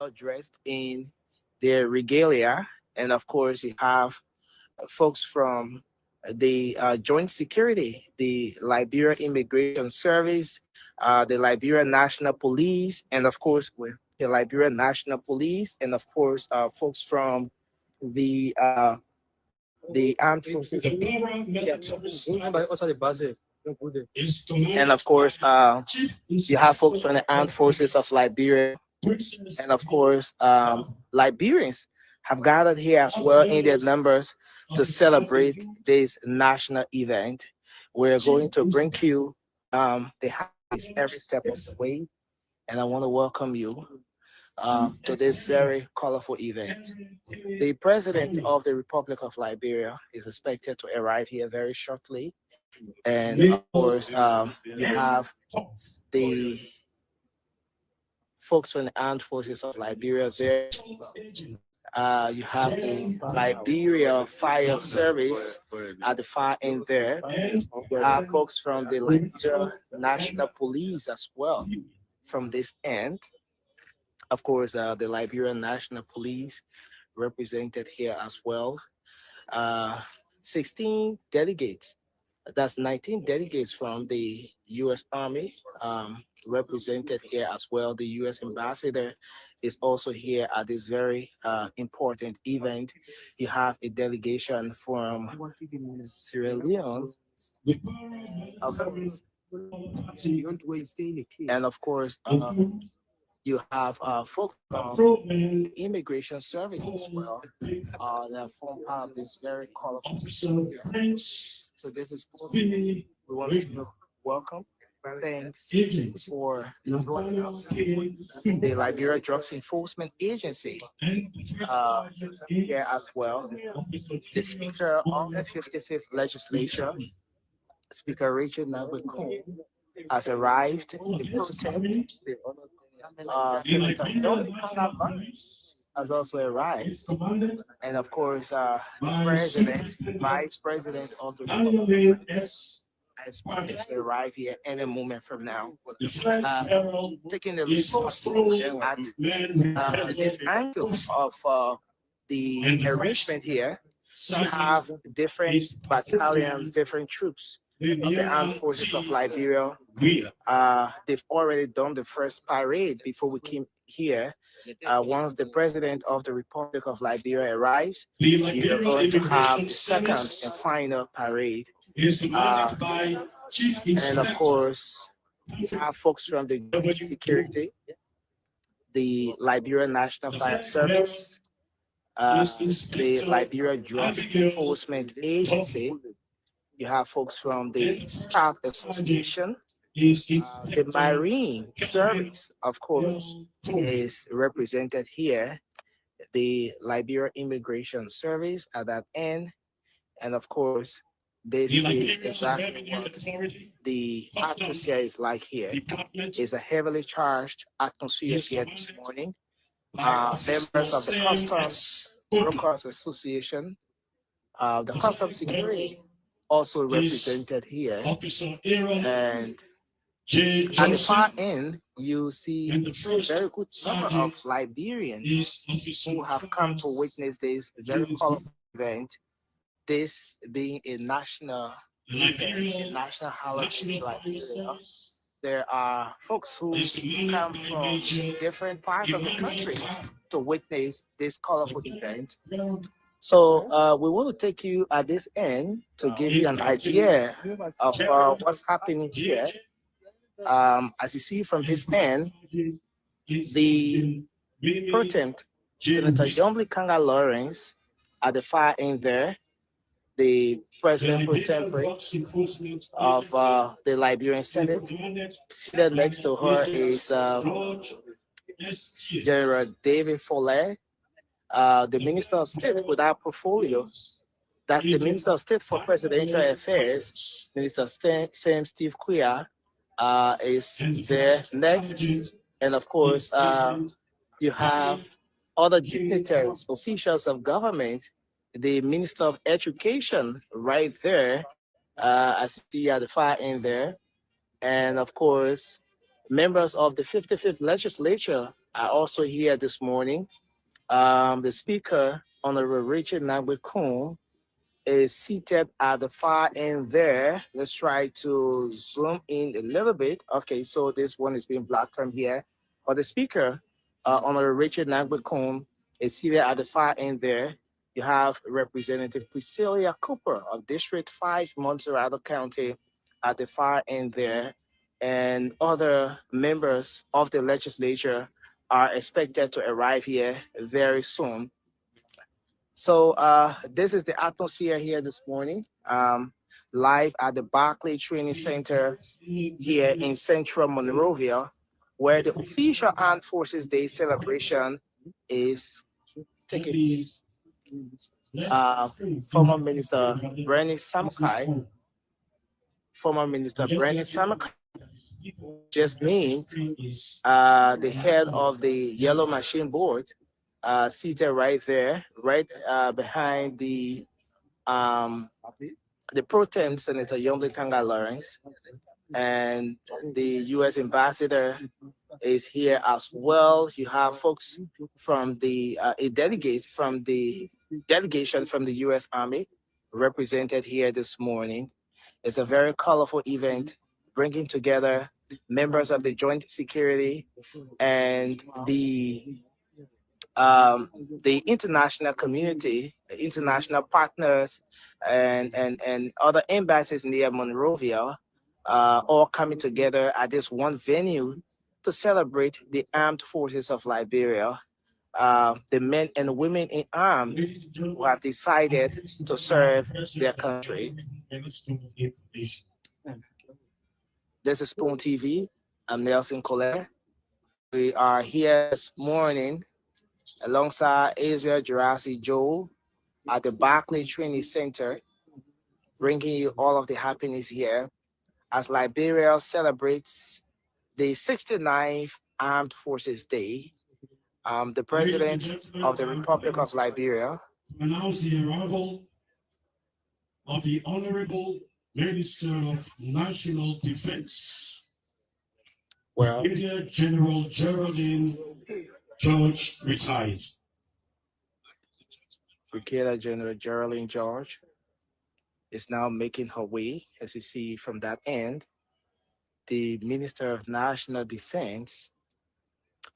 dressed in their regalia. And of course, you have folks from the Joint Security, the Liberia Immigration Service, the Liberia National Police, and of course, with the Liberia National Police, and of course, folks from the uh, the armed forces. And of course, you have folks from the armed forces of Liberia, and of course, Liberians have gathered here as well in their numbers to celebrate this national event. We're going to bring you the highlights every step of the way, and I want to welcome you to this very colorful event. The President of the Republic of Liberia is expected to arrive here very shortly. And of course, you have the folks from the armed forces of Liberia there. You have the Liberia Fire Service at the far end there. You have folks from the Liberia National Police as well from this end. Of course, the Liberian National Police represented here as well. Uh, 16 delegates, that's 19 delegates from the U.S. Army represented here as well. The U.S. ambassador is also here at this very important event. You have a delegation from Sierra Leone, of course, and of course, you have folks from the immigration service as well that form part of this very colorful. So this is cool. We want to say welcome. Thanks for joining us. The Liberia Drugs Enforcement Agency here as well. The Speaker of the 55th Legislature, Speaker Richard Nabekon, has arrived. The President, Senator Dominic Kangaba, has also arrived. And of course, the President, Vice President of the Republic is expected to arrive here any moment from now. Taking a look at this angle of the arrangement here, you have different battalions, different troops of the armed forces of Liberia. They've already done the first parade before we came here. Once the President of the Republic of Liberia arrives, you're going to have the second and final parade. And of course, you have folks from the Joint Security, the Liberia National Fire Service, the Liberia Drugs Enforcement Agency. You have folks from the Staff Association, the Marine Service, of course, is represented here, the Liberia Immigration Service at that end, and of course, this is exactly what the atmosphere is like here. It's a heavily charged atmosphere here this morning. Members of the Customs Brokers Association, the Customs Security also represented here. And at the far end, you see a very good number of Liberians who have come to witness this very colorful event. This being a national event, a national holiday in Liberia. There are folks who come from different parts of the country to witness this colorful event. So we want to take you at this end to give you an idea of what's happening here. As you see from this end, the pro-temp Senator Yomli Kanga Lawrence at the far end there, the president pro tempore of the Liberian Senate. Seated next to her is General David Foley, the Minister of State without portfolio. That's the Minister of State for Presidential Affairs. Minister Sam Steve Kuya is there next. And of course, you have other dignitaries, officials of government, the Minister of Education right there, as you see at the far end there. And of course, members of the 55th Legislature Also here this morning, the speaker, Honorable Richard Nagbe is seated at the far end there. Let's try to zoom in a little bit. Okay, so this one is being blocked from here. But the speaker, Honorable Richard Nagbe is seated at the far end there. You have Representative Priscilla Cooper of District 5, Montserrat County at the far end there. And other members of the legislature are expected to arrive here very soon. So this is the atmosphere here this morning, live at the Barclay Training Center here in Central Monrovia, where the official Armed Forces Day celebration is taking place. Former Minister Bernie Samakai just named the head of the Yellow Machine Board, seated right there, right behind the pro tem Senator Yomble Kanga Lawrence, and the U.S. ambassador is here as well. You have folks from a delegation from the U.S. Army represented here this morning. It's a very colorful event, bringing together members of the Joint Security and the international community, international partners, and other embassies near Monrovia, all coming together at this one venue to celebrate the armed forces of Liberia, the men and women in arms who have decided to serve their country. This is Spoon TV. I'm Nelson Colette. We are here this morning alongside Israel Jurassic Joe at the Barclay Training Center, bringing you all of the happiness here as Liberia celebrates the 69th Armed Forces Day. The President of the Republic of Liberia announce the arrival of the Honorable Minister of National Defense, Brigadier General Geraldine George, retired. Brigadier General Geraldine George is now making her way, as you see from that end. The Minister of National Defense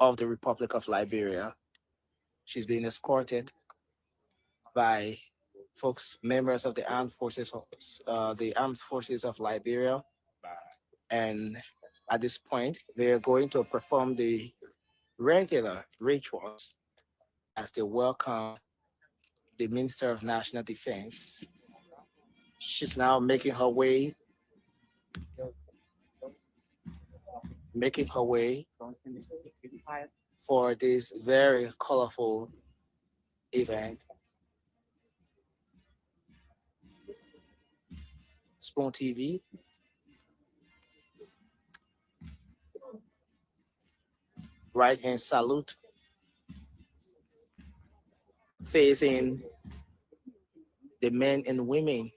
of the Republic of Liberia. She's being escorted by folks, members of the armed forces of Liberia. And at this point, they are going to perform the regular rituals as they welcome the Minister of National Defense. She's now making her way for this very colorful event. Spoon TV. Right hand salute. Facing the men and women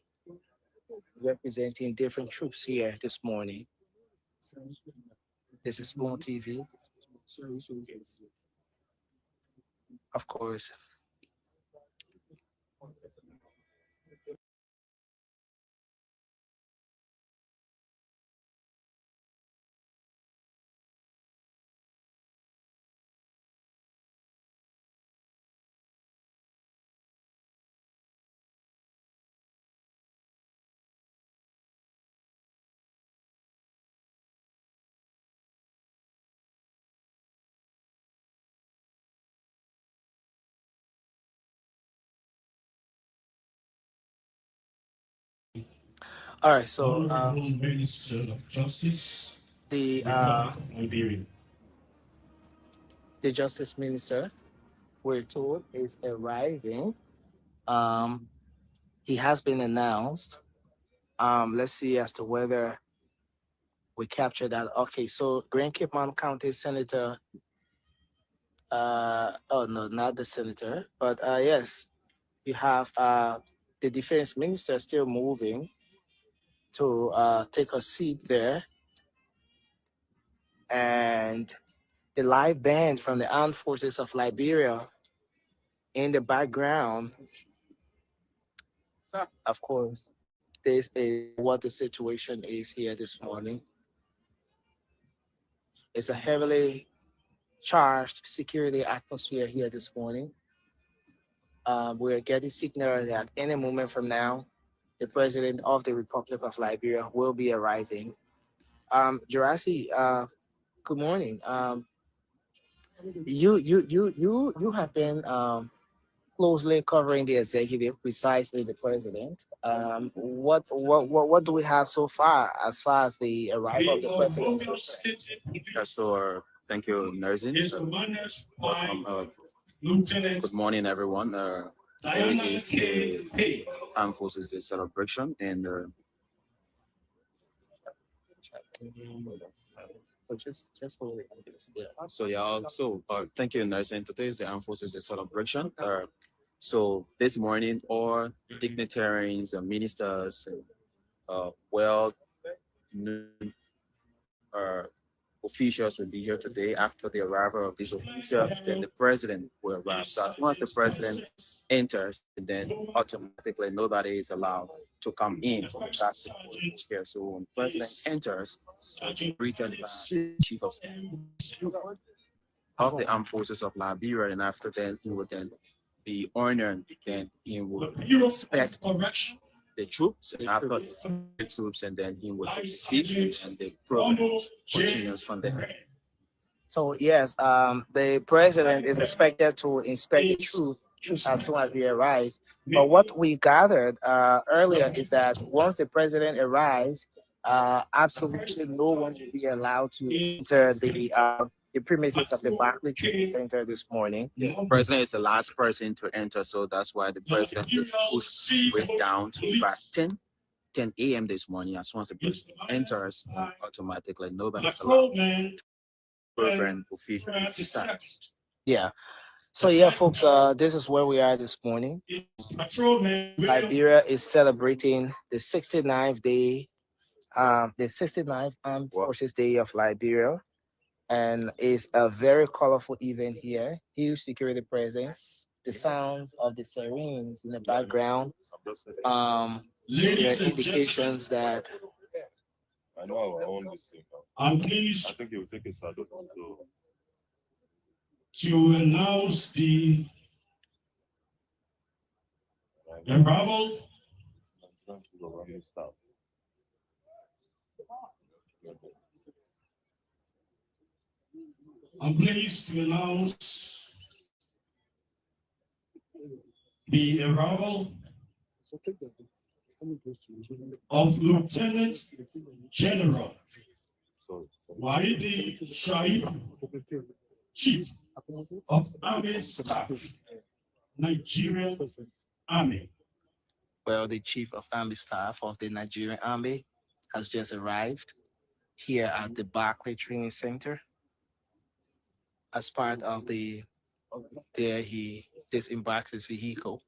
representing different troops here this morning. This is Spoon TV. Of course. All right, so Minister of Justice, the Liberia. Justice Minister, we're told, is arriving. He has been announced. Let's see as to whether we capture that. Okay, so Grand Cape Mountain County Senator. Oh no, not the senator, but yes, you have the defense minister still moving to take a seat there, and the live band from the Armed Forces of Liberia in the background. Of course, this is what the situation is here this morning. It's a heavily charged security atmosphere here this morning. We're getting signals that any moment from now, the president of the Republic of Liberia will be arriving. Gerasi, good morning. You have been closely covering the executive, precisely the president. What do we have so far as the arrival of the president? Thank you, Nursing. Is managed by Welcome. Lieutenant Good morning, everyone. Diana Today is K. the Hay. Armed Forces Day celebration, and Just hold it. thank you, Nursing. Today is the Armed Forces Day celebration. So this morning, all dignitaries and ministers, well known officials will be here today. After the arrival of these officials, then the president will arrive. So as soon as the president enters, then automatically nobody is allowed to come in. That's the point here. So when the president enters, greeted by the chief of the armed forces of Liberia, and after then he will then be honored. Then he will inspect Correction. the troops, and after the troops, and then he will sit, and the program continues from there. So yes, the president is expected to inspect the troops as soon as he arrives. But what we gathered earlier is that once the president arrives, absolutely no one will be allowed to enter the premises of the Barclay Training Center this morning. The president is the last person to enter, so that's why the president is pushed way down to about 10 a.m. this morning. As soon as the president enters, automatically nobody's allowed to prevent official starts. Yeah. So yeah, folks, this is where we are this morning. Liberia is celebrating the 69th day, the 69th Armed Forces Day of Liberia, and it's a very colorful event here. Huge security presence, the sounds of the sirens in the background. There are indications that I know I own this thing. I'm I pleased think he will take his salute. to announce the arrival I'm pleased to announce the arrival of Lieutenant General Waidi Shaib, Chief of Army Staff, Nigerian Army. well, the chief of army staff of the Nigerian Army has just arrived here at the Barclay Training Center as part of there he disembarks his vehicle.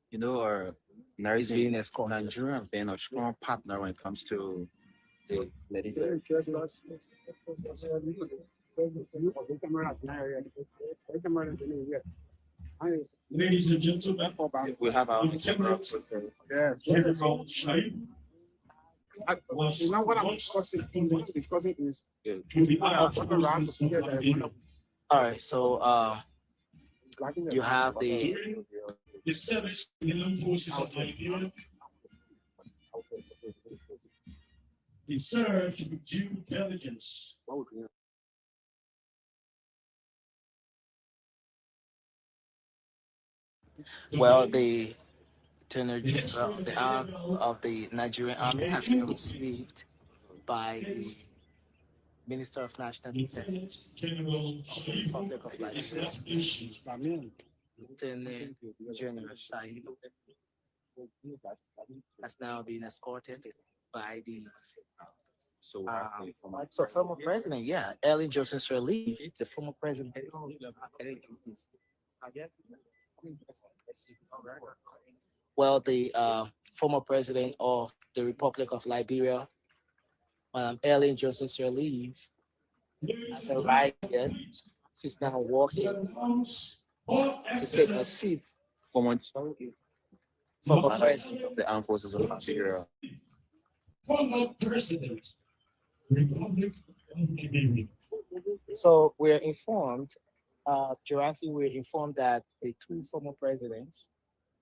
You know, He's Nursing, being escorted. Nigeria have been a strong partner when it comes to the military. Ladies and gentlemen, We have our Lieutenant General Shaib was You know what I'm discussing is to the armed forces of Liberia. All right, so you have the During his service in the armed forces of Liberia, he served with due diligence. the Lieutenant General of of the Nigerian Army has been received by the Minister of National Lieutenant Defense General of the Republic of Shaib is Liberia. not mentioned. Lieutenant General Shahid has now been escorted by the former president, yeah, Ellen Johnson Sirleaf, the former president. Well, the former president of the Republic of Liberia, Ellen Johnson Sirleaf, has arrived here. She's now walking to take a seat Former from a of president. the armed forces of Nigeria. Former president, Republic of Liberia. So we're informed, Jurassic, we're informed that the two former presidents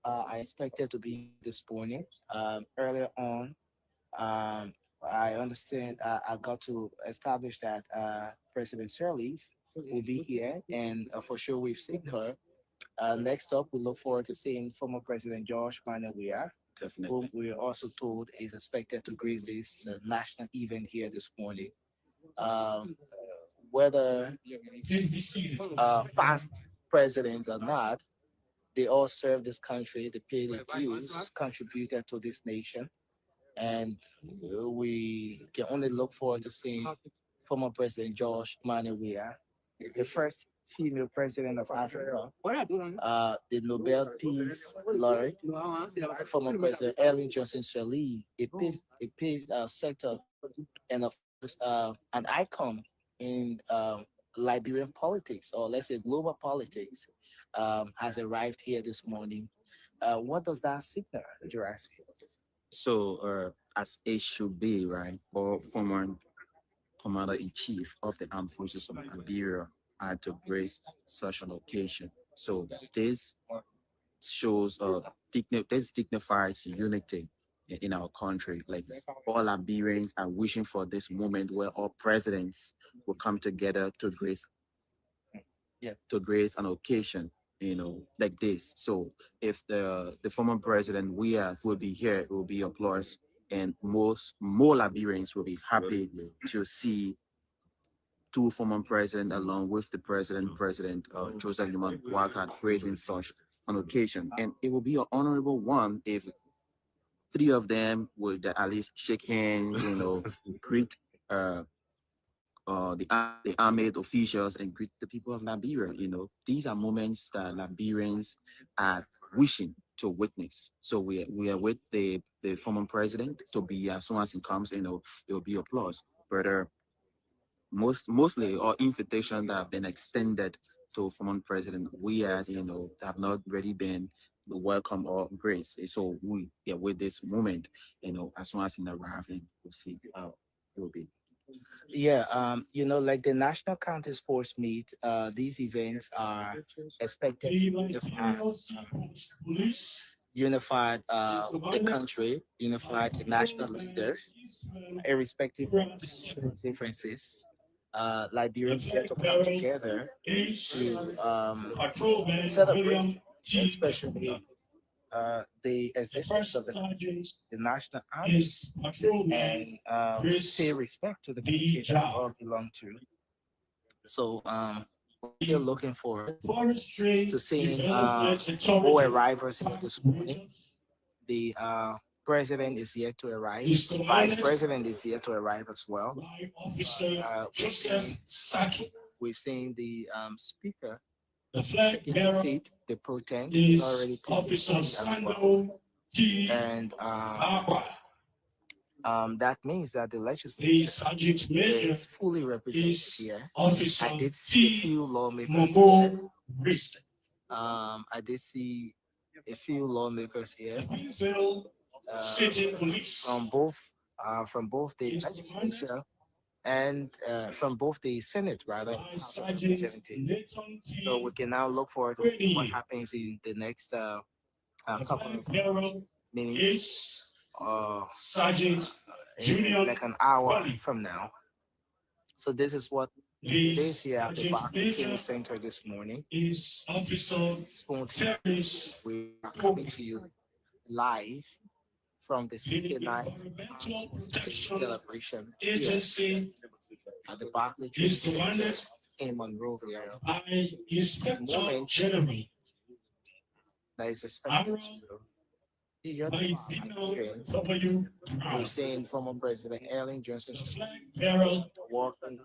are expected to be this morning. Earlier on, I understand I got to establish that President Sirleaf will be here, and for sure we've seen her. Next up, we look forward to seeing former President George Manuel Weah, Definitely. whom we are also told is expected to grace this national event here this morning. Whether Please be seated. past presidents or not, they all served this country, they paid their dues, contributed to this nation, and we can only look forward to seeing former President George Manuel Weah, the first female president of Africa, the Nobel Peace Laureate, former President Ellen Johnson Sirleaf, a peace sector, and of course, an icon in Liberian politics, or let's say global politics, has arrived here this morning. What does that signal, Jurassic? So, as it should be, right? Or former commander in chief of the armed forces of Liberia had to grace such an occasion. So this shows this dignifies unity in our country. Like all Liberians are wishing for this moment where all presidents will come together to grace an occasion, like this. So if the former president will be here, it will be applause, and more Liberians will be happy to see two former presidents along with the President Joseph Newman Boakai praising such an occasion. And it will be an honorable one if three of them would at least shake hands, greet the armed officials and greet the people of Liberia. These are moments that Liberians are wishing to witness. So we are with the former president to be, as soon as he comes, there will be applause. But mostly or invitation that have been extended to former president, we have not really been welcome or grace. So we are with this moment, as soon as in arriving, we'll see how it will be. Yeah, like the National County Sports Meet, these events are expected to unify the country, unify the national leaders, irrespective of differences. Liberians get to come together to celebrate, especially the existence of the national army, and pay respect to the country that we all belong to. So we're still looking forward to seeing more arrivals here this morning. The president is yet to arrive. The vice president is yet to arrive as well. We've seen the speaker taking the seat. The pro tem is already taking the seat as well. And that means that the legislature is fully represented here. I did see a few lawmakers here. I did see a few lawmakers here from both the legislature and from both the Senate, rather. So we can now look forward to what happens in the next couple of minutes, like an hour from now. So this is what it is here at the Barclay Training Center this morning. Spontaneous. We are coming to you live from the 69th celebration here at the Barclay Training Center in Monrovia. Moment that is expected to we're seeing former President Ellen Johnson walking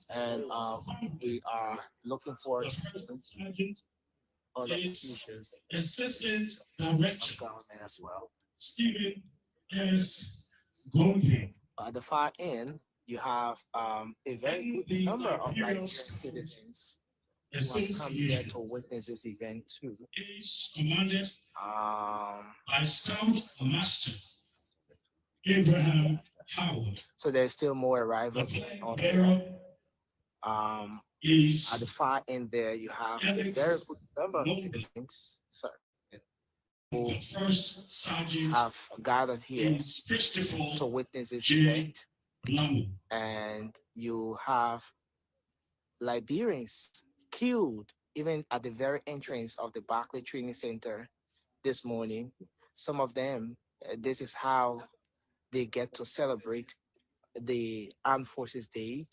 and we are looking forward to seeing other issues of government as well. Stephen S. Gombe. At the far end, you have a very And good the number of Liberian Liberian citizens who have come here to witness this event too. is commanded Um, by Scout Master Abraham Howard. so there's still more The arrivals flag on bearer here. At the is far end there, you have a Alex very good number of Mulder. citizens, sorry, The first sergeant have gathered here is Christopher to witness this J. event, Blamu. and you have Liberians killed even at the very entrance of the Barclay Training Center this morning. Some of them, this is how they get to celebrate the Armed Forces Day,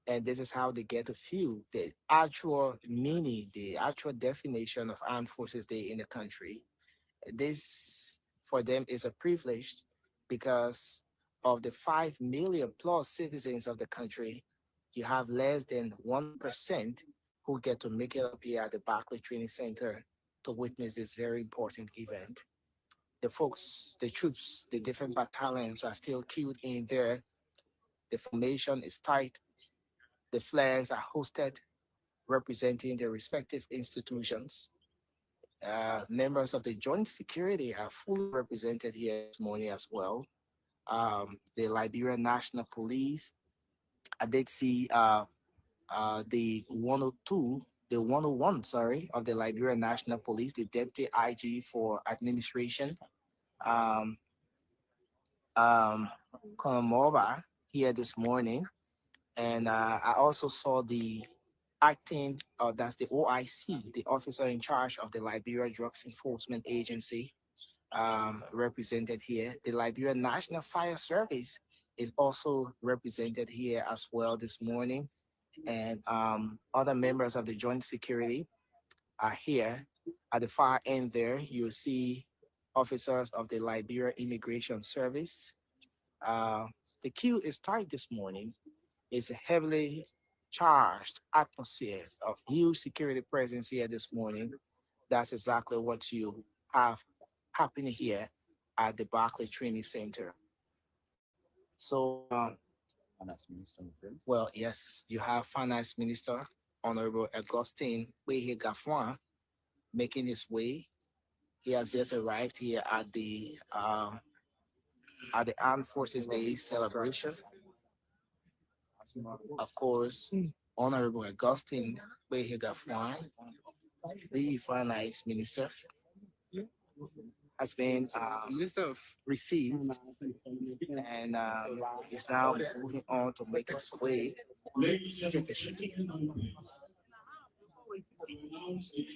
and this is how they get to feel the actual meaning, the actual definition of Armed Forces Day in the country. This for them is a privilege because of the 5 million plus citizens of the country, you have less than 1% who get to make it up here at the Barclay Training Center to witness this very important event. The folks, the troops, the different battalions are still queued in there. The formation is tight. The flags are hosted, representing their respective institutions. Members of the joint security are fully represented here this morning as well. The Liberian National Police, I did see the 102, the 101, sorry, of the Liberian National Police, the Deputy IG for Administration, um, Colonel here this morning. And I also saw the acting, that's the OIC, the officer in charge of the Liberia Drugs Enforcement Agency, represented here. The Liberian National Fire Service is also represented here as well this morning. And other members of the joint security are here. At the far end there, you'll see officers of the Liberia Immigration Service. The queue is tight this morning. It's a heavily charged atmosphere of huge security presence here this morning. That's exactly what you have happening here at the Barclay Training Center. So, well, yes, you have Finance Minister Honorable Augustine Wehe Gafwan making his way. He has just arrived here at the Armed Forces Day celebration. Of course, Honorable Augustine Wehe Gafwan, the Finance Minister, has been received and is now moving on to make his way. Ladies and gentlemen, to announce the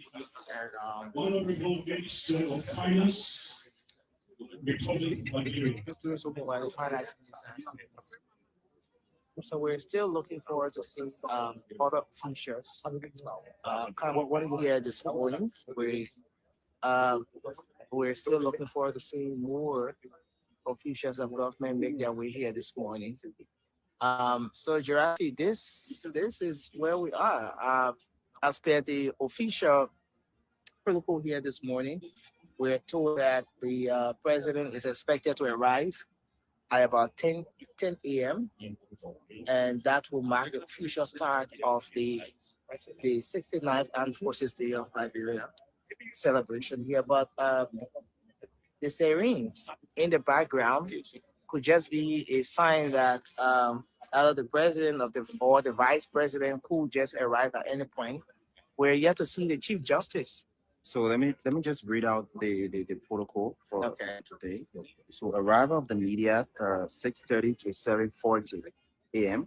Honorable Minister of Finance, Republic of Liberia. While the Finance Minister. So we're still looking forward to seeing other officials come here this morning. We're still looking forward to seeing more officials of government make their way here this morning. So Gerati, this is where we are. As per the official protocol here this morning, we're told that the president is expected to arrive at about 10 a.m. and that will mark the official start of the 69th Armed Forces Day of Liberia celebration here. But the sirens in the background could just be a sign that either the president or the vice president could just arrive at any point. We're yet to see the Chief Justice. So let me just read out the protocol for Okay. today. So arrival of the media 6:30 to 7:40 a.m.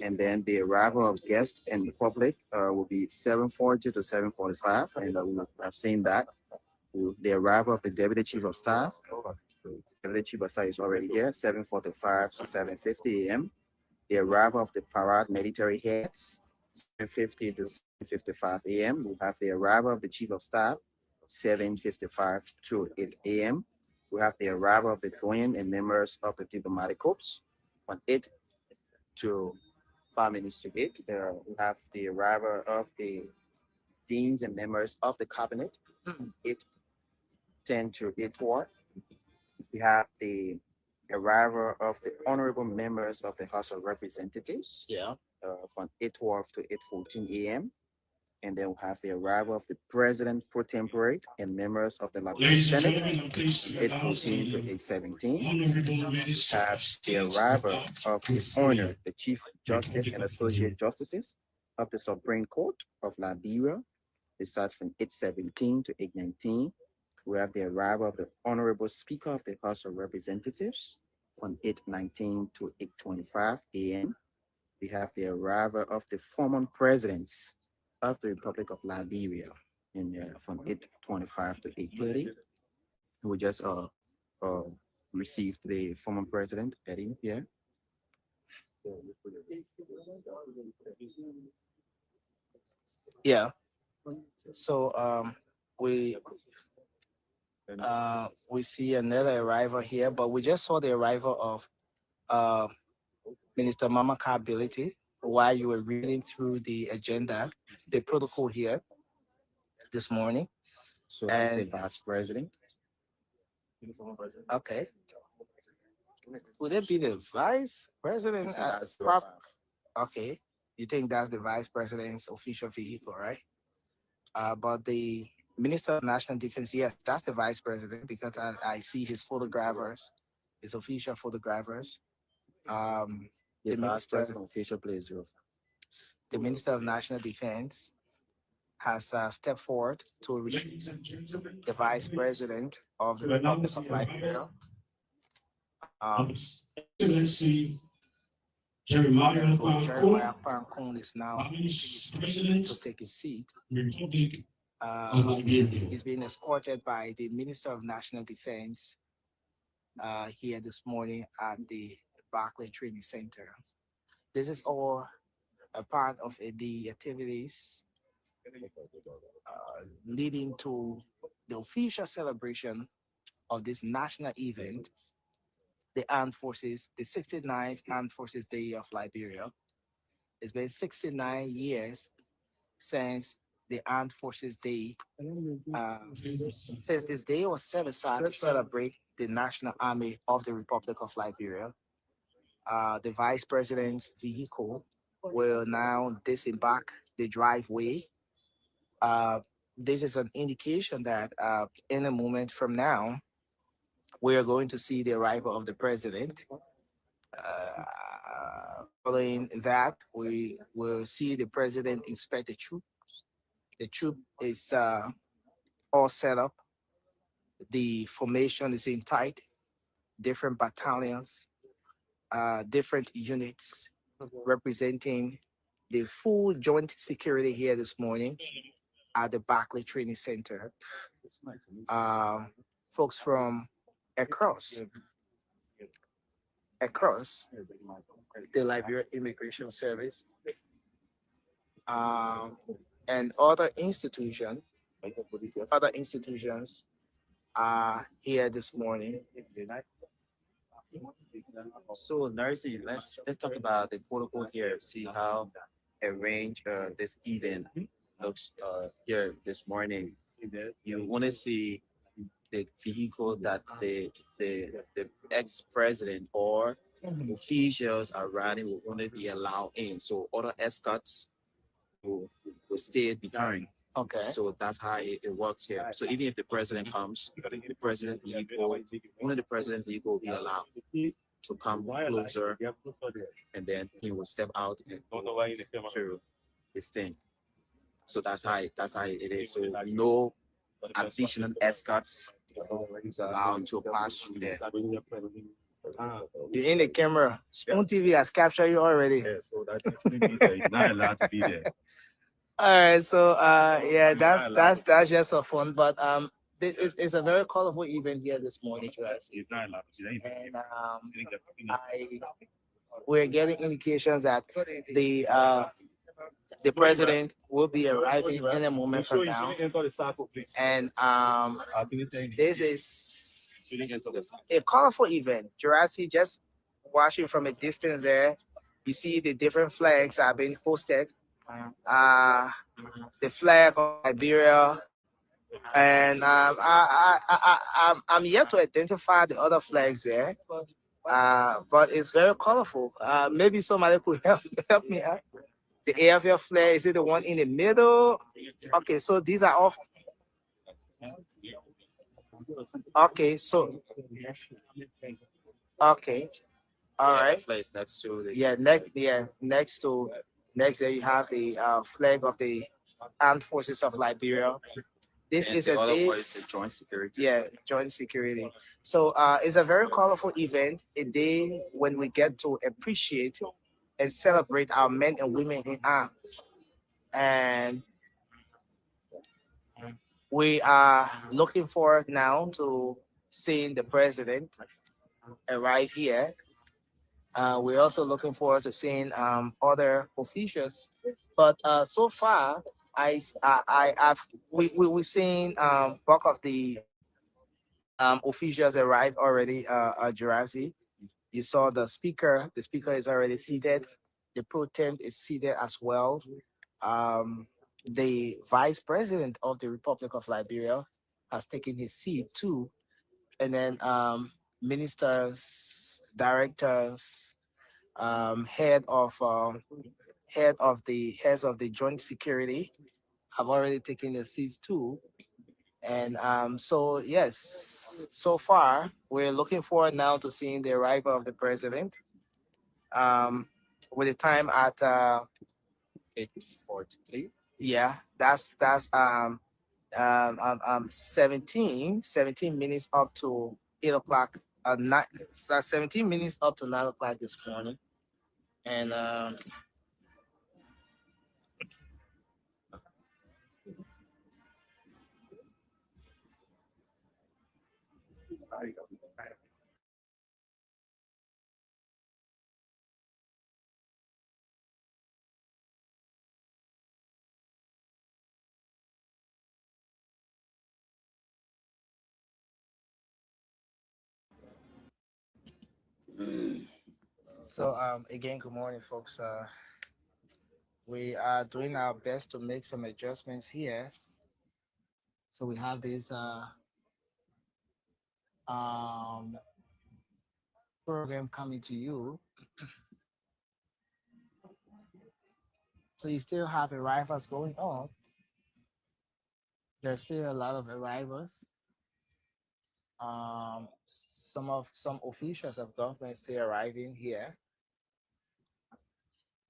And then the arrival of guests and the public will be 7:40 to 7:45. And we have seen that. The arrival of the Deputy Chief of Staff. The Deputy Chief of Staff is already here, 7:45 to 7:50 a.m. The arrival of the parade military heads, 7:50 to 7:55 a.m. We have the arrival of the Chief of Staff, 7:55 to 8 a.m. We have the arrival of the Doyen and members of the diplomatic corps on 8 to 5 minutes to 8. We have the arrival of the deans and members of the cabinet, 8:10 to 8:04. We have the arrival of the honorable members of the House of Representatives Yeah. from 8:12 to 8:14 a.m. And then we have the arrival of the President pro tempore and members of the Liberian Ladies and Senate gentlemen, I'm pleased from to announce 8:14 to the 8:17. Honorable Minister Have of the State arrival of the honor, the Chief Justice Republic and of Associate Justices of the Supreme Court of Liberia. They start from 8:17 to 8:19. We have the arrival of the Honorable Speaker of the House of Representatives from 8:19 to 8:25 a.m. We have the arrival of the former presidents of the Republic of Liberia from 8:25 to 8:30. We just uh received the former president Eddie here. Yeah. So we see another arrival here, but we just saw the arrival of Minister Mama Ability while you were reading through the agenda, the protocol here this morning. So that's the And- vice president. Okay. Would it be the vice president? So that's the Okay. You think that's the vice president's official vehicle, right? But the Minister of National Defense, yes, that's the vice president because I see his photographers, his official photographers. the vice minister- president official plays role. The Minister of National Defense has stepped forward to receive Ladies and gentlemen, the vice president of the to Republic announce of the arrival Liberia. of His Excellency Jeremiah Jeremiah Kwanko, Pankun is now Vice President, to take his seat. Republic of Liberia. He's being escorted by the Minister of National Defense here this morning at the Barclay Training Center. This is all a part of the activities leading to the official celebration of this national event, the Armed Forces, the 69th Armed Forces Day of Liberia. It's been 69 years since the Armed Forces Day, since this day was set aside to celebrate the National Army of the Republic of Liberia. The Vice President's vehicle will now disembark the driveway. This is an indication that in a moment from now, we are going to see the arrival of the president. Following that, we will see the president inspect the troops. The troop is all set up. The formation is in tight, different battalions, different units representing the full joint security here this morning at the Barclay Training Center. Folks from across the Liberia Immigration Service and other institutions are here this morning. So Narcy, let's talk about the protocol here. See how arranged this event looks here this morning. You want to see the vehicle that the ex-president or officials are riding will only be allowed in. So other escorts will stay behind. Okay. So that's how it works here. So even if the president comes, the president vehicle, only the president vehicle will be allowed to come closer, and then he will step out and go to his thing. So that's how it is. So no additional escorts is allowed to pass through there. You're in the camera. Spoon TV has captured you already. Yeah, so that's not allowed to be there. All right, so yeah, that's just for fun. But this is a very colorful event here this morning, guys. It's not allowed to be there. And we're getting indications that the president will be arriving in a moment from now. And this is a colorful event. Jurassic, just watching from a distance there, you see the different flags are being posted. The flag of Liberia, and I'm yet to identify the other flags there. But it's very colorful. Maybe somebody could help me out. The AFL flag, is it the one in the middle? Okay, so these are all. Okay, so okay, all Yeah, right. Place next to the Next there you have the flag of the armed forces of Liberia. This and is the a other one is this the joint security. yeah, joint security. So it's a very colorful event, a day when we get to appreciate and celebrate our men and women in arms. And we are looking forward now to seeing the president arrive here. We're also looking forward to seeing other officials. But so far, we've seen bulk of the officials arrive already at Jurassic. You saw the speaker. The speaker is already seated. The pro temp is seated as well. The vice president of the Republic of Liberia has taken his seat too. And then ministers, directors, heads of the joint security have already taken their seats too. And so yes, so far we're looking forward now to seeing the arrival of the president. Um, with the time at 8:43. yeah, that's 17 minutes up to 8 o'clock at night. That's 17 minutes up to 9 o'clock this morning. And so again, good morning, folks. We are doing our best to make some adjustments here. So we have this um, program coming to you. So you still have arrivals going on. There's still a lot of arrivals. Some officials of government still arriving here.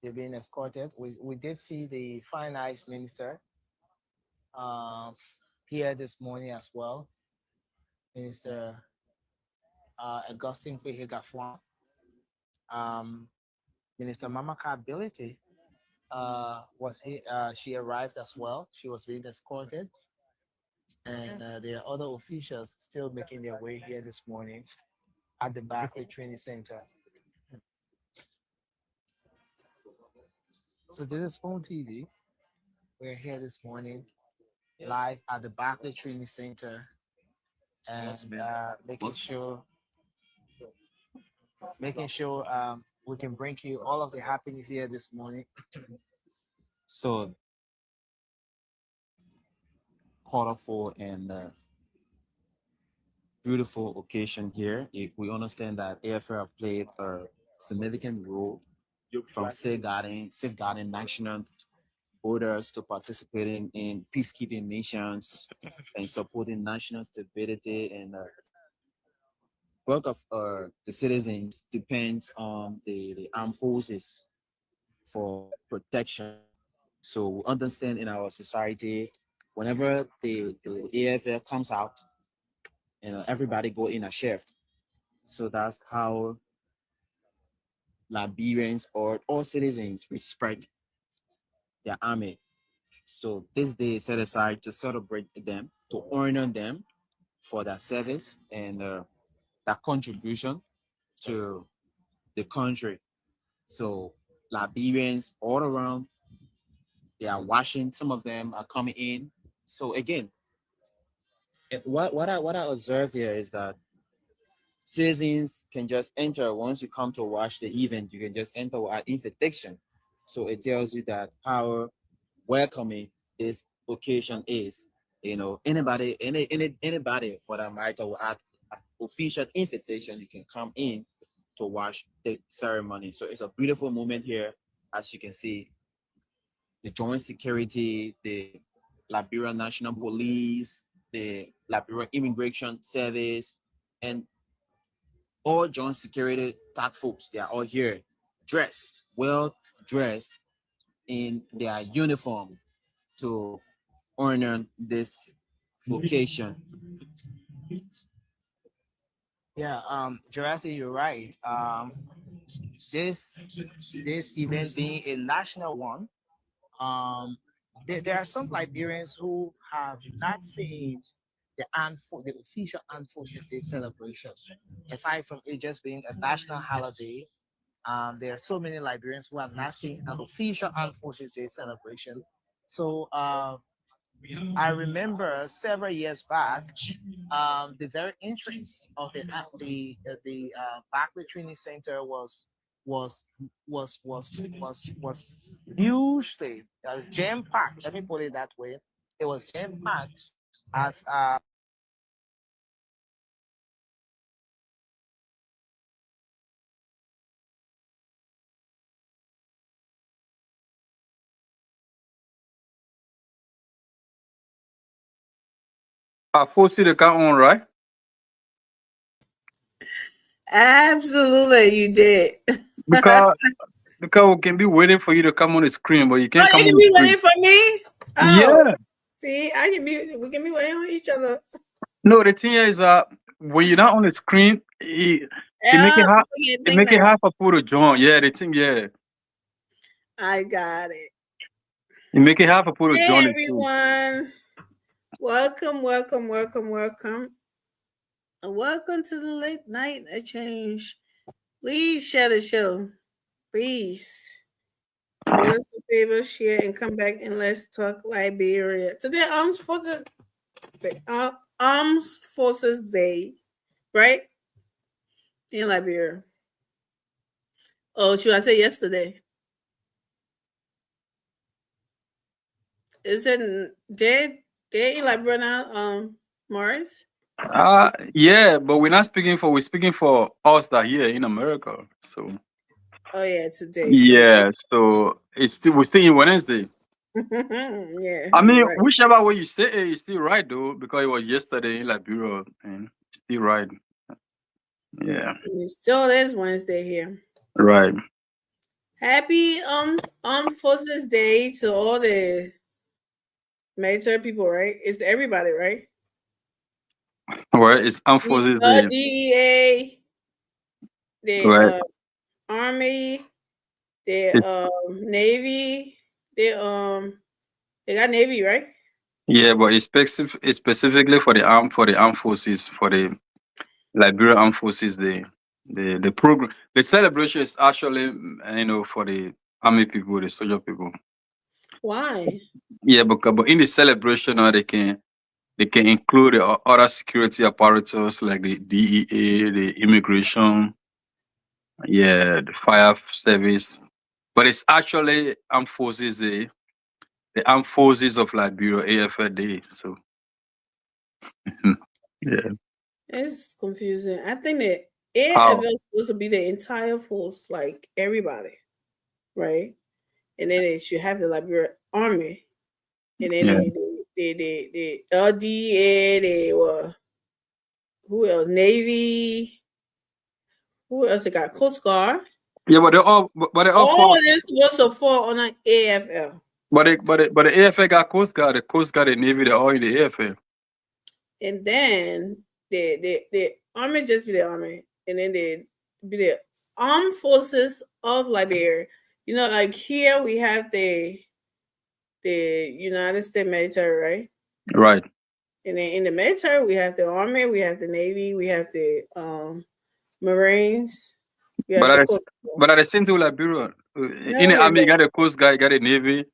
They're being escorted. We did see the finance minister um, here this morning as well. Minister Augustine Kwehegafwan. Um, Minister Mamaka Ability she arrived as well. She was being escorted. And there are other officials still making their way here this morning at the Barclay Training Center. So this is Phone TV. We're here this morning live at the Barclay Training Center and making sure we can bring you all of the happiness here this morning. So colorful and beautiful occasion here. We understand that AFL have played a significant role from safeguarding national borders to participating in peacekeeping missions and supporting national stability. And work of the citizens depends on the armed forces for protection. So we understand in our society, whenever the AFL comes out, everybody go in a shift. So that's how Liberians or all citizens respect their army. So this day is set aside to celebrate them, to honor them for their service and their contribution to the country. So Liberians all around, they are watching. Some of them are coming in. So again, what I observe here is that citizens can just enter once you come to watch the event. You can just enter without invitation. So it tells you that how welcoming this occasion is. Anybody for that matter without official invitation, you can come in to watch the ceremony. So it's a beautiful moment here, as you can see. The joint security, the Liberian National Police, the Liberian Immigration Service, and all joint security task folks. They are all here, dressed, well dressed in their uniform to honor this location. Yeah, Jurassic, you're right. This this event being a national one, there are some Liberians who have not seen the official Armed Forces Day celebration. Aside from it just being a national holiday, there are so many Liberians who have not seen an official Armed Forces Day celebration. So I remember several years back, the very entrance of the Barclay Training Center was hugely jam packed. Let me put it that way. It was jam packed as I forced you to count on, right? Absolutely, you did. Because because we can be waiting for you to come on the screen, but you Oh, can't you come can on the be screen. waiting for me? Oh, Yeah. see, we can be waiting on each other. No, the thing is when you're not on the screen, it make it Yeah, hard. people can It think make it that. hard for people to join. Yeah, the thing. Yeah, I got it. it make it hard for people to Hey, join it too. everyone. Welcome, welcome, welcome, welcome. Welcome to the late night exchange. Please share the show. Please. Do us a favor, share, and come back and let's talk Liberia. Today, Armed Forces Day, right? In Liberia. Oh, should I say yesterday? Is it day in Liberia now, Morris? Yeah, but we're speaking for us that here in America. So Oh yeah, today first. yeah, so we're still in Wednesday. Yeah, I you're mean, right. whichever way you say it, it's still right though, because it was yesterday in Liberia and it's still right. Yeah, It still is Wednesday here. right. Happy Armed Forces Day to all the military people, right? It's to everybody, right? Well, it's Armed Forces Day. DEA, the Right. Army, the It's, Navy, they got Navy, right? yeah, but it's specifically for the armed forces, for the Liberian Armed Forces Day. The program, the celebration is actually for the army people, the soldier people. Why? Yeah, but in the celebration, they can include the other security apparatus like the DEA, the immigration, yeah, the fire service. But it's actually Armed Forces Day, the Armed Forces of Liberia, AFL Day. So yeah. It's confusing. I think that How? AFL is supposed to be the entire force, like everybody, right? And then they should have the Liberia Army, and then Yeah. the LDA, who else? Navy. Who else? They got Coast Guard. Yeah, but they all All fall. of this was to fall on an AFL. But the AFL got Coast Guard, the Navy, they're all in the AFL. And then the army just be the army, and then they be the armed forces of Liberia. You know, like here we have the United States military, right? Right. And then in the military we have the army, we have the navy, we have the Marines, we have But the at the, Coast Guard. but at the same time, Liberia, in the No, army, you got the Coast Guard, you got the Navy.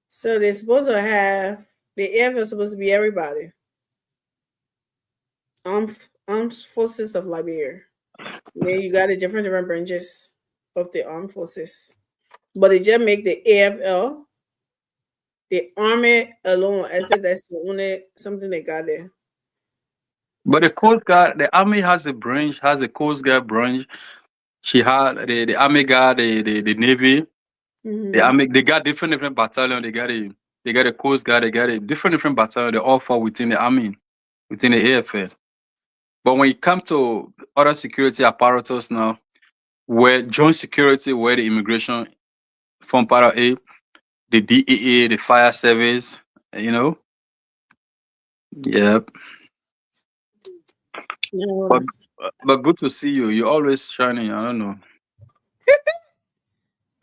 so they're supposed to have the AFL is supposed to be everybody. Armed forces of Liberia. Then you got the different branches of the armed forces. But they just make the AFL, the army alone, as if that's the only something they got there. But the Coast Guard, the Army has a branch, has a Coast Guard branch. She had the Army Guard, the Navy, the Mhm. Army. They got different battalion. They got a Coast Guard. They got a different battalion. They all fall within the Army, within the AFL. But when it comes to other security apparatus now, where joint security, where the immigration from part of A, the DEA, the fire service, you know, yeah. No. But good to see you. You're always shining. I don't know.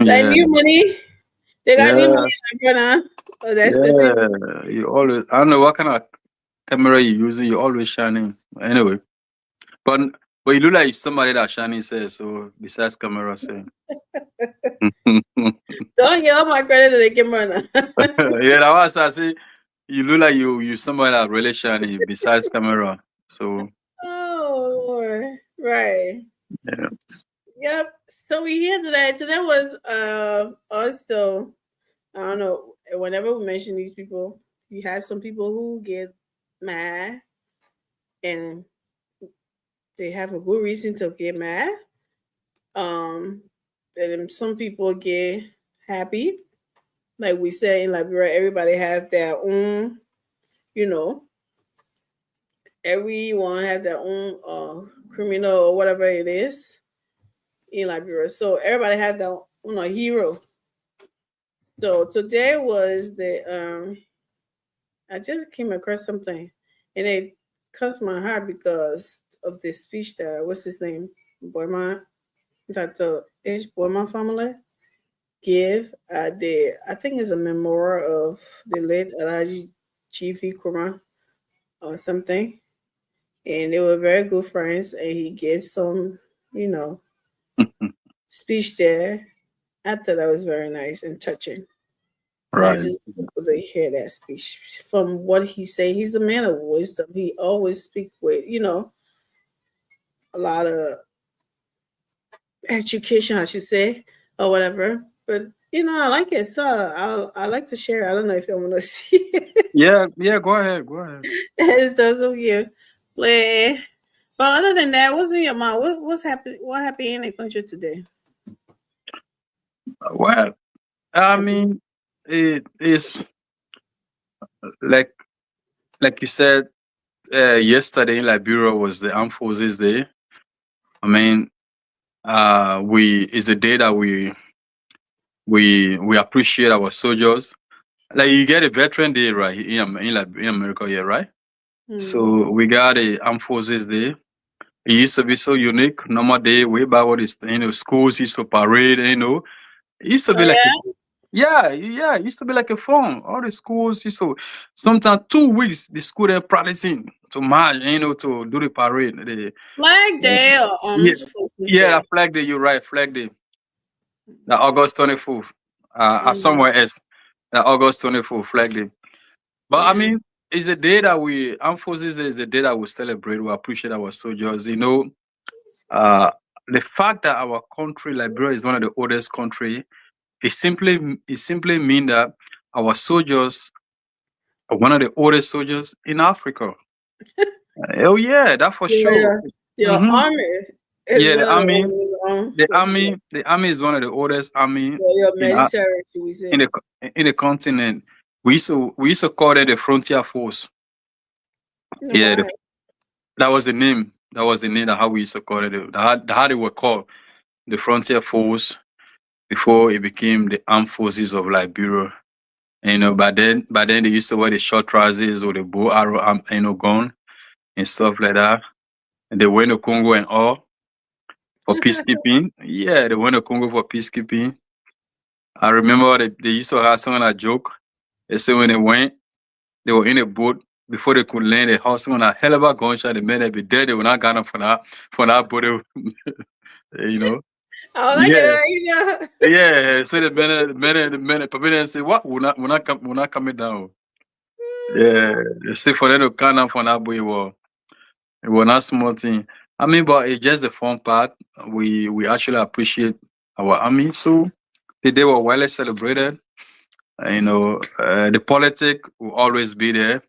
Like Yeah, new money. They got new yeah, money in Ghana. Oh, that's the thing. yeah. You always. I don't know what kind of camera you using. You're always shining. Anyway, but you look like somebody that shining says so. Besides camera, say. Don't yell my credit to the camera. Yeah, that's what I say. You look like you somebody that really shining. Besides camera, so Oh Lord. Right. yeah. Yep. So we here today. Today was also, I don't know, whenever we mention these people, you have some people who get mad and they have a good reason to get mad. And then some people get happy. Like we say in Liberia, everybody has their own, everyone has their own criminal or whatever it is in Liberia. So everybody has their own hero. So today was the I just came across something and it cuts my heart because of this speech that what's his name? Boyman, that the H. Boyman family give I think it's a memorial of the late Alhaji Chifi Kurma or something. And they were very good friends and he gave some, speech there. I thought that was very nice and touching. Right. I just want to hear that speech. From what he said, he's a man of wisdom. He always speak with, a lot of education, I should say, or whatever. But I like it, so I like to share. I don't know if you want to see it. Yeah. Go ahead. It doesn't you play. But other than that, what's in your mind? What's happening? What happened in the country today? Well, I mean, it is like you said. Yesterday in Liberia was the Armed Forces Day. I mean, it's a day that we appreciate our soldiers. Like you get a Veteran Day, right? In America, yeah, right? So we got a Armed Forces Day. It used to be so unique. Normal day, way back when schools used to parade. It used to be like it used to be like a fun. All the schools used to sometimes 2 weeks the school then practicing to march, to do the parade. Flag Day or Armed Forces Day? Flag Day. You're right, Flag Day. The August 24th. Somewhere else. The August 24th, Flag Day. But I mean, it's a day that Armed Forces Day is a day that we celebrate. We appreciate our soldiers. The fact that our country, Liberia, is one of the oldest country, it simply mean that our soldiers are one of the oldest soldiers in Africa. Oh yeah, that for sure. Your army. The army is one of the oldest army military, we say. in the continent. We used to call it the Frontier Force. Yeah, that was the name. That was the name of how we used to call it. How they were called, the Frontier Force, before it became the Armed Forces of Liberia. But then they used to wear the short trousers or the bow arrow, gun and stuff like that. And they went to Congo and all for peacekeeping. Yeah, they went to Congo for peacekeeping. I remember they used to have someone that joke. They said when they went, they were in a boat. Before they could land, they had someone a hell of a gunshot. The men that be dead, they were not gonna for that boat. Yeah. So the men say, what? We're not coming down. Yeah. They say for them to come down from that boat, it was not small thing. I mean, but it's just the fun part. We actually appreciate our army. So the day was widely celebrated. The politics will always be there.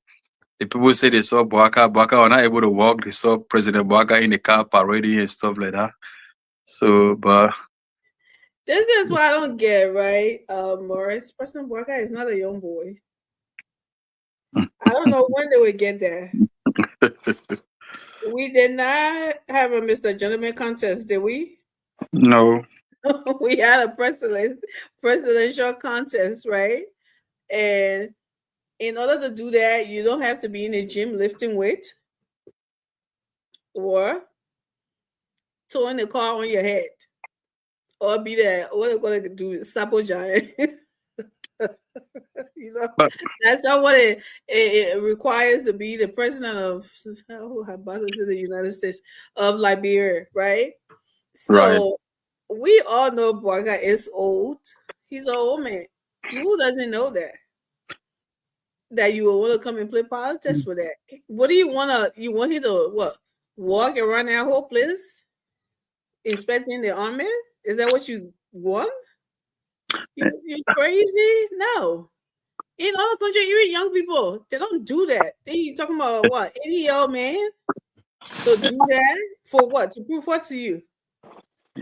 the people say they saw Bouaka were not able to walk. They saw President Bouaka in the car parading and stuff like that. So, but This is what I don't get, right? Morris, President Bouaka is not a young boy. I don't know when they would get there. We did not have a Mr. Gentleman contest, did we? no. We had a presidential contest, right? And in order to do that, you don't have to be in the gym lifting weight or towing the car on your head or be there. What are going to do? Sapo giant. You know, But that's not what it requires to be the president of the United States of Liberia, right? So right. we all know Bouaka is old. He's an old man. Who doesn't know that? That you will want to come and play politics with that? What do you want to? You want him to what? Walk around that whole place, inspecting the army? Is that what you want? You're crazy? No. In all the country, even young people, they don't do that. They talking about what? 80-year-old man to do that for what? To prove what to you?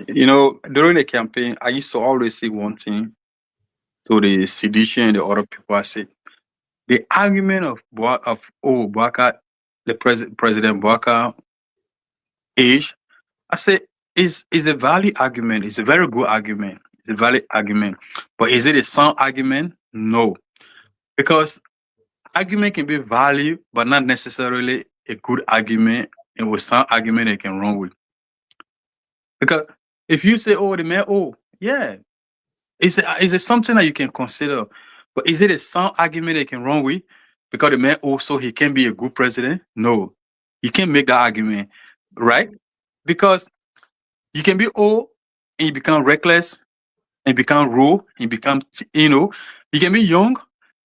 You know, during the campaign, I used to always say one thing to the sedition and the other people. I said, the argument of Bouaka, the President Bouaka age, I said, is a valid argument. It's a very good argument. It's a valid argument. But is it a sound argument? No. Because argument can be valid, but not necessarily a good argument, and with some argument they can run with. Because if you say, oh, the man, oh, yeah, is it something that you can consider? But is it a sound argument they can run with? Because the man also he can be a good president? No, you can't make that argument, right? Because you can be old and you become reckless and become raw and become, you can be young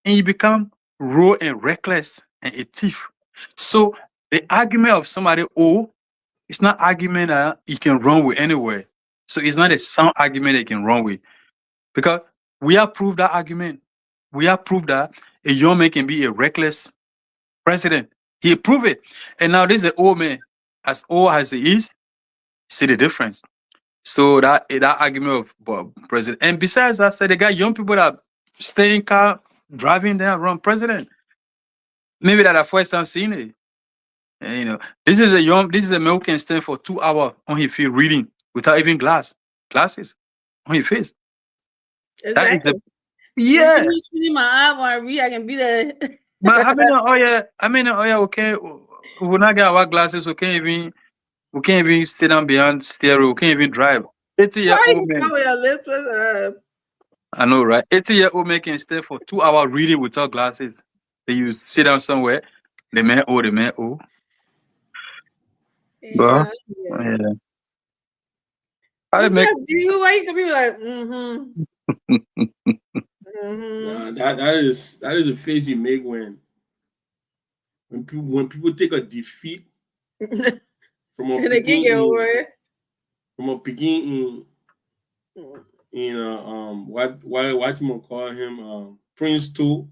and you become raw and reckless and a thief. So the argument of somebody old, it's not argument that you can run with anywhere. So it's not a sound argument they can run with. Because we have proved that argument. We have proved that a young man can be a reckless president. He proved it. And now this is an old man. As old as he is, see the difference. So that argument of president. And besides that, they got young people that stay in car, driving there, run president. Maybe that are first time seeing it. And, this is a man who can stand for 2 hours on his feet reading without even glasses on his face. Exactly. Yeah. You see my eye while I read, I can be there. But okay. We not get our glasses, we can't even sit down behind stereo, we can't even drive. 80-year-old man. I know, right? 80-year-old man can stay for 2 hours reading without glasses. Then you sit down somewhere, the man old. Yeah. Yeah. What's up, dude? Why you can be like, That is a face you make when people take a defeat from a beginning in what you call him Prince 2.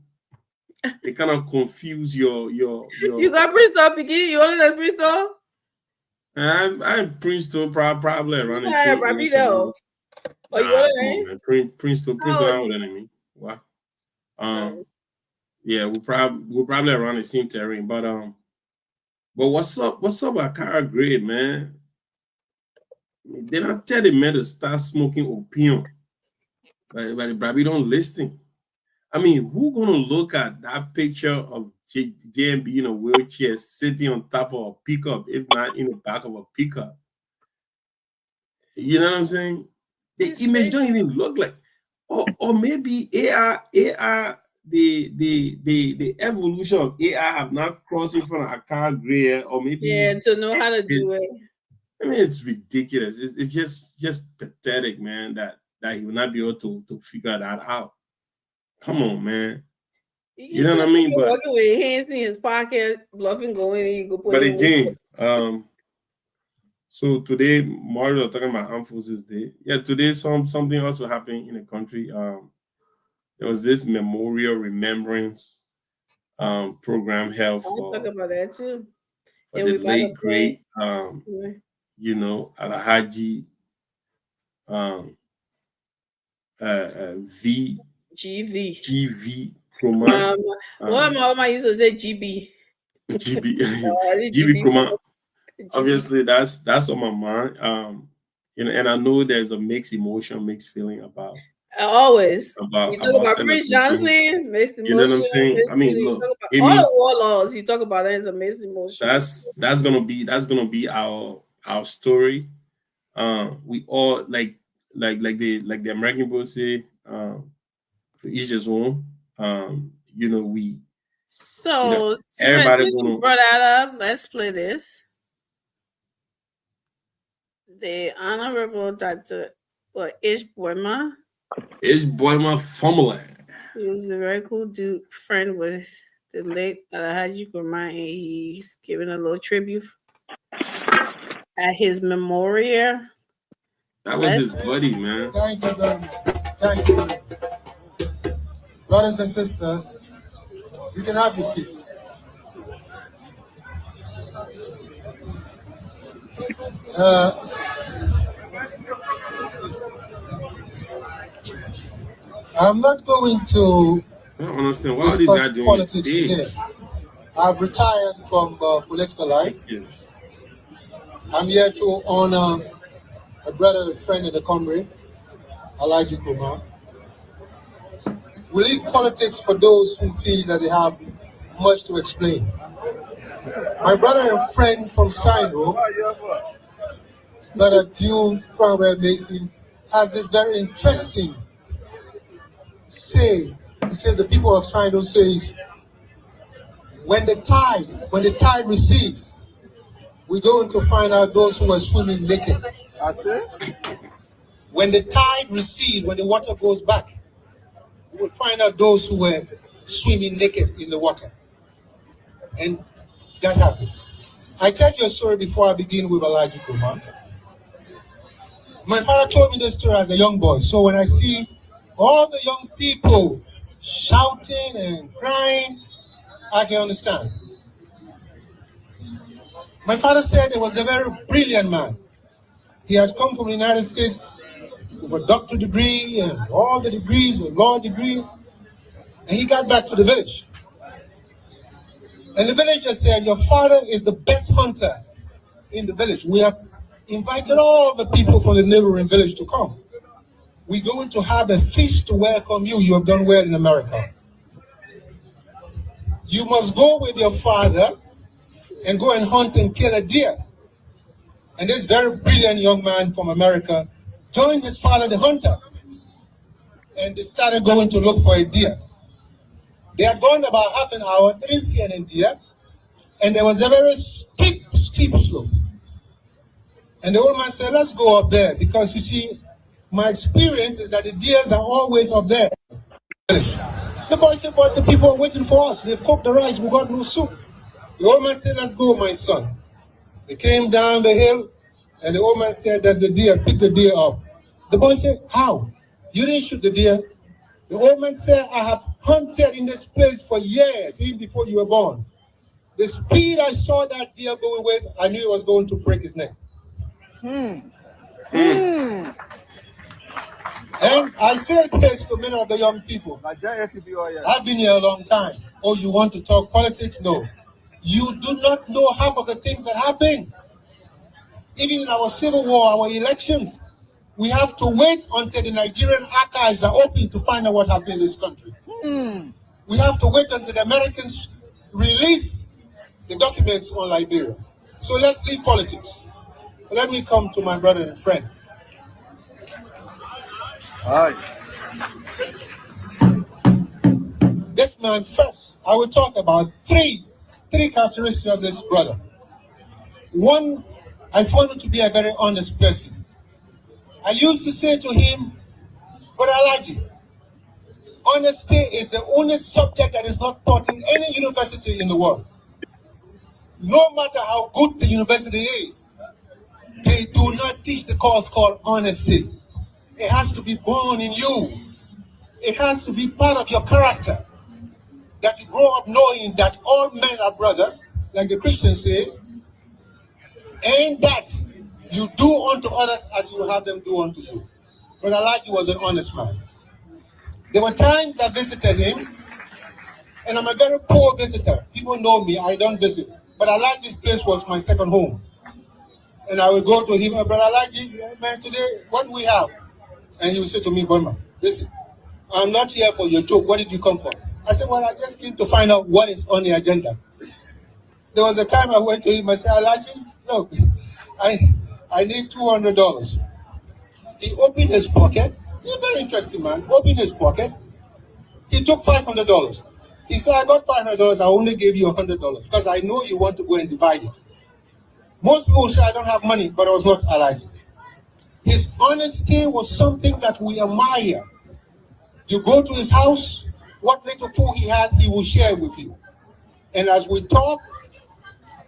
They kind of confuse your You got Prince 2 beginning, you only like Prince 2? I'm Prince 2 probably around the same. Oh, you want to name? Prince 2 around enemy. What? Yeah, we're probably around the same terrain, but what's up with Akara Grade, man? They don't tell the man to start smoking opium, but the Brabi don't listen. I mean, who gonna look at that picture of JMB in a wheelchair sitting on top of a pickup, if not in the back of a pickup? You know what I'm saying? The image don't even look like, or maybe AR, the evolution of AI have not crossed in front of Akara Gray, or maybe to know how to do it. I mean, it's ridiculous. It's just pathetic, man. That he will not be able to figure that out. Come on, man. You know what I mean? But walking with his hands in his pocket, bluffing, going in, you go put. But again, so today, Mario was talking about Armed Forces Day. Yeah, today something also happened in the country. There was this memorial remembrance program held I'll talk for about that too. the And we about to late play. great Alhaji GV Kroma. What my mama used to say GB. GB Kroma. Obviously, that's on my mind. And I know there's a mixed emotion, mixed feeling about. Always. You talk about Prince celebrating. Johnson, mixed emotion. You know what I'm saying? I mean, look, all the warlords you talk about that is a mixed emotion. That's gonna be our story. We all like the American people say, for each his own. We. So Everybody since you brought that up, let's play this. The Honorable Dr. Ish Boima. Ish Boima Formula. He was a very cool dude, friend with the late Alhaji Kroma, and he's giving a little tribute at his memorial. That was his buddy, man. Thank you very much. Thank you. Brothers and sisters, you can have your seat. I'm not going to I don't understand why these guys doing politics today. I've retired from political life. Yes. I'm here to honor a brother and friend in the country, Alhaji Kroma. We leave politics for those who feel that they have much to explain. My brother and friend from Sino, Brother Dune Cromwell Mason, has this very interesting say. He says the people of Sino says, when the tide recedes, we're going to find out those who are swimming naked. That's it. When the tide recedes, when the water goes back, we will find out those who were swimming naked in the water. And that happened. I tell you a story before I begin with Alhaji Kroma. My father told me this story as a young boy. So when I see all the young people shouting and crying, I can understand. My father said he was a very brilliant man. He had come from the United States with a doctorate degree and all the degrees, a law degree, and he got back to the village. And the villager said, your father is the best hunter in the village. We have invited all the people from the neighboring village to come. We're going to have a feast to welcome you. You have done well in America. You must go with your father and go and hunt and kill a deer. And this very brilliant young man from America joined his father, the hunter, and they started going to look for a deer. They had gone about half an hour, they didn't see any deer, and there was a very steep slope. And the old man said, let's go up there, because you see, my experience is that the deers are always up there. The boy said, but the people are waiting for us. They've cooked the rice, we got no soup. The old man said, let's go, my son. They came down the hill, and the old man said, there's the deer, pick the deer up. The boy said, how? You didn't shoot the deer? The old man said, I have hunted in this place for years, even before you were born. The speed I saw that deer going with, I knew it was going to break his neck. And I said this to many of the young people. I've been here a long time. Oh, you want to talk politics? No. You do not know half of the things that happen. Even in our civil war, our elections, we have to wait until the Nigerian archives are open to find out what happened in this country. We have to wait until the Americans release the documents on Liberia. So let's leave politics. Let me come to my brother and friend. Hi. This man first, I will talk about three characteristics of this brother. One, I found him to be a very honest person. I used to say to him, Brother Alhaji, honesty is the only subject that is not taught in any university in the world. No matter how good the university is, they do not teach the course called honesty. It has to be born in you. It has to be part of your character. that you grow up knowing that all men are brothers, like the Christians say, and that you do unto others as you have them do unto you. But Alhaji was an honest man. There were times I visited him, and I'm a very poor visitor. People know me, I don't visit. But Alhaji's place was my second home. And I would go to him, Brother Alhaji, man, today, what do we have? And he would say to me, Boyman, listen, I'm not here for your joke. What did you come for? I said, well, I just came to find out what is on the agenda. There was a time I went to him, I said, Alhaji, look, I need $200. He opened his pocket. He's a very interesting man. Opened his pocket. He took $500. He said, I got $500. I only gave you $100 because I know you want to go and divide it. Most people say I don't have money, but I was not Alhaji. His honesty was something that we admire. You go to his house, what little food he had, he will share with you. And as we talk,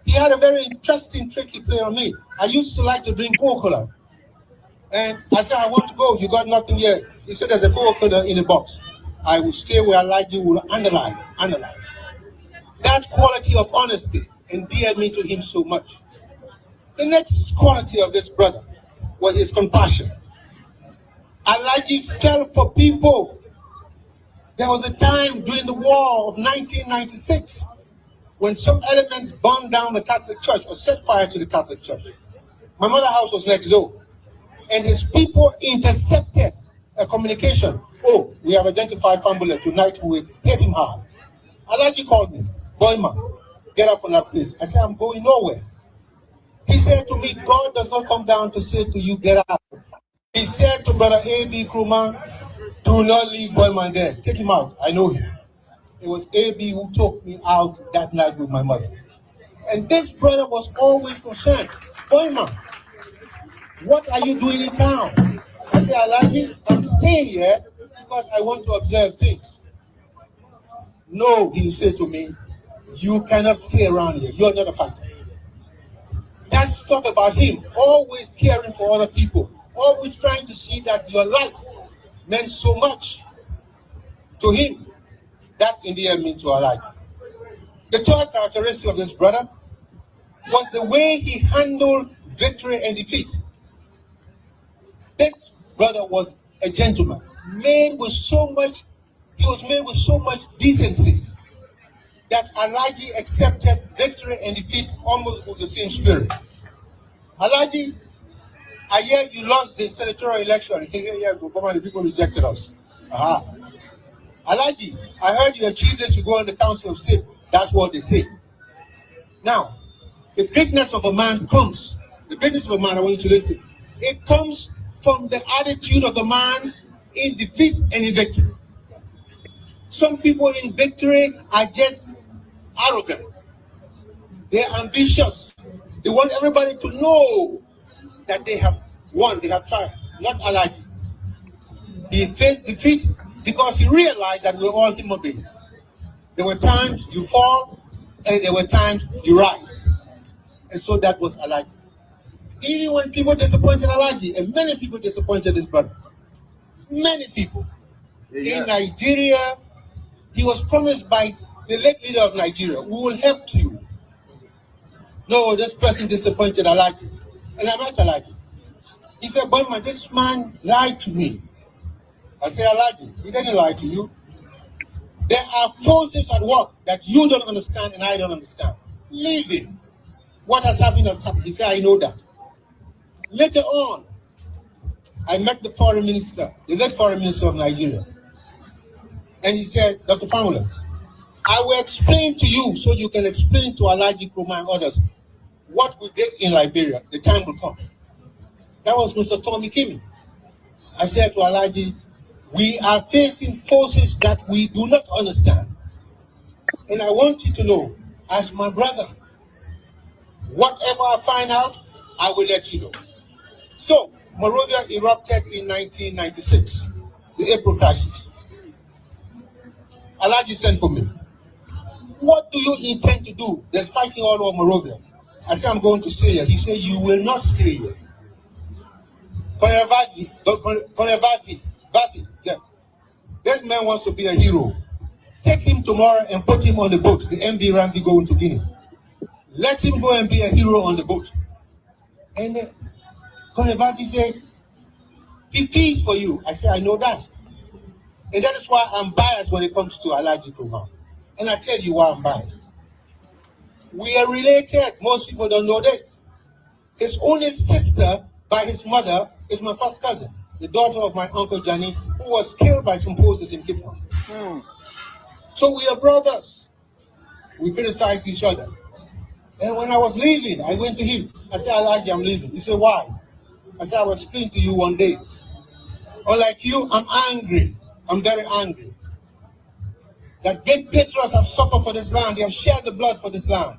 he had a very interesting trick he played on me. I used to like to drink Coca-Cola. And I said, I want to go. You got nothing here. He said, there's a Coca-Cola in the box. I will stay where Alhaji will analyze. That quality of honesty endeared me to him so much. The next quality of this brother was his compassion. Alhaji felt for people. There was a time during the war of 1996 when some elements burned down the Catholic Church or set fire to the Catholic Church. My mother's house was next door. And his people intercepted a communication. Oh, we have identified Fambula. Tonight we will hit him hard. Alhaji called me. Boyman, get up from that place. I said, I'm going nowhere. He said to me, God does not come down to say to you, get up. He said to Brother A.B. Krumah, do not leave Boyman there. Take him out. I know him. It was A.B. who took me out that night with my mother. And this brother was always concerned. Boyman, what are you doing in town? I said, Alhaji, I'm staying here because I want to observe things. No, he said to me, you cannot stay around here. You're not a fighter. That stuff about him, always caring for other people, always trying to see that your life meant so much to him. That in the end means to Alhaji. The third characteristic of this brother was the way he handled victory and defeat. This brother was a gentleman, he was made with so much decency that Alhaji accepted victory and defeat almost with the same spirit. Alhaji, I hear you lost the senatorial election. Here, the people rejected us. Alhaji, I heard you achieved this, you go on the Council of State. That's what they say. Now, the greatness of a man comes, I want you to listen, it comes from the attitude of the man in defeat and in victory. Some people in victory are just arrogant. They're ambitious. They want everybody to know that they have won, they have tried. Not Alhaji. He faced defeat because he realized that we're all human beings. There were times you fall, and there were times you rise. And so that was Alhaji. Even when people disappointed Alhaji, and many people disappointed his brother. Many people. In Nigeria, he was promised by the late leader of Nigeria, we will help you. No, this person disappointed Alhaji. And I met Alhaji. He said, Boyman, this man lied to me. I said, Alhaji, he didn't lie to you. There are forces at work that you don't understand and I don't understand. Leave him. What has happened has happened. He said, I know that. Later on, I met the foreign minister, the late foreign minister of Nigeria. And he said, Dr. Fambula, I will explain to you so you can explain to Alhaji Krumah and others what we did in Liberia. The time will come. That was Mr. Tommy Kimi. I said to Alhaji, we are facing forces that we do not understand. And I want you to know, as my brother, whatever I find out, I will let you know. So, Monrovia erupted in 1996, the April crisis. Alhaji sent for me. What do you intend to do? There's fighting all over Monrovia. I said, I'm going to stay here. He said, you will not stay here. Yeah. This man wants to be a hero. take him tomorrow and put him on the boat, the MV Ramsey going to Guinea. Let him go and be a hero on the boat. And Colonel Vati said, he feeds for you. I said, I know that. And that is why I'm biased when it comes to Alhaji Nkrumah. And I tell you why I'm biased. We are related. Most people don't know this. His only sister by his mother is my first cousin, the daughter of my uncle Johnny, who was killed by some forces in Cape Town. So we are brothers. We criticize each other. And when I was leaving, I went to him. I said, Alhaji, I'm leaving. He said, why? I said, I will explain to you one day. Unlike you, I'm angry. I'm very angry. That great patriots have suffered for this land. They have shed the blood for this land.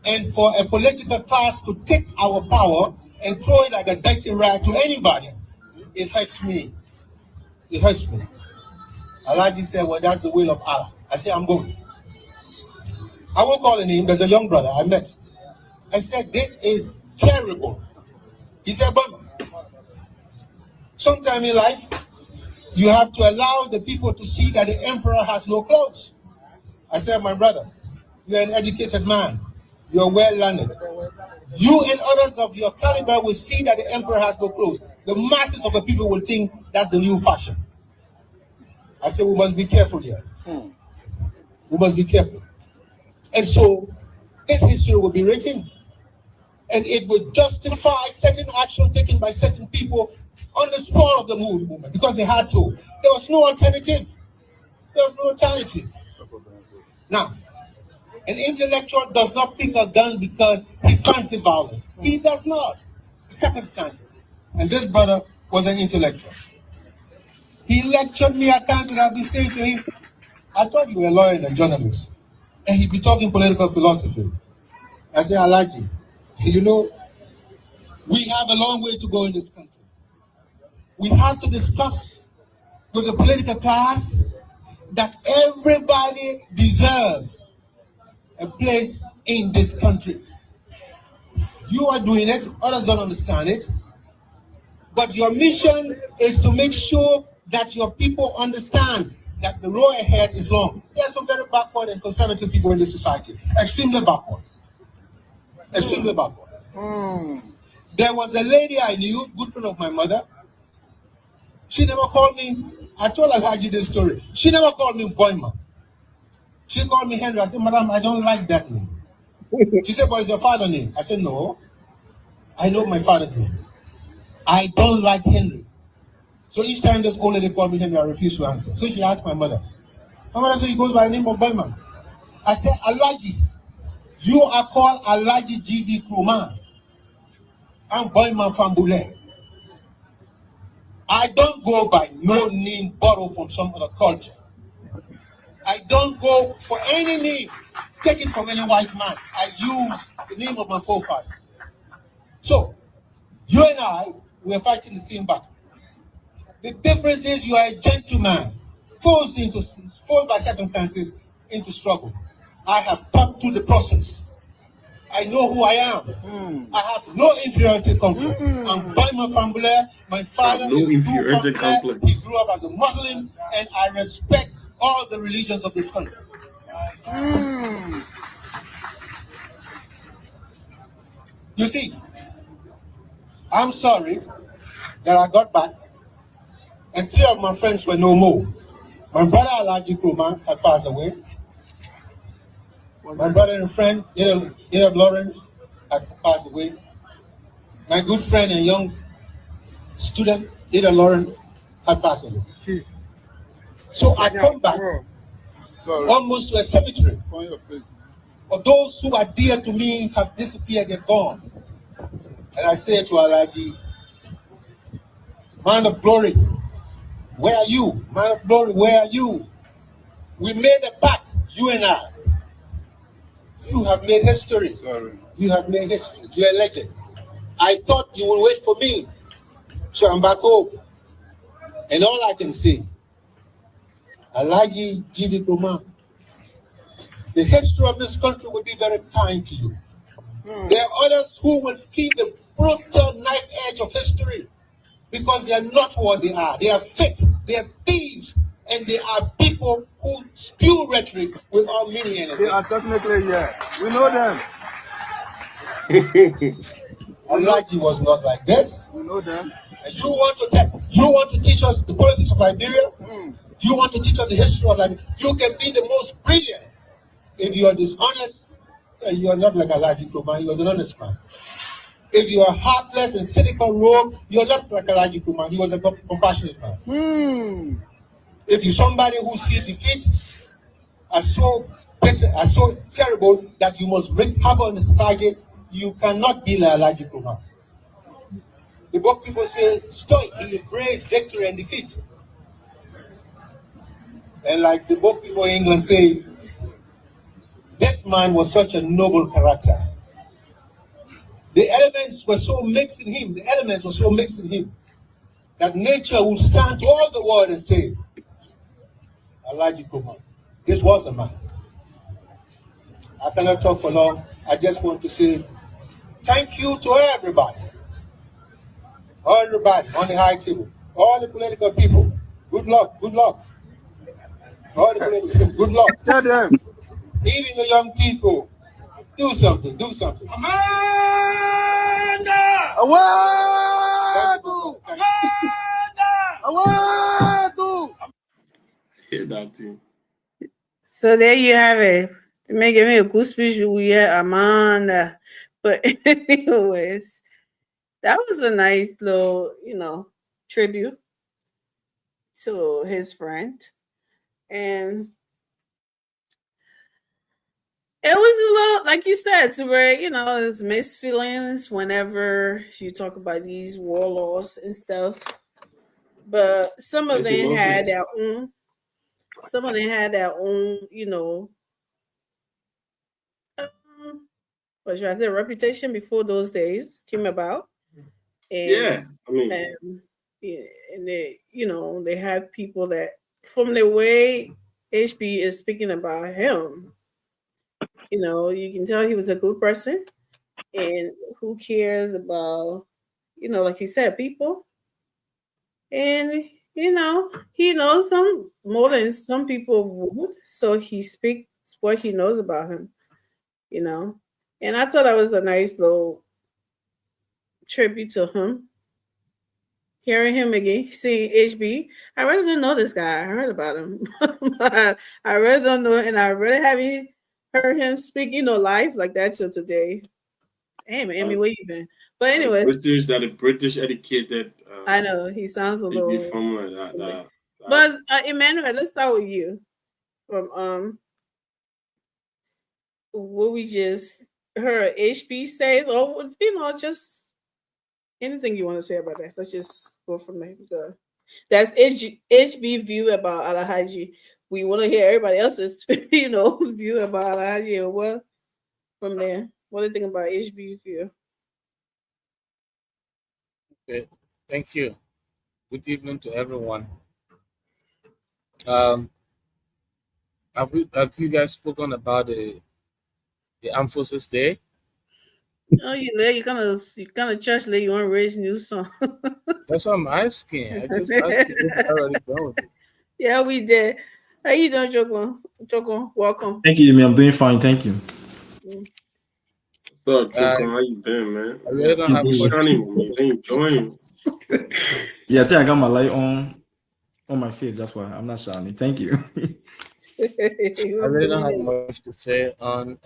And for a political class to take our power and throw it like a dirty rag to anybody, it hurts me. It hurts me. Alhaji said, well, that's the will of Allah. I said, I'm going. I won't call the name. There's a young brother I met. I said, this is terrible. He said, but sometime in life, you have to allow the people to see that the emperor has no clothes. I said, my brother, you're an educated man. You're well learned. You and others of your caliber will see that the emperor has no clothes. The masses of the people will think that's the new fashion. I said, we must be careful here. We must be careful. And so, this history will be written. And it will justify certain action taken by certain people on the spur of the movement because they had to. There was no alternative. There was no alternative. Now, an intellectual does not pick a gun because he fancies violence. He does not. Circumstances. And this brother was an intellectual. He lectured me at times and I'll be saying to him, I thought you were a lawyer and a journalist. And he'd be talking political philosophy. I say, Alhaji, you know, we have a long way to go in this country. We have to discuss with the political class that everybody deserves a place in this country. You are doing it, others don't understand it. But your mission is to make sure that your people understand that the road ahead is long. There are some very backward and conservative people in this society. Extremely backward. Extremely backward. There was a lady I knew, good friend of my mother. She never called me. I told Alhaji this story. She never called me Boyma. She called me Henry. I said, Madam, I don't like that name. She said, but it's your father's name. I said, no. I know my father's name. I don't like Henry. So each time this old lady called me Henry, I refused to answer. So she asked my mother. My mother said, he goes by the name of Boyman. I said, Alhaji, you are called Alhaji G.V. Nkrumah. I'm Boyman Fambule. I don't go by no name borrowed from some other culture. I don't go for any name taken from any white man. I use the name of my forefather. So, you and I, we are fighting the same battle. The difference is you are a gentleman, forced by circumstances into struggle. I have thought through the process. I know who I am. I have no inferiority complex. I'm Boyman Fambule. My father is inferiority complex. He grew up as a Muslim, and I respect all the religions of this country. You see, I'm sorry that I got back and 3 of my friends were no more. My brother Alhaji Nkrumah had passed away. My brother and friend, Caleb Lawrence, had passed away. My good friend and young student, Ada Lawrence, had passed away. So I come back almost to a cemetery. But those who are dear to me have disappeared, they're gone. And I say to Alhaji, man of glory, where are you? Man of glory, where are you? We made a pact, you and I. You have made history. You have made history. You're a legend. I thought you would wait for me. So I'm back home. And all I can say, Alhaji G.V. Nkrumah, the history of this country will be very kind to you. There are others who will feel the brutal knife edge of history because they are not what they are. They are fake. They are thieves. and they are people who spew rhetoric without meaning They anything. are technically, yeah. We know them. Alaji was not like this. We know them. And you want to teach us the politics of Liberia? You want to teach us the history of Liberia? You can be the most brilliant. If you are dishonest, you are not like Alaji Nkrumah. He was an honest man. If you are heartless and cynical rogue, you're not like Alaji Nkrumah. He was a compassionate man. If you're somebody who sees defeat as so bitter, as so terrible that you must wreak havoc on the society, you cannot be like Alaji Nkrumah. The book people say stoic, he embraced victory and defeat. And like the book people in England says, this man was such a noble character. The elements were so mixed in him, that nature would stand to all the world and say, Alaji Nkrumah, this was a man. I cannot talk for long. I just want to say thank you to everybody on the high table, all the political people. Good luck. All the political people, good luck. Tell them. Even the young people, do something. Awadu! Hear that thing. So there you have it. Making me a good speech, yeah, Amanda. But anyways, that was a nice little, tribute to his friend. And it was a little, like you said, to where, there's mixed feelings whenever you talk about these warlords and stuff. But some of them had their own, what should I say, reputation before those days came about. And, Yeah, I mean, and they, they have people that, from the way HB is speaking about him, you can tell he was a good person, and who cares about, like you said, people. And, he knows them more than some people would. So he speaks what he knows about him, And I thought that was a nice little tribute to him. Hearing him again, seeing HB. I really didn't know this guy. I heard about him. I really don't know, and I really haven't heard him speak, live like that till today. Hey, man, Amy, where you been? But anyway, British educated. I know he sounds a little. From that. But Emmanuel, let's start with you. From what we just heard HB says, or just anything you want to say about that. Let's just go from there. That's HB view about Alhaji. We want to hear everybody else's, view about Alhaji, or what from there. What do you think about HB's view? Okay, thank you. Good evening to everyone. Have you guys spoken about the Armed Forces Day? Oh, you kind of church lady. You want to raise new song? That's what I'm asking. I just asked if I already done with it. Yeah, we did. How you doing, Choko? Welcome. Thank you, I'm doing fine. Thank you. So, how you been, man? I really don't have much. Enjoying. Yeah, I think I got my light on my face. That's why I'm not shining. Thank you. I really don't have much to say on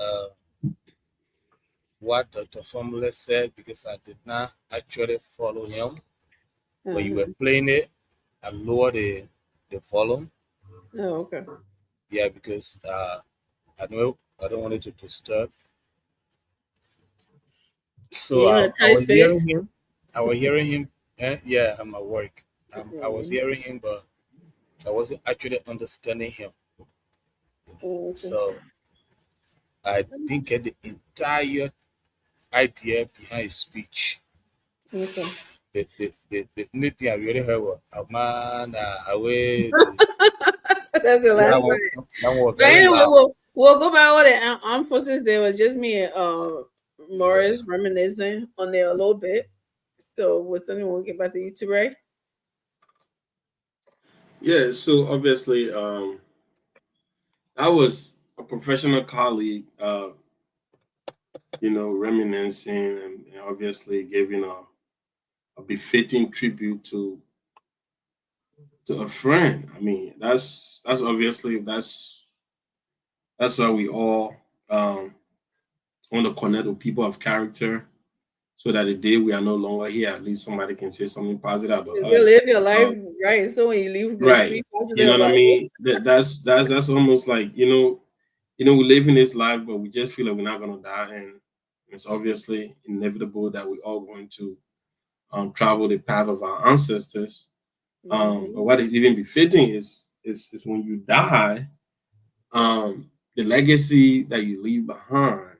what Dr. Formula said, because I did not actually follow him. When you were playing it, I lowered the volume. Oh, okay. Yeah, because I don't want it to disturb. So I was hearing him. Yeah, I'm at work. I was hearing him, but I wasn't actually understanding him. Okay. So I didn't get the entire idea behind his speech. Okay. The only thing I really heard was Amanda away. That's the last one. Anyway, we'll go back over the Armed Forces. There was just me and Morris reminiscing on there a little bit. So, was anyone get back to you, Ray? Yeah, so obviously, I was a professional colleague, reminiscing and obviously giving a befitting tribute to a friend. I mean, that's obviously that's why we all want to connect with people of character, so that the day we are no longer here, at least somebody can say something positive about You us. live your life right, so when you leave, you can speak Right. You positive know what I about mean? That's almost like, we live in this life, but we just feel like we're not gonna die, and it's obviously inevitable that we're all going to travel the path of our ancestors. But what is even befitting is when you die, the legacy that you leave behind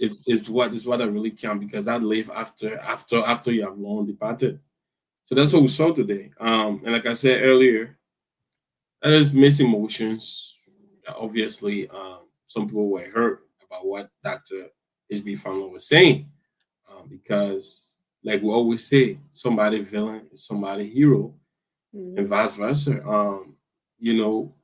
is what I really count, because that live after you have long departed. So that's what we saw today. And like I said earlier, that is mixed emotions. Obviously, some people were hurt about what Dr. H.B. Fowler was saying, because, like we always say, somebody villain is somebody hero, and vice versa. You know,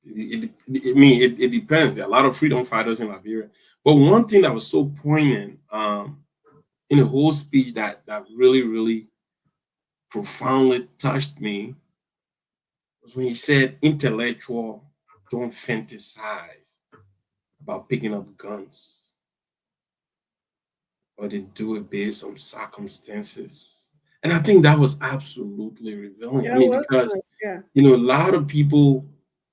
it depends. There are a lot of freedom fighters in Liberia, but one thing that was so poignant in the whole speech that really, really profoundly touched me was when he said, "Intellectual don't fantasize about picking up guns, or they do it based on circumstances." And I think that was absolutely revealing. Yeah, I mean, it was because nice. Yeah. a lot of people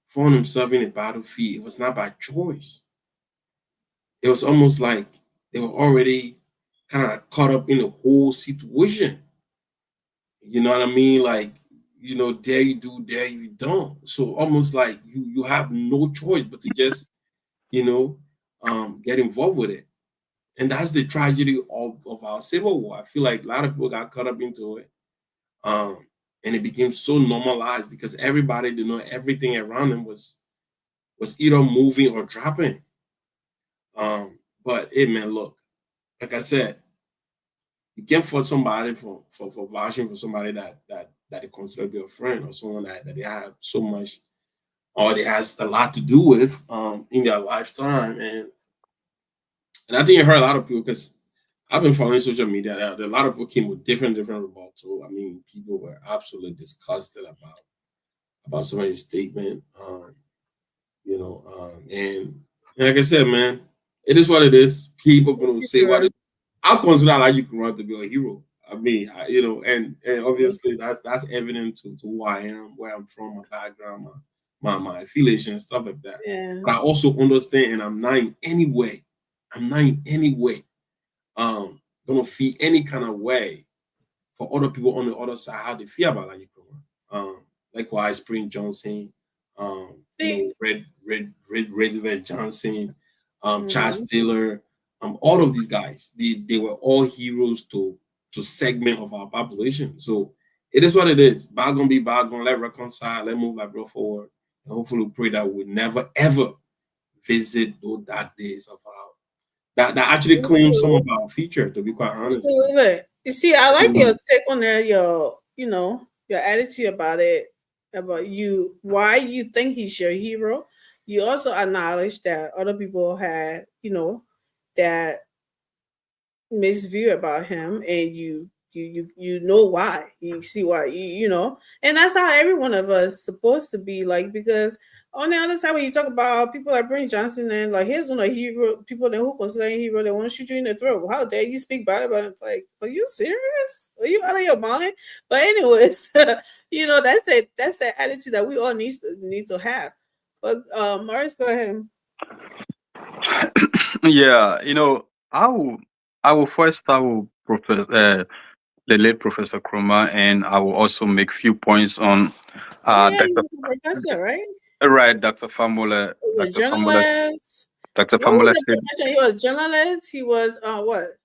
found themselves in a battlefield. It was not by choice. It was almost like they were already kind of caught up in the whole situation. You know what I mean? Like, dare you do, dare you don't. So almost like you have no choice but to just, get involved with it. And that's the tragedy of our civil war. I feel like a lot of people got caught up into it. And it became so normalized because everybody everything around them was either moving or dropping. But hey man, look, like I said, you can't fault somebody for vouching for somebody that they consider to be a friend, or someone that they have so much, or they has a lot to do with in their lifetime. And I think it hurt a lot of people, because I've been following social media. There are a lot of people came with different rebuttal. I mean, people were absolutely disgusted about some of his statement. And like I said, man, it is what it is. People gonna say what it. I consider Alhaji Kurma to be a hero. I mean, and obviously that's evident to who I am, where I'm from, my background, my affiliation, and stuff like that. Yeah. But I also understand, and I'm not in any way gonna feel any kind of way for other people on the other side how they feel about Alhaji Kurma. Likewise, Spring Johnson, Red Roosevelt Johnson, Charles Taylor, all of these guys, they were all heroes to segment of our population. So it is what it is. Bygone be bygone. Let's reconcile. Let's move like forward. And hopefully, we pray that we never ever visit those dark days of our that actually claim some of our future. To be quite honest. Absolutely. You see, I like your take on that. Your attitude about it, about you, why you think he's your hero. You also acknowledge that other people had, that misview about him, and you know why. You see why, and that's how every one of us supposed to be, like, because on the other side, when you talk about people like Brent Johnson, and like, here's one of the hero people that who consider a hero, they want to shoot you in the throat. How dare you speak bad about it? Like, are you serious? Are you out of your mind? But anyways, that's the attitude that we all need to have. But Morris, go ahead. Yeah, I will first start with the late Professor Krumah, and I will also make few points on He's a professor, right? Right, Dr. Famula. He was a journalist. Dr. What was Famula. the profession? He was a journalist. He was what?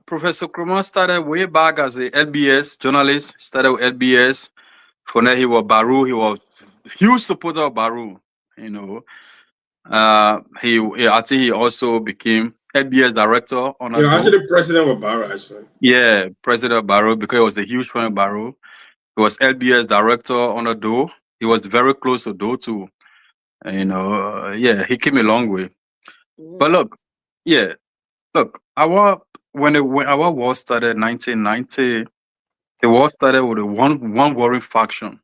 Professor Krumah started way back as a LBS journalist. Started with LBS. For now, he was Baru. He was a huge supporter of Baru. I think he also became LBS director on actually president of Baru, actually. Yeah, president of Baru, because he was a huge fan of Baru. He was LBS director under Doe. He was very close to Doe too. And, yeah, he came a long way. But look, yeah, look, when our war started in 1990, the war started with one warring faction.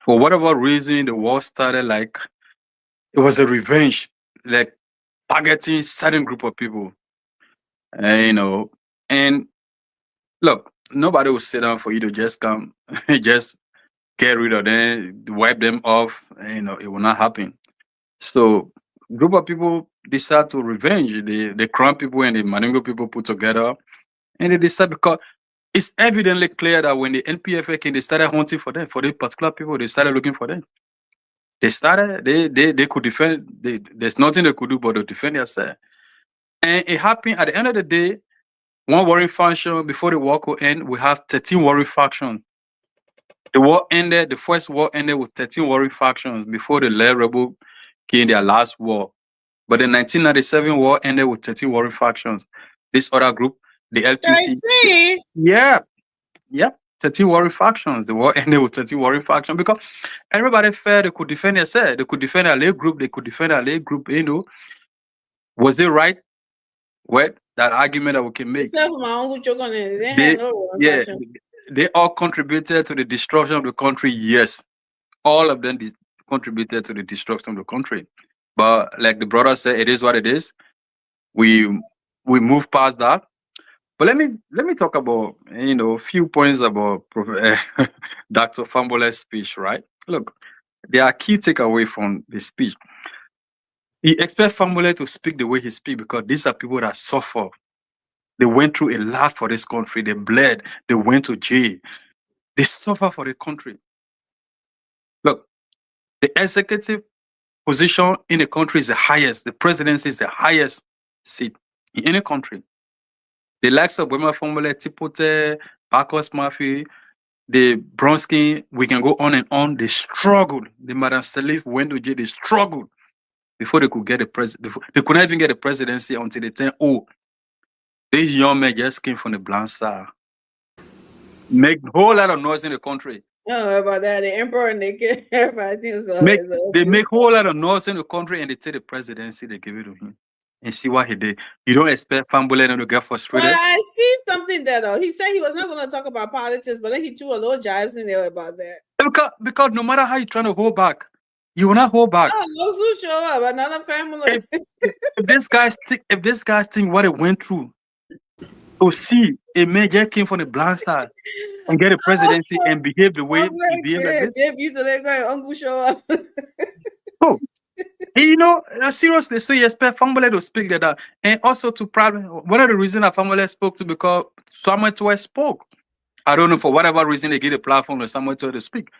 For whatever reason, the war started like it was a revenge, like targeting certain group of people. And, and look, nobody will sit down for you to just come, just get rid of them, wipe them off. It will not happen. So, group of people decide to revenge the Crown people and the Mandingo people put together, and they decide because it's evidently clear that when the NPFA came, they started hunting for them, for the particular people, they started looking for them. They could defend. There's nothing they could do but to defend themselves. And it happened at the end of the day. One warring faction before the war could end, we have 13 warring factions. The war ended. The first war ended with 13 warring factions before the Lair Rebel came their last war. But the 1997 war ended with 13 warring factions. This other group, the LPC, 13? yeah, 13 warring factions. The war ended with 13 warring factions because everybody felt they could defend themselves. They could defend their Lair group. They could defend their Lair group. Was they right? Well, that argument that we can make. Except for my uncle choking it. They had no warring Yeah, faction. they all contributed to the destruction of the country. Yes, all of them contributed to the destruction of the country. But like the brother said, it is what it is. We move past that. But let me talk about a few points about Dr. Fambole's speech. Right? Look, there are key takeaway from the speech. He expects Fambole to speak the way he speaks because these are people that suffer. They went through a lot for this country. They bled. They went to jail. They suffer for the country. Look, the executive position in the country is the highest. The presidency is the highest seat in any country. The likes of Wema Fambole, Tipote, Marcus Murphy, the Bronsky, we can go on and on. They struggled. The Madam Salif went to jail. They struggled before they could get the president. They could not even get the presidency until they turned old. These young men just came from the blind side. Make a whole lot of noise in the country. I don't know about that. The emperor and they everybody thinks They make a whole lot of noise in the country and they take the presidency, they give it to him. And see what he did. You don't expect Fambole to get frustrated. But I see something there though. He said he was not going to talk about politics, but then he threw a little jibes in there about that. Because no matter how you're trying to hold back, you will not hold back. Oh, those who show up, another family. If this guys think what it went through, to see a man just came from the blind side and get a presidency and behave the way he behaved like this. Jeff used to let go uncle show up. Oh, seriously, so you expect Fambole to speak like that. And also to probably one of the reasons that Fambole spoke to because Samuel Toy spoke. I don't know for whatever reason they gave a platform to Samuel Toy to speak.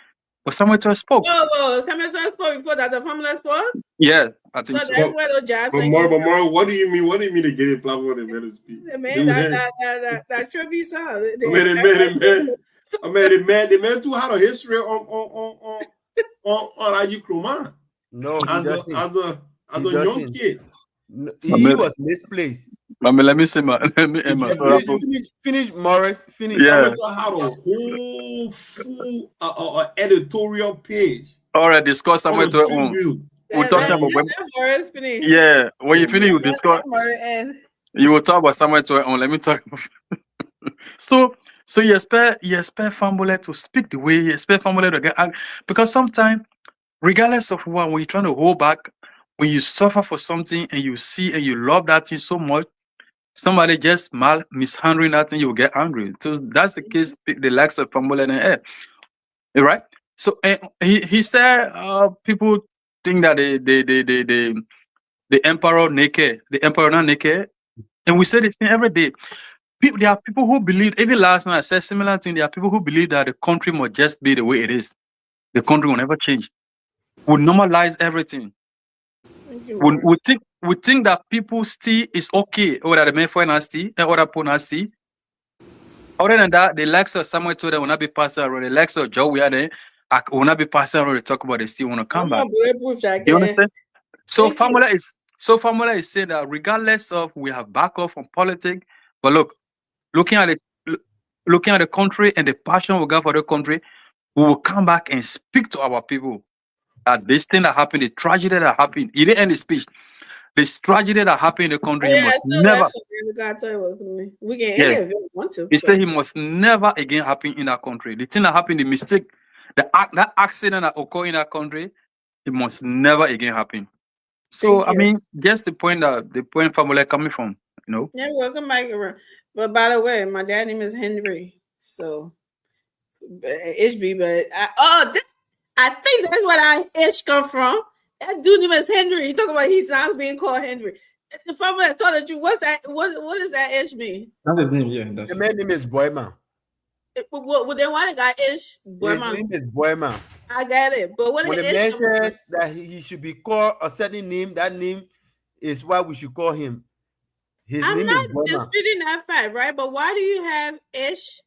But Samuel Toy spoke. Oh, Samuel Toy spoke before that the family spoke? Yeah, I think so. That's where those jobs. But more, what do you mean? What do you mean they get a platform and better speak? That tribute song. The man too had a history on IG Krumah. No, as a young kid. No, he was misplaced. Let me say Finish, Morris. Finish. Yeah. I had a whole full editorial page. All right, discuss Samuel Toy on. We'll talk about Morris finish. Yeah, when you finish, you discuss. You will talk about Samuel Toy on. Let me talk about. So you expect Fambole to speak the way you expect Fambole to get, because sometimes, regardless of what, when you're trying to hold back, when you suffer for something and you see and you love that thing so much, somebody just mishandling that thing, you will get angry. So that's the case, the likes of Fambole and Air. Right? So he said people think that the emperor naked, the emperor not naked, and we say this thing every day. There are people who believe, even last night I said similar thing, there are people who believe that the country must just be the way it is. The country will never change. We normalize everything. We think that people still is okay, or that the men for nasty, and other people nasty. Other than that, the likes of Samuel Toy will not be passing around. The likes of Joe Weir will not be passing around to talk about they still want to come back. You understand? So Fambole is saying that regardless of we have back off from politics, but looking at it, looking at the country and the passion we got for the country, we will come back and speak to our people that this thing that happened, the tragedy that happened, he didn't end the speech. This tragedy that happened in the country, he must never. We can end it if you want to. He said he must never again happen in that country. The thing that happened, the mistake, that accident that occurred in that country, it must never again happen. So I mean, just the point Family coming from, you know. Yeah, welcome back around. But by the way, my dad name is Henry, so HB. But I think that's what H come from. That dude name is Henry. You talk about his house being called Henry. The family told the truth. What's that? What does that H mean? That's his name, yeah. The man's name is Boyman. Well, then why the guy Ish? His name is Boyman. I got it. But when the man says that he should be called a certain name, that name is what we should call him. His I'm name not is Boyman. disputing that fact, right? But why do you have Ish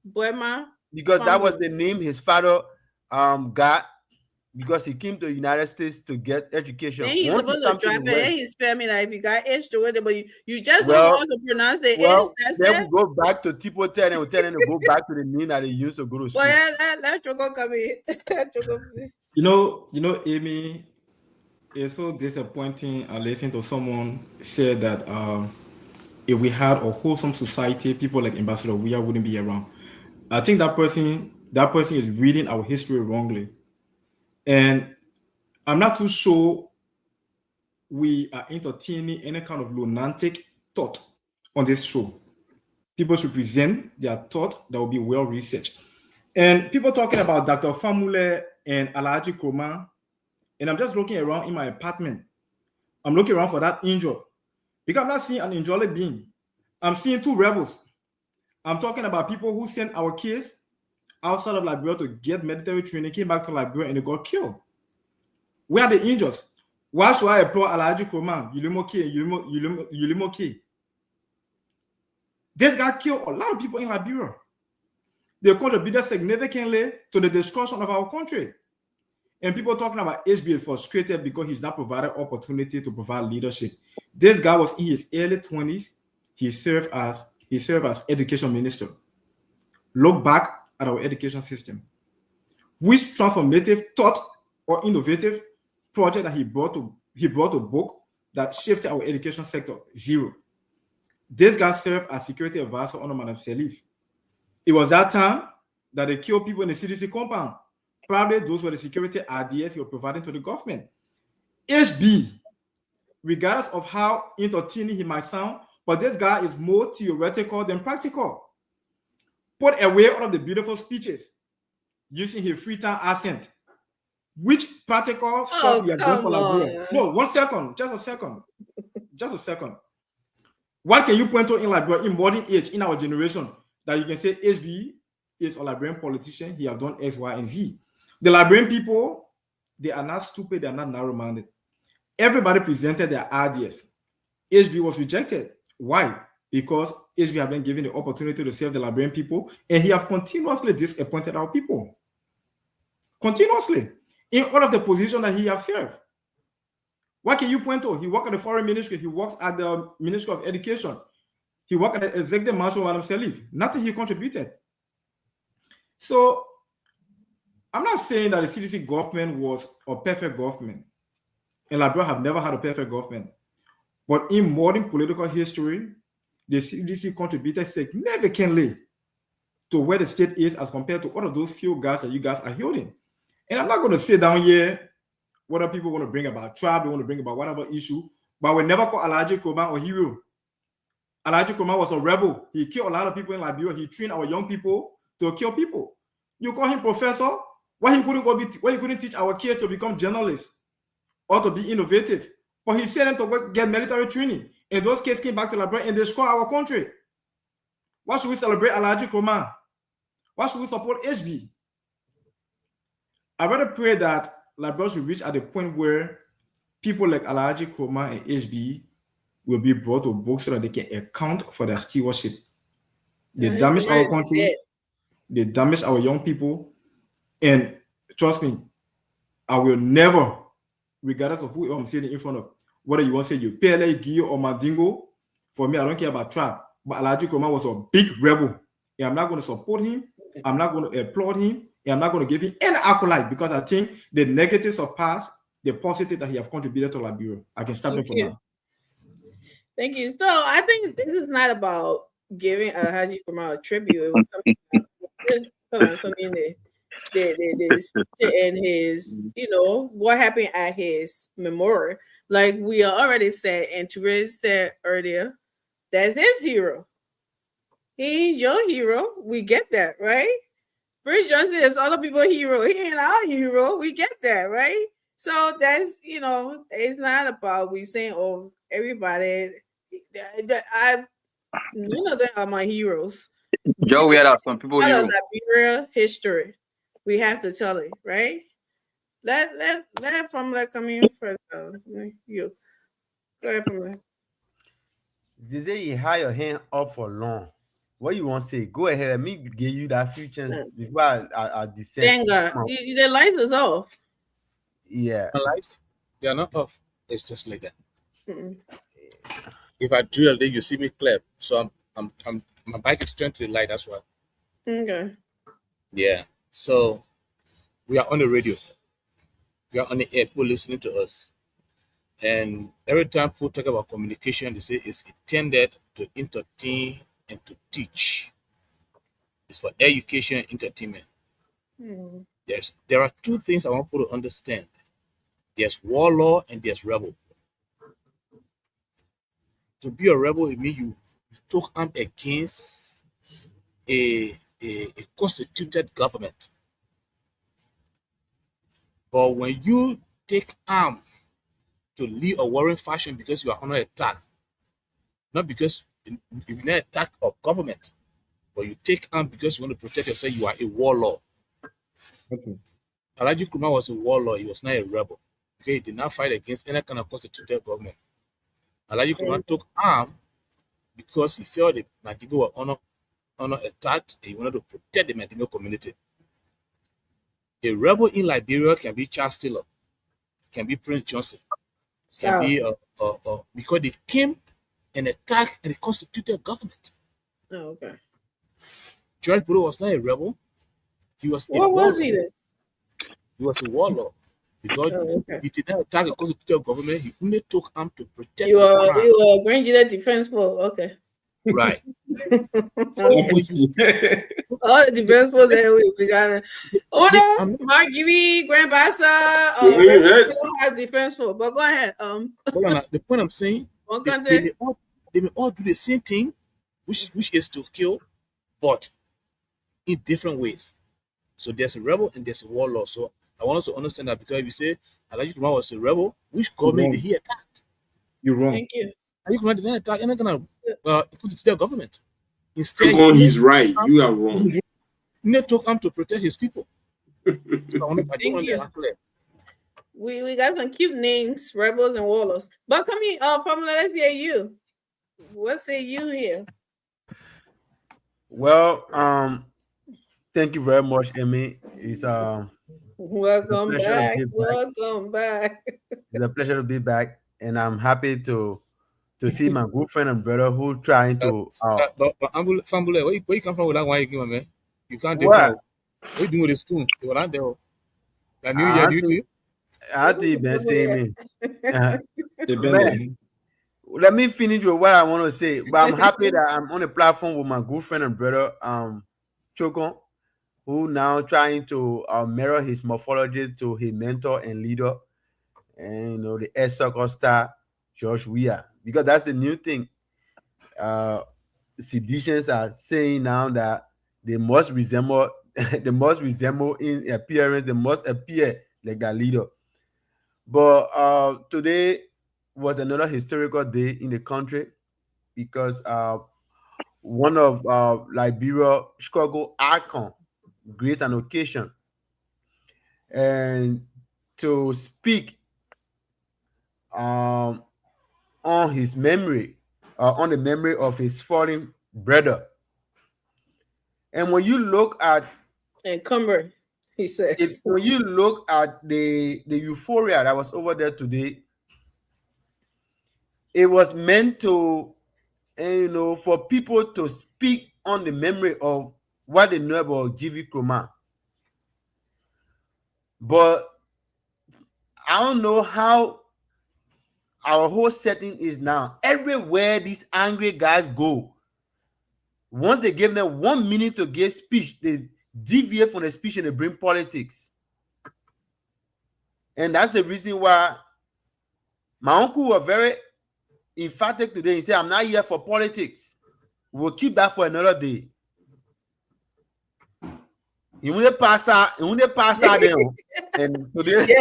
Boyman? Because that was the name his father got because he came to the United States to get education. Then he's supposed to drop it. He spell me like if you got Ish to it, but you just well, want to pronounce the well, Ish. That's then it. we go back to Tipo 10 and we tell them to go back to the name that they used to go to school. Well, let you go come in. You know, Amy, it's so disappointing. I listened to someone say that if we had a wholesome society, people like Ambassador Weah wouldn't be around. I think that person is reading our history wrongly. And I'm not too sure we are entertaining any kind of lunatic thought on this show. People should present their thought that will be well researched. And people talking about Dr. Famule and Alhaji Kromah, and I'm just looking around in my apartment. I'm looking around for that injured because I'm not seeing an injured being. I'm seeing two rebels. I'm talking about people who sent our kids outside of Liberia to get military training, came back to Liberia and they got killed. Where are the injuries? Why should I applaud Alhaji Kromah, Yulimo K? This guy killed a lot of people in Liberia. They contributed significantly to the destruction of our country. And people talking about HB is frustrated because he's not provided opportunity to provide leadership. This guy was in his early 20s. He served as education minister. Look back at our education system. Which transformative thought or innovative project that he brought to book that shifted our education sector? Zero. This guy served as security advisor under Madam Salif. It was that time that they killed people in the CDC compound. Probably those were the security ideas he was providing to the government. HB, regardless of how entertaining he might sound, but this guy is more theoretical than practical. Put away all of the beautiful speeches using his Freetown accent. Which practical stuff you are doing for Liberia? No, 1 second, just a second. What can you point to in Liberia in modern age, in our generation, that you can say HB is a Liberian politician, he have done X, Y, and Z? The Liberian people, they are not stupid, they are not narrow-minded. Everybody presented their ideas. HB was rejected. Why? Because HB have been given the opportunity to serve the Liberian people, and he have continuously disappointed our people. Continuously. In all of the positions that he has served. What can you point to? He worked at the Foreign Ministry, he works at the Ministry of Education, he worked at the Executive Marshal Madam Salif. Nothing he contributed. So, I'm not saying that the CDC government was a perfect government. And Liberia have never had a perfect government. But in modern political history, the CDC contributed significantly to where the state is as compared to all of those few guys that you guys are holding. And I'm not going to sit down here, whether people want to bring about tribe, they want to bring about whatever issue, but we never call Alhaji Kromah a hero. Alhaji Kromah was a rebel. He killed a lot of people in Liberia. He trained our young people to kill people. You call him professor? Why he couldn't teach our kids to become journalists or to be innovative? But he sent them to go get military training. And those kids came back to Liberia and destroyed our country. Why should we celebrate Alhaji Kromah? Why should we support HB? I rather pray that Liberia should reach at the point where people like Alhaji Kromah and HB will be brought to book so that they can account for their stewardship. They damage our country. They damage our young people. And trust me, I will never, regardless of who I'm sitting in front of, whether you want to say you Pele, Gio, or Mandingo, for me, I don't care about tribe. But Alhaji Kromah was a big rebel. and I'm not going to support him. I'm not going to applaud him, and I'm not going to give him any accolade because I think the negatives of past, the positive that he have contributed to Liberia. I can stop him for now. Thank you. So I think this is not about giving Haji Kumar a tribute. It was something and his, what happened at his memorial. Like we already said, and Therese said earlier, that's his hero. He ain't your hero. We get that, right? Boris Johnson is other people's hero. He ain't our hero. We get that, right? So that's, it's not about we saying, oh, everybody, none of them are my heroes. Joe, we had some people here. Liberia history. We have to tell it, right? Let Pamela come in first. You go ahead, Pamela. Zizi, you had your hand up for long. What you want to say? Go ahead. Let me give you that few chances before I descend. Thank God. The lights is off. Yeah. The lights, they are not off. It's just like that. Mm-mm. If I drill, then you see me clear. So I'm my bike is turned to the light. That's why. Okay. Yeah. So we are on the radio. We are on the air. People listening to us. And every time people talk about communication, they say it's intended to entertain and to teach. It's for education and entertainment. Mm. There are two things I want people to understand. There's warlord and there's rebel. To be a rebel, it means you took arm against a constituted government. But when you take arm to lead a warring faction because you are under attack, not because you're not attack of government, but you take arm because you want to protect yourself, you are a warlord. Okay. Alhaji Nkrumah was a warlord, he was not a rebel. Okay, he did not fight against any kind of constituted government. Alhaji Nkrumah took arm because he felt the Madigo were under attack and he wanted to protect the Madigo community. A rebel in Liberia can be Charles Taylor, can be Prince Johnson, can be because they came and attacked and constituted government. Oh, okay. George Bush was not a rebel. He was a What warlord. was he then? He was a warlord because he did not attack a constituted government. He only took arm to protect You the are crown. you are Grand Gillette Defense Force. Okay. Right. Oh, the defense force there we got it. Oh no, Mark Gibby, Grand Bassa, don't have defense force. But go ahead. Hold on, the point I'm saying, they may all do the same thing, which is to kill, but in different ways. So there's a rebel and there's a warlord. So I want us to understand that because if you say Alhaji Nkrumah was a rebel, which government did he attack? You're wrong. Thank you. Alhaji Nkrumah did not attack any kind of constituted government. Instead, Come on, he's right. You are wrong. He took arm to protect his people. So I don't want you. that clear. We got some cute names, rebels and warlords. But come here, Pamela, let's hear you. What say you here? Well, thank you very much, Amy. It's welcome back. Welcome back. It's a pleasure to be back, and I'm happy to see my good friend and brother who trying to. But Fambule, where you come from with that one again, man? You can't do what? What you doing with this tune? You were not there. I knew you. I think you've been seeing me. Let me finish with what I want to say. But I'm happy that I'm on a platform with my good friend and brother, Chokon, who now trying to mirror his morphology to his mentor and leader, and the ex-soccer star George Weah, because that's the new thing. Seditions are saying now that they must resemble in appearance, they must appear like that leader. But today was another historical day in the country because one of Liberia Chicago icon graced an occasion and to speak on his memory, on the memory of his fallen brother. And when you look at Cumber, he says, when you look at the euphoria that was over there today, it was meant to and for people to speak on the memory of what they know about GV Nkrumah. But I don't know how our whole setting is now. Everywhere these angry guys go, once they give them 1 minute to give speech, they deviate from the speech and they bring politics. And that's the reason why my uncle was very emphatic today. He said, I'm not here for politics. We'll keep that for another day. He wouldn't pass out there. And today, he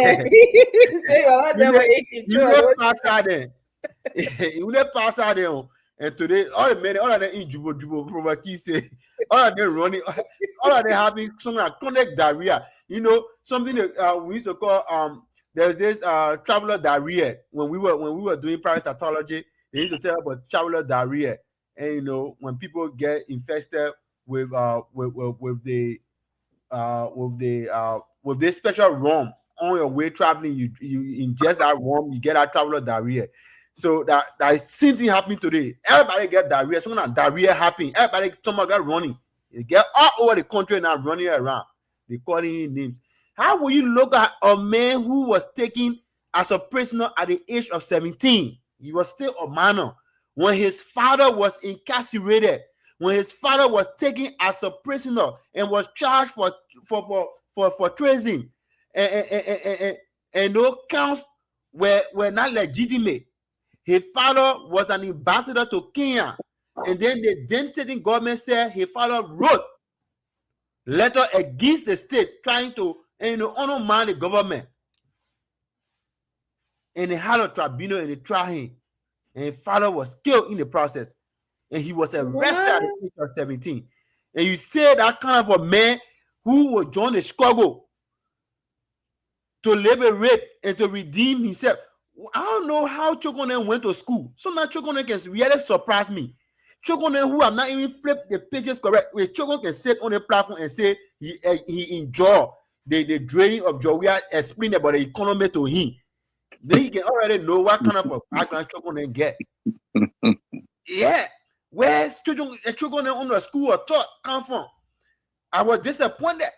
wouldn't pass out there. He wouldn't pass out there. And today, all of them in Jubo, probably say, all of them running, all of them having some chronic diarrhea. Something that we used to call there's this traveler diarrhea. When we were doing parasitology, they used to tell about traveler diarrhea. And when people get infested with this special rum on your way traveling, you ingest that rum, you get that traveler diarrhea. So that is same thing happening today. Everybody get diarrhea. Some of that diarrhea happening. Everybody's stomach got running. They get all over the country now running around. They calling in names. How will you look at a man who was taken as a prisoner at the age of 17? He was still a minor when his father was incarcerated. When his father was taken as a prisoner and was charged for treason, and no counts were not legitimate. His father was an ambassador to Kenya, and then the then sitting government said his father wrote letter against the state, trying to undermine the government. And they had a tribunal and they tried him, and his father was killed in the process. And he was arrested at the age of 17. And you say that kind of a man who will join the struggle to liberate and to redeem himself. I don't know how Chokonen went to school. Sometimes Chokonen can really surprise me. Chokonen, who have not even flipped the pages correct, where Chokonen can sit on the platform and say he enjoy the draining of joy. We are explaining about the economy to him. Then he can already know what kind of a background Chokonen get. Yeah. Where's children on the school or taught come from? I was disappointed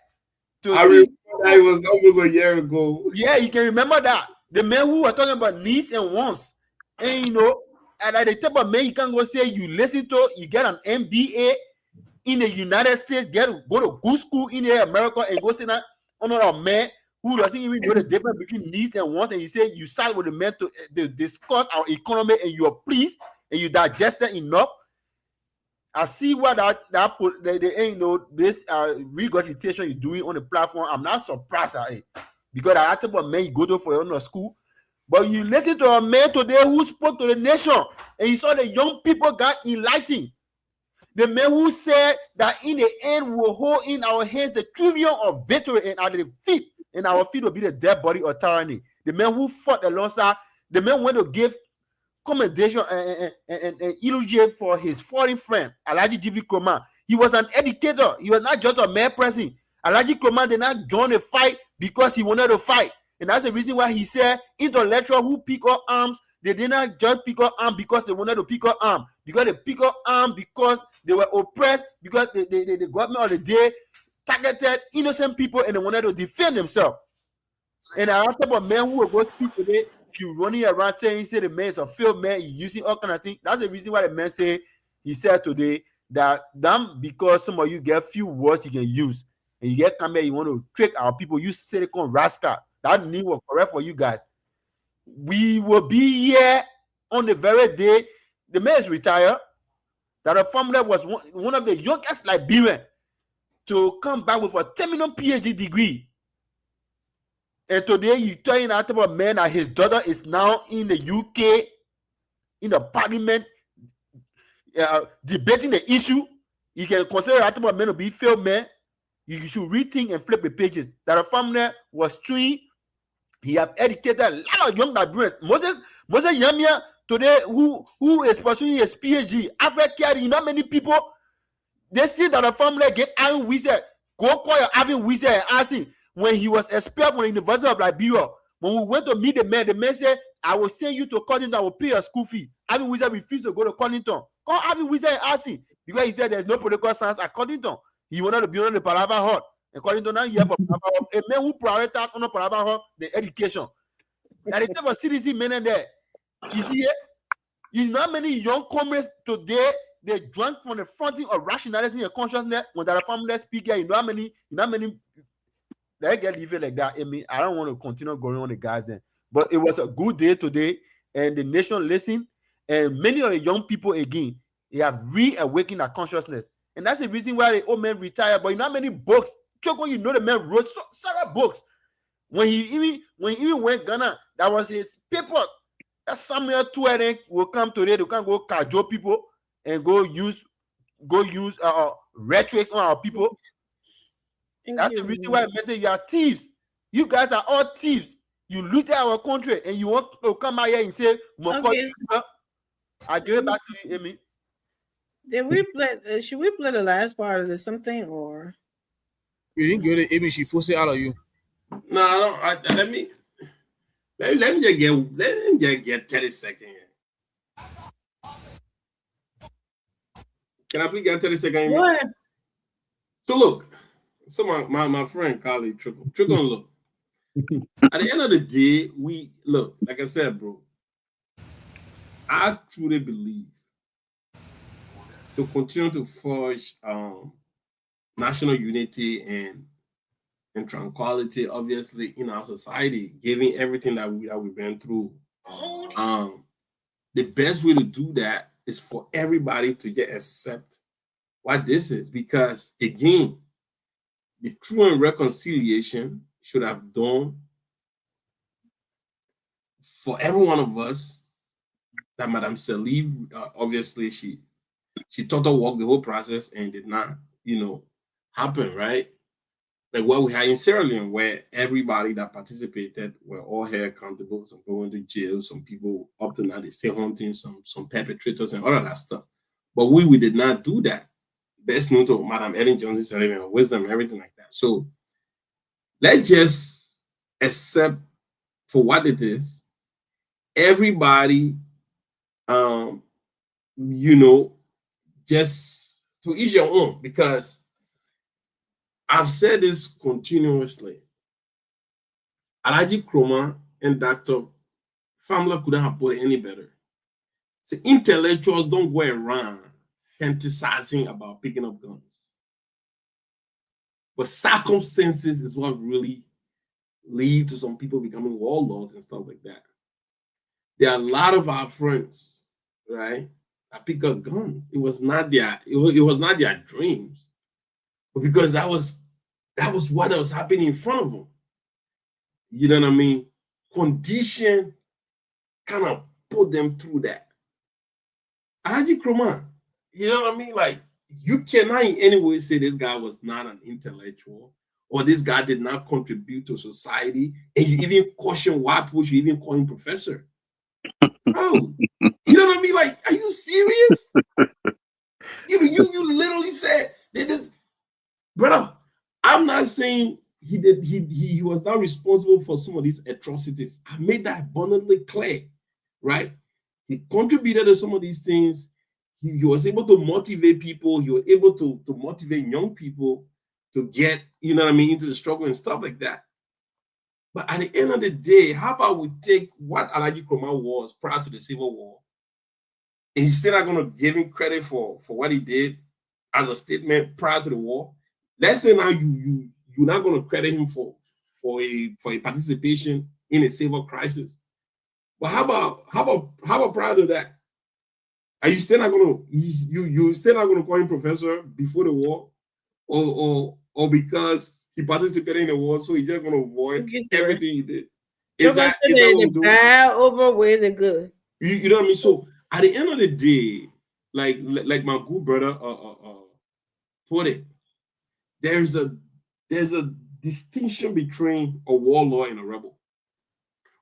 to see. Remember that it was almost a year ago. Yeah, you can remember that. The men who were talking about needs and wants. And and at the type of man you can go say you listen to, you get an MBA in the United States, go to good school in America and go sit down under a man who doesn't even know the difference between needs and wants, and you say you sat with the man to discuss our economy and you are pleased and you digested enough. I see what this regurgitation you're doing on the platform. I'm not surprised at it, because that type of man you go to for your school. But you listen to a man today who spoke to the nation, and you saw the young people got enlightened. The man who said that in the end we'll hold in our hands the trillion of victory, and at the feet, and our feet will be the dead body of tyranny. The man who fought alongside, the man went to give commendation and eulogy for his foreign friend, Alhaji GV Nkrumah. He was an educator. He was not just a mere person. Alhaji Nkrumah did not join the fight because he wanted to fight. And that's the reason why he said intellectuals who pick up arms, they did not just pick up arms because they wanted to pick up arms. Because they pick up arms because they were oppressed, because the government of the day targeted innocent people and they wanted to defend themselves. And a lot of men who will go speak today, you running around saying, he said the man is a failed man, using all kind of things. That's the reason why the man say, he said today that because some of you get few words you can use, and you get come here, you want to trick our people, use silicon rascal. That name was correct for you guys. We will be here on the very day the man is retired. That a family was one of the youngest Liberians to come back with a terminal PhD degree. And today you telling that type of man that his daughter is now in the UK, in the parliament, debating the issue. You can consider that type of man to be failed man. You should rethink and flip the pages. That a family was trained. He have educated a lot of young Liberians. Moses Yamia today, who is pursuing his PhD, Africa, many people, they see that a family get Ivan Wizard. Go call your Ivan Wizard and ask him. When he was expelled from the University of Liberia, when we went to meet the man said, I will send you to Connington, I will pay your school fee. Ivan Wizard refused to go to Connington Come have him wizard and ask him because he said there's no political science according to him. He wanted to be on the Palava Hall. According to now, you have a man who prioritized on the Palava Hall the education. That is never citizen men there. You see it? You know how many young comrades today they join from the fronting of rationalizing your consciousness when they're a family speaker. You know how many they get living like that. I mean, I don't want to continue going on the guys then. But it was a good day today, and the nation listened, and many of the young people again, they have reawakened their consciousness. And that's the reason why the old man retired. But you know how many books? Choco, you know the man wrote several books. When he even went Ghana, that was his papers. That Samuel Tuering will come today. They can go cajole people and go use rhetorics on our people. That's the reason why I say you are thieves. You guys are all thieves. You looted our country and you want to come out here and say, okay. I give it back to you, Amy. Did we play? Should we play the last part of this something or? You didn't get it, Amy. She forced it out of you. No, I don't. Let me just get 30 seconds. Can I please get 30 seconds? What? So look, my friend colleague Trickle, look. At the end of the day, we look, like I said, bro. I truly believe to continue to forge national unity and tranquility, obviously, in our society, given everything that we've been through. The best way to do that is for everybody to just accept what this is, because again, the true and reconciliation should have done for every one of us that Madame Saliv, obviously, she thought to walk the whole process and did not, happen, right? Like what we had in Sierra Leone, where everybody that participated were all held accountable. Some people went to jail, some people up to now they stay hunting, some perpetrators and all of that stuff. But we did not do that. Best known to Madame Ellen Johnson, Saliv, wisdom, everything like that. So let's just accept for what it is. Everybody, just to each your own, because I've said this continuously. Alhaji Nkrumah and Dr. Famla couldn't have put it any better. So intellectuals don't go around fantasizing about picking up guns. But circumstances is what really lead to some people becoming warlords and stuff like that. There are a lot of our friends, right, that pick up guns. It was not their dreams, but because that was what was happening in front of them. You know what I mean? Condition kind of put them through that. Alhaji Nkrumah, you know what I mean? Like, you cannot in any way say this guy was not an intellectual or this guy did not contribute to society, and you even question why people should even call him professor. Bro, you know what I mean? Like, are you serious? you literally said this, brother. I'm not saying he was not responsible for some of these atrocities. I made that abundantly clear, right? He contributed to some of these things. He was able to motivate people. He was able to motivate young people to get, into the struggle and stuff like that. But at the end of the day, how about we take what Alhaji Nkrumah was prior to the Civil War, and he's still not going to give him credit for what he did as a statement prior to the war. Let's say now you're not going to credit him for a participation in a civil crisis. But how about prior to that? Are you still not going to you still not going to call him professor before the war, or because he participated in the war, so he's just going to avoid everything he did? Is that the bad overweigh the good? You know what I mean? So at the end of the day, like my good brother put it, there's a distinction between a warlord and a rebel.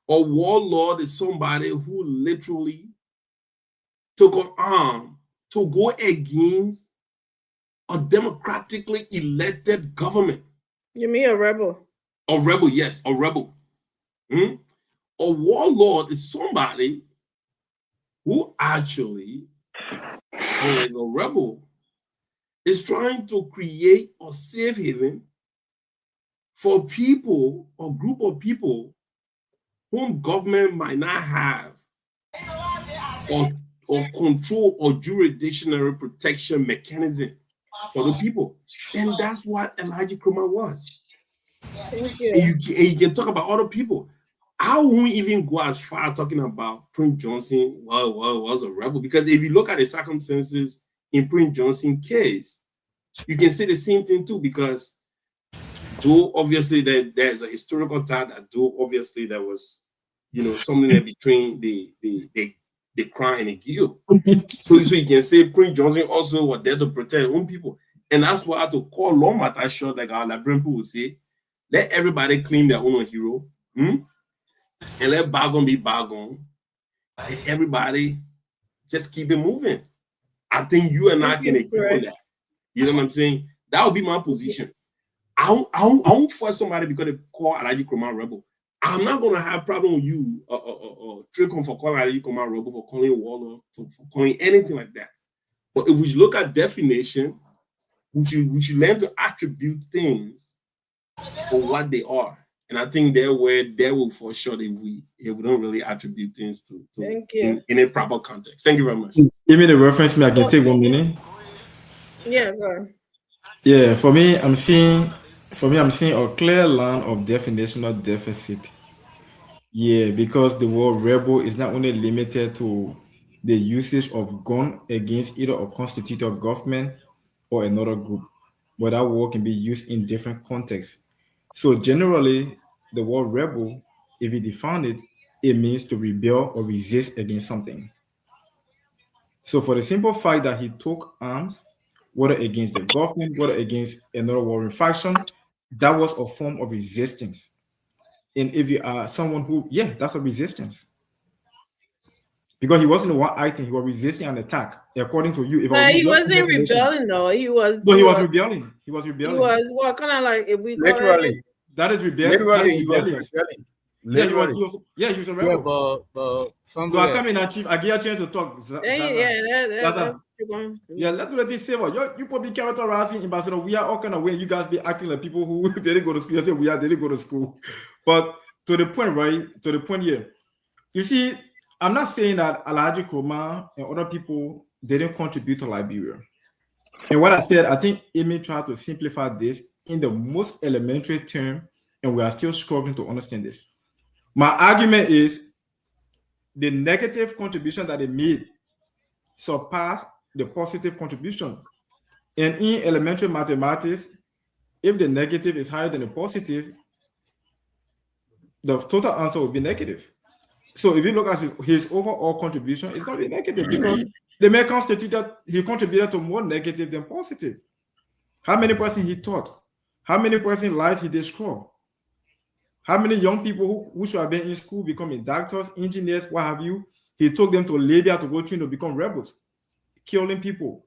A warlord is somebody who literally took an arm to go against a democratically elected government. You mean a rebel? A rebel, yes, a rebel. A warlord is somebody who actually or is a rebel is trying to create a safe haven for people or group of people whom government might not have or control or jurisdictional protection mechanism for the people. And that's what Elijah Kroma was. Thank you. And you can talk about other people. I won't even go as far talking about Prince Johnson was a rebel, because if you look at the circumstances in Prince Johnson's case, you can say the same thing too, because though obviously there's a historical tie that though obviously there was, something in between the crime and the guilt. So you can say Prince Johnson also was there to protect his own people. And that's why I had to call long matter short, like our Liberian people will say, let everybody claim their own hero, and let bygone be bygone. And everybody just keep it moving. I think you and I can agree on that. You know what I'm saying? That would be my position. I won't force somebody because they call Elijah Kroma rebel. I'm not gonna have problem with you Tricon for calling Elijah Kroma rebel, for calling Warlord, for calling anything like that. But if we look at definition, we should learn to attribute things for what they are. And I think there will for sure if we don't really attribute things to in a proper context. Thank you very much. Give me the reference, me. I can take 1 minute. Yeah, go ahead. Yeah, for me, I'm seeing a clear line of definitional deficit. Yeah, because the word rebel is not only limited to the usage of gun against either a constituted government or another group, but that word can be used in different contexts. So generally, the word rebel, if you define it, it means to rebel or resist against something. So for the simple fact that he took arms, whether against the government, whether against another warring faction, that was a form of resistance. And if you are someone who, that's a resistance. Because he wasn't the one acting, he was resisting an attack, according to you. He wasn't rebelling, though. He was rebelling. He was rebelling. He was what kind of like, if we call Literally. it, that is rebellion. That is rebellious. Yeah, he was a rebel. So I come in and chief, I get a chance to talk. Let's do the say what you probably characterizing Ambassador. We are all kind of way. You guys be acting like people who didn't go to school. I say we didn't go to school. But to the point, right? To the point here. You see, I'm not saying that Elijah Kroma and other people didn't contribute to Liberia. And what I said, I think Amy tried to simplify this in the most elementary term, and we are still struggling to understand this. My argument is the negative contribution that they made surpassed the positive contribution. And in elementary mathematics, if the negative is higher than the positive, the total answer will be negative. So if you look at his overall contribution, it's going to be negative because the man he contributed to more negative than positive. How many persons he taught? How many persons' lives he destroyed? How many young people who should have been in school becoming doctors, engineers, what have you? He took them to Libya to go train to become rebels, killing people.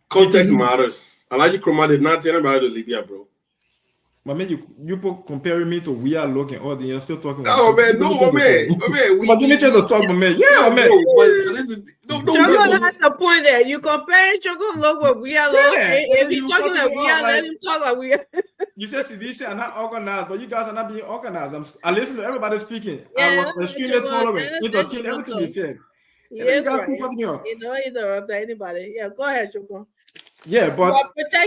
Context matters. Elijah Kroma did not tell anybody to Libya, bro. But man, you comparing me to We Are Looking, or you're still talking. Oh man, no, man. But give me a chance to talk, man. Yeah, man. Choco has a point there. You comparing Choco look with We Are Looking. If he's talking like We Are, let him talk like We Are. You said sedition are not organized, but you guys are not being organized. I listen to everybody speaking. I was extremely tolerant, entertaining everything they said. Yeah, you guys keep cutting me off. You know, interrupt anybody. Yeah, go ahead, Choco. Yeah, but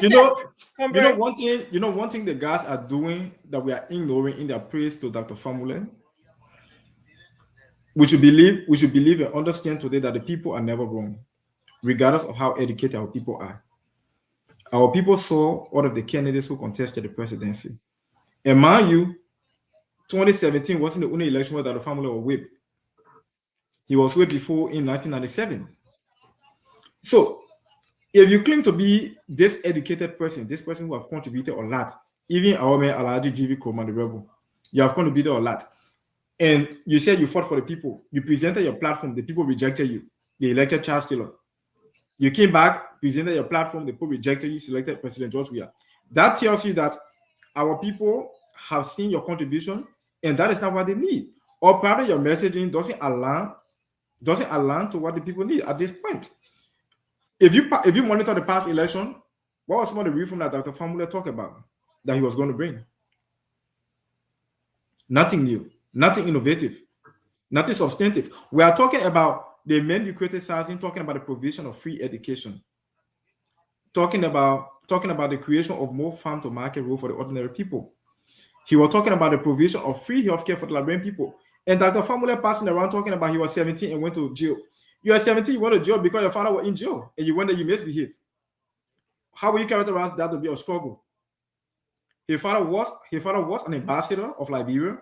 you know one thing the guys are doing that we are ignoring in their praise to Dr. Famule. We should believe and understand today that the people are never wrong, regardless of how educated our people are. Our people saw all of the candidates who contested the presidency. And mind you, 2017 wasn't the only election where Dr. Famule was whipped. He was whipped before in 1997. So if you claim to be this educated person, this person who have contributed a lot, even our man Elijah G.V. Kroma, the rebel, you have contributed a lot. And you said you fought for the people. You presented your platform, the people rejected you. They elected Charles Taylor. You came back, presented your platform, the people rejected you, selected President George Weah. That tells you that our people have seen your contribution, and that is not what they need. Or probably your messaging doesn't align doesn't align to what the people need at this point. If you monitor the past election, what was some of the reform that Dr. Famule talked about that he was going to bring? Nothing new, nothing innovative, nothing substantive. We are talking about the men you criticizing, talking about the provision of free education, talking about the creation of more farm to market rule for the ordinary people. He was talking about the provision of free healthcare for the Liberian people. And Dr. Famule passing around talking about he was 17 and went to jail. You are 17, you went to jail because your father was in jail and you went there, you misbehaved. How will you characterize that to be a struggle? His father was an ambassador of Liberia,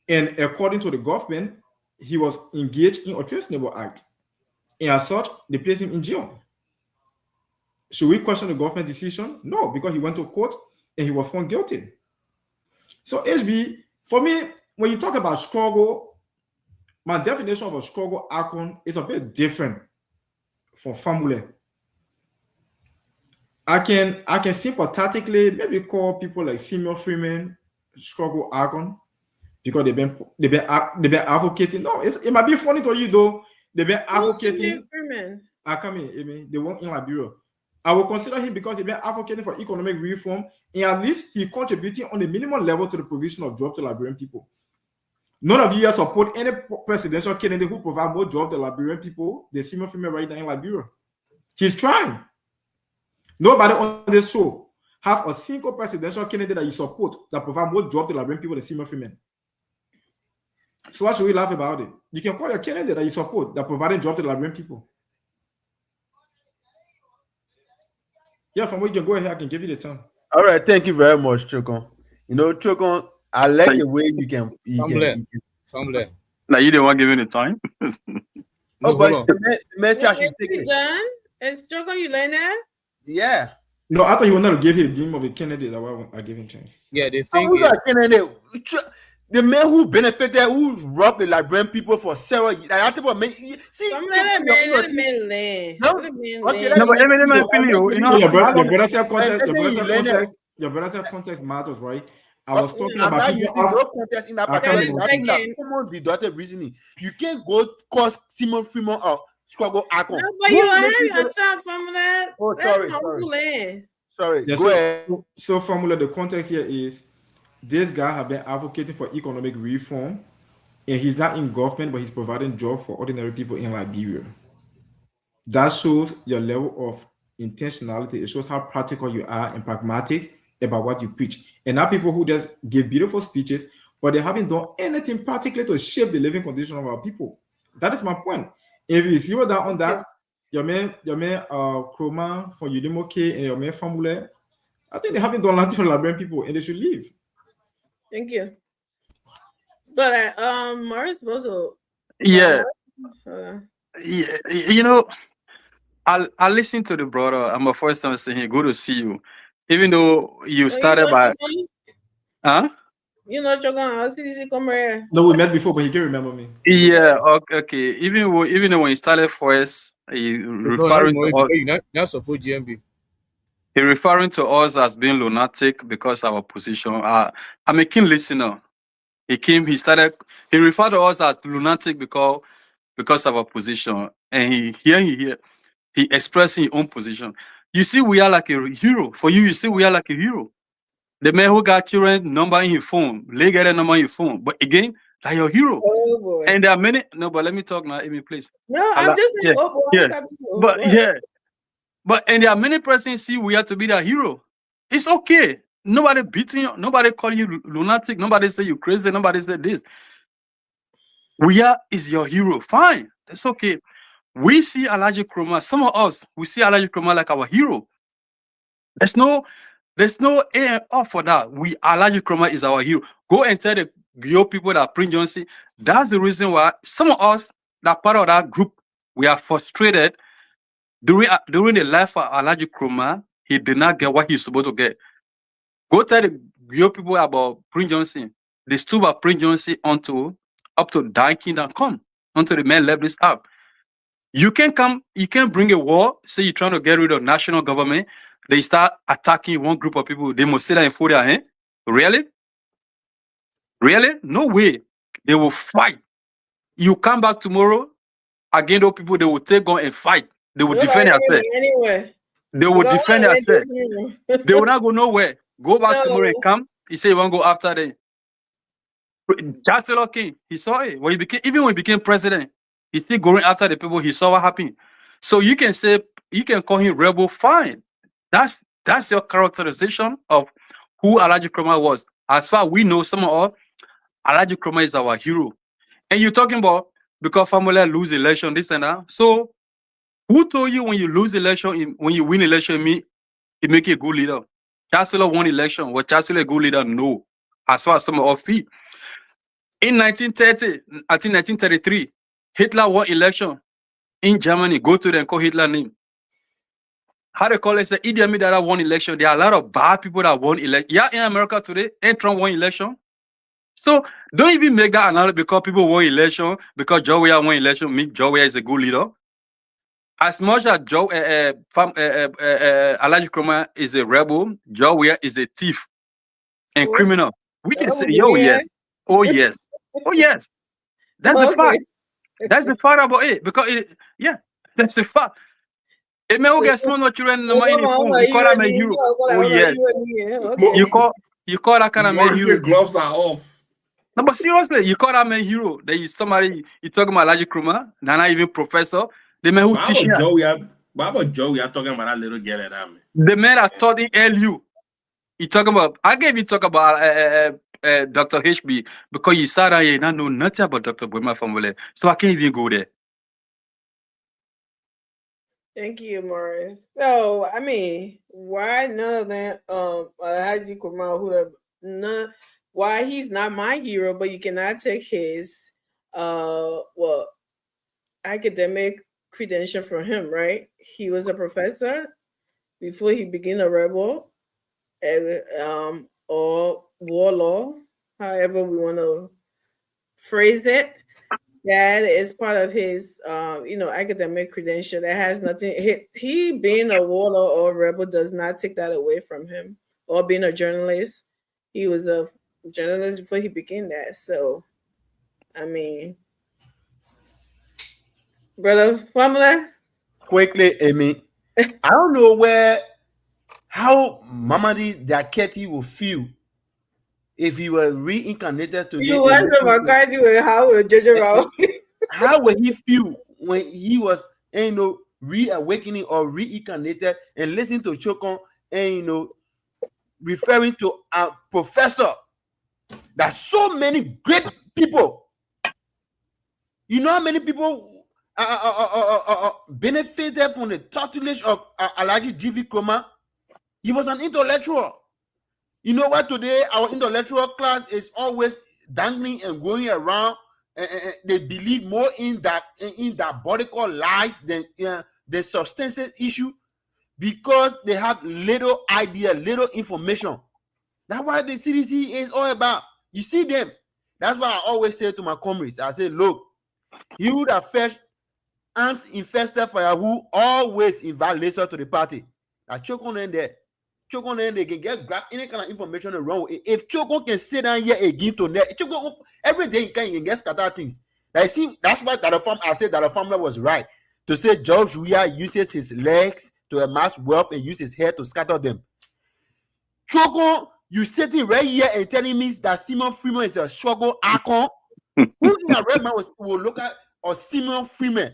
and according to the government, he was engaged in a treasonable act. And as such, they placed him in jail. Should we question the government decision? No, because he went to court and he was found guilty. So HB, for me, when you talk about struggle, my definition of a struggle icon is a bit different from Famule. I can sympathetically maybe call people like Simeon Freeman struggle icon because they've been advocating. No, it might be funny to you though. They've been advocating. I come in, they won't in Liberia. I will consider him because he's been advocating for economic reform, and at least he contributing on the minimum level to the provision of jobs to Liberian people. None of you here support any presidential candidate who provide more jobs to Liberian people than Simeon Freeman right now in Liberia. He's trying. Nobody on this show have a single presidential candidate that you support that provide more jobs to Liberian people than Simeon Freeman. So why should we laugh about it? You can call your candidate that you support that providing jobs to Liberian people. Yeah, from where you can go ahead, I can give you the time. All right, thank you very much, Chokon. You know, Chokon, I like the way you can. Family. Now you didn't want to give me the time. Oh, but the message should take You it. done? Is Chokon you learn that? Yeah. No, I thought he would not give him the name of a candidate that I gave him chance. Yeah, the Oh, thing who's is, that candidate? The man who benefited, who robbed the Liberian people for several years. I think about see. Some let the man learn. No? Let the man Okay, learn. No, but let me feel you. You know, Your brother said context. Let's say Your brother said context matters, right? I was talking I'm about not people. using no contest in that I particular. can't That's second. that common deductive reasoning. You can't go cause Simon Freeman or struggle icon. No, but you have your time from that. Oh, sorry. Sorry, Yes, go ahead. So formula, the context here is this guy have been advocating for economic reform, and he's not in government, but he's providing jobs for ordinary people in Liberia. That shows your level of intentionality. It shows how practical you are and pragmatic about what you preach. And not people who just give beautiful speeches, but they haven't done anything practically to shape the living condition of our people. That is my point. If you zero down on that, your man Kroma from Udimoke and your man Famule, I think they haven't done nothing for the Liberian people and they should leave. Thank you. But Morris Bozo. Yeah. You know, I listened to the brother. I'm a first time saying good to see you. Even though you started by You know, Chokon, CDC come here. No, we met before, but he can't remember me. Yeah, okay. Even when he started first, he referring to us. You not support GMB. He referring to us as being lunatic because our position. I'm a keen listener. He referred to us as lunatic because of our position, and he expressed his own position. You see, we are like a hero. For you, see, we are like a hero. The man who got current number in his phone, they get a number in your phone. But again, like your hero. Oh boy. And there are many. No, but let me talk now, Amy, please. No, I'm just saying. Yeah, Oh boy. yeah. But yeah. But and there are many persons see we have to be their hero. It's okay. Nobody beating you. Nobody calling you lunatic. Nobody say you crazy. Nobody say this. We are is your hero. Fine. That's okay. We see Alhaji Nkrumah. Some of us, we see Alhaji Nkrumah like our hero. There's no A and off for that. Alhaji Nkrumah is our hero. Go and tell the Gio people that Prince Johnson. That's the reason why some of us that part of that group, we are frustrated. During the life of Alhaji Nkrumah, he did not get what he's supposed to get. Go tell the Gio people about Prince Johnson. They stood by Prince Johnson up to thy kingdom come, until the man left this up. You can bring a war, say you're trying to get rid of national government, they start attacking one group of people, they must sit there and fold their hand. Really? Really? No way. They will fight. You come back tomorrow, against those people, they will take on and fight. They will Nobody defend gonna themselves. be anywhere. They will Because defend I went themselves. this room. They will not go nowhere. Go back tomorrow and So come. He said, you want to go after them. Chancellor King, he saw it. When he became, even when he became president, he's still going after the people. He saw what happened. So you can say, you can call him rebel, fine. That's your characterization of who Alhaji Nkrumah was. As far as we know, some of all, Alhaji Nkrumah is our hero. And you're talking about because family lose election, this and that. So who told you when you lose election, when you win election, it make you a good leader? Chancellor won election. Was Chancellor a good leader? No. As far as some of our feet. In 1930, I think 1933, Hitler won election in Germany. Go to them, call Hitler name. How they call it? Say Idi Amin Dada won election. There are a lot of bad people that won election. Yeah, in America today, and Trump won election. So don't even make that analogy because people won election, because Joe Weah won election, mean Joe Weah is a good leader. As much as Alhaji Nkrumah is a rebel, Joe Weah is a thief and criminal. We can say, yo, yes. Oh, yes. Oh, yes. That's the fact. That's the fact about it. Because, that's the fact. It may get small children in the uniform. You call them a hero. Oh, yes. You call that kind of man hero. Gloves are off. No, but seriously, you call that man hero. There is somebody, you talking about Alhaji Nkrumah, not even professor. The man who teach you. What about Joey? I'm talking about that little girl at that man. The man that taught in LU. You talking about, I gave you talk about Dr. HB because you sat down here and I know nothing about Dr. Bwema Famole. So I can't even go there. Thank you, Morris. So, I mean, why none of that, Alhaji Nkrumah, why he's not my hero, but you cannot take his, academic credential from him, right? He was a professor before he became a rebel, or warlord, however we want to phrase it. That is part of his, academic credential. That has nothing. He being a warlord or a rebel does not take that away from him. Or being a journalist, he was a journalist before he became that. So, I mean, brother Famula. Quickly, Amy. I don't know how Mamadi Daketi will feel if he were reincarnated today. You watch the McCarthy with Howard Jojo. How would he feel when he was, reawakening or reincarnated and listening to Chokon and referring to a professor? There's so many great people. You know how many people benefited from the tutelage of Alhaji G.V. Nkrumah? He was an intellectual. You know what? Today, our intellectual class is always dangling and going around. They believe more in diabolical lies than the substantive issue because they have little idea, little information. That's why the CDC is all about. You see them. That's why I always say to my comrades, I say, look, you that fetch ants infested fire who always invite laser to the party. Now choke on them there. Choke on them, they can grab any kind of information wrong. If Choco can sit down here again to net, Choco every day he can get scatter things. I see that's why I said that the family was right to say George Weah uses his legs to amass wealth and use his hair to scatter them. Choco, you sitting right here and telling me that Simon Freeman is a struggle icon. Who in a red man will look at or Simon Freeman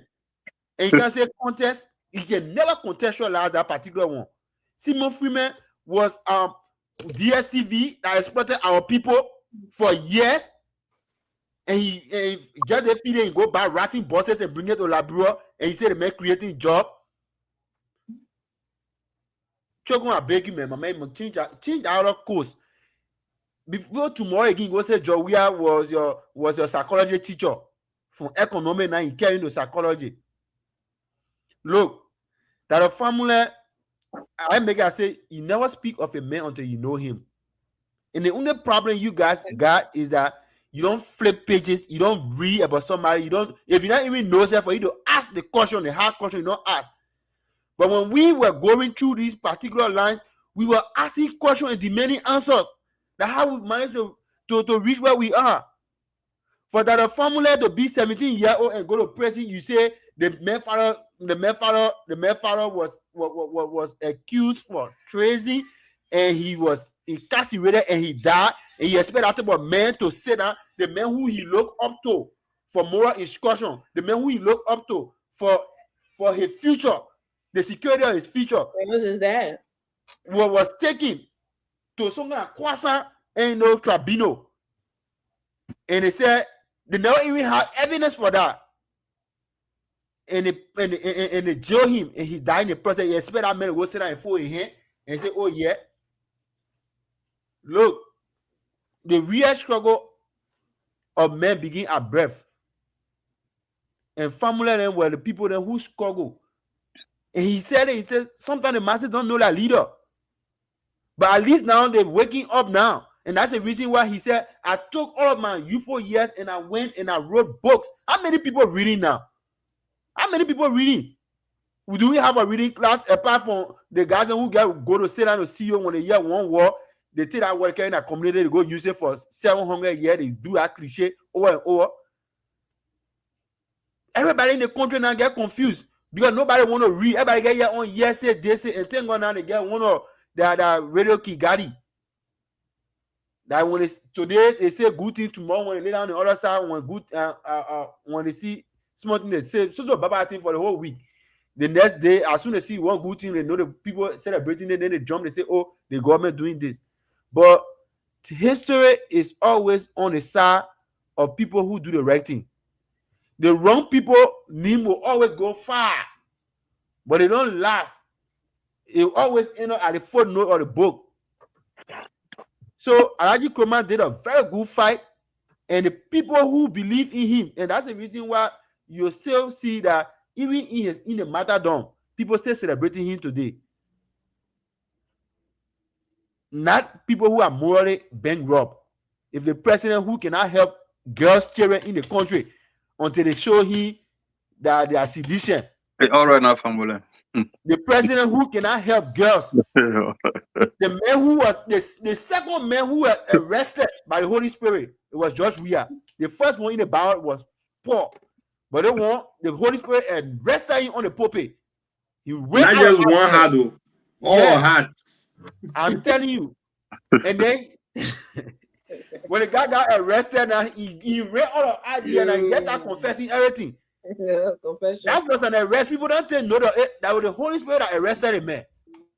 and you can say contest, he can never contextualize that particular one. Simon Freeman was DSTV that exploited our people for years, and he just the feed and go buy ratting buses and bring it to Labrador, and he said the man creating job. Choco, I beg you, man, my man, change out of course. Before tomorrow again, go say Joe Weah was your psychology teacher from economics. Now he carrying the psychology. Look, that a formula. I say you never speak of a man until you know him. And the only problem you guys got is that you don't flip pages, you don't read about somebody, if you don't even know yourself, for you to ask the question, the hard question, you don't ask. But when we were going through these particular lines, we were asking questions and demanding answers. That's how we managed to reach where we are. For that a formula to be 17-year-old and go to prison, you say the man father was accused for treason, and he was incarcerated and he died, and you expect that type of man to sit down, the man who he looked up to for moral instruction, the man who he looked up to for his future, the security of his future. What was his dad? What was taken to some kind of Kwasa and no tribunal, and they said they never even have evidence for that, and they jail him, and he died in the process. You expect that man to go sit down and fold his hand and say, "Oh yeah, look, the real struggle of men begin at birth, and family them were the people then who struggle." And he said it. He said sometimes the masses don't know that leader. But at least now they're waking up now. And that's the reason why he said, I took all of my youthful years and I went and I wrote books. How many people reading now? How many people reading? Do we have a reading class apart from the guys who go to sit down to see you when they hear one word? They take that word in a community, they go use it for 700 years. They do that cliche over and over. Everybody in the country now get confused because nobody want to read. Everybody get your own yes, say, they say, and thank God now they get one of that Radio Kigali. That when today they say good thing, tomorrow when they lay down the other side, when good when they see small thing, they say so a bad thing for the whole week. The next day, as soon as they see one good thing, they know the people celebrating it, then they jump, they say, oh, the government doing this. But history is always on the side of people who do the right thing. The wrong people, name will always go far, but they don't last. It always end up at the footnote of the book. So Alhaji Nkrumah did a very good fight, and the people who believe in him, and that's the reason why you still see that even in the martyrdom, people still celebrating him today. Not people who are morally bankrupt. If the president who cannot help girls, children in the country until they show him that they are sedition. Hey, all right now, family. The president who cannot help girls. The man who was the second man who was arrested by the Holy Spirit, it was George Weah. The first one in the Bible was Paul, but the Holy Spirit arrested him on the pulpit. He went not just one hat, though. All hats. I'm telling you. And then when the guy got arrested, now he read all the ideas and he just started confessing everything. Yeah, confession. That was an arrest. People don't take note of it. That was the Holy Spirit that arrested the man.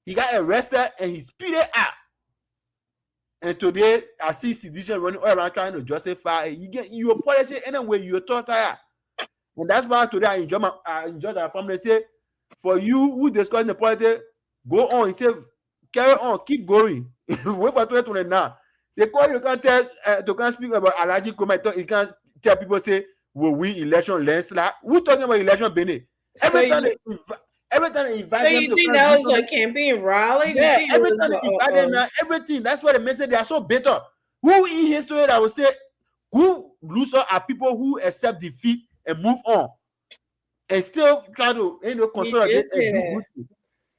He got arrested and he speeded out. And today I see sedition running all around trying to justify it. You apologize anyway, you're tired. And that's why today I enjoy that family. Say, for you who discussing the politics, go on. He said, carry on, keep going. Wait for 2029. They call you can't speak about Alhaji Nkrumah. You can't tell people say will win election landslide. Who talking about election Benin? Every time they invite so you think that was a campaign rally? Yeah, every time they invite them, everything. That's why the message they are so bitter. Who in history that will say who losers are people who accept defeat and move on and still try to consolidate.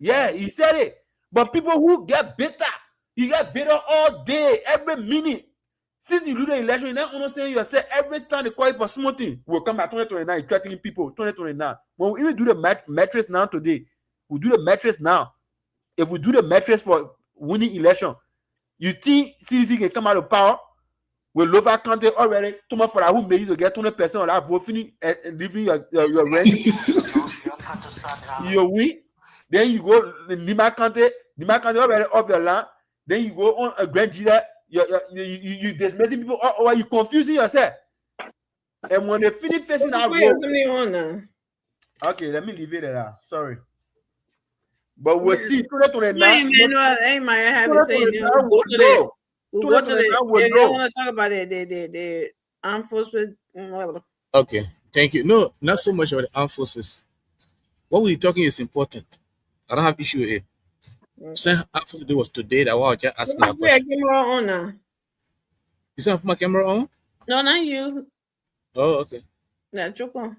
Yeah, he said it. But people who get bitter, you get bitter all day, every minute. Since you do the election, you don't understand yourself. Every time they call you for smoothing, we'll come back 2029, threatening people, 2029. When we even do the metrics now today, we do the metrics now. If we do the metrics for winning election, you think CDC can come out of power with local country already? Too much for that who made you to get 20% of that vote, finish leaving your rent. You win. Then you go in Nima County already off your land. Then you go on a grand dealer. You dismissing people or you confusing yourself. And when they finish facing that road, okay, let me leave it there. Sorry. But we'll see. Hey, Maya, have it saying we'll go to the they want to talk about the armed forces. Okay, thank you. No, not so much about the armed forces. What we're talking is important. I don't have issue here. Saying after today was today that I was just asking a question. Camera on now. You said I put my camera on? No, not you. Oh, okay. Yeah, choke on.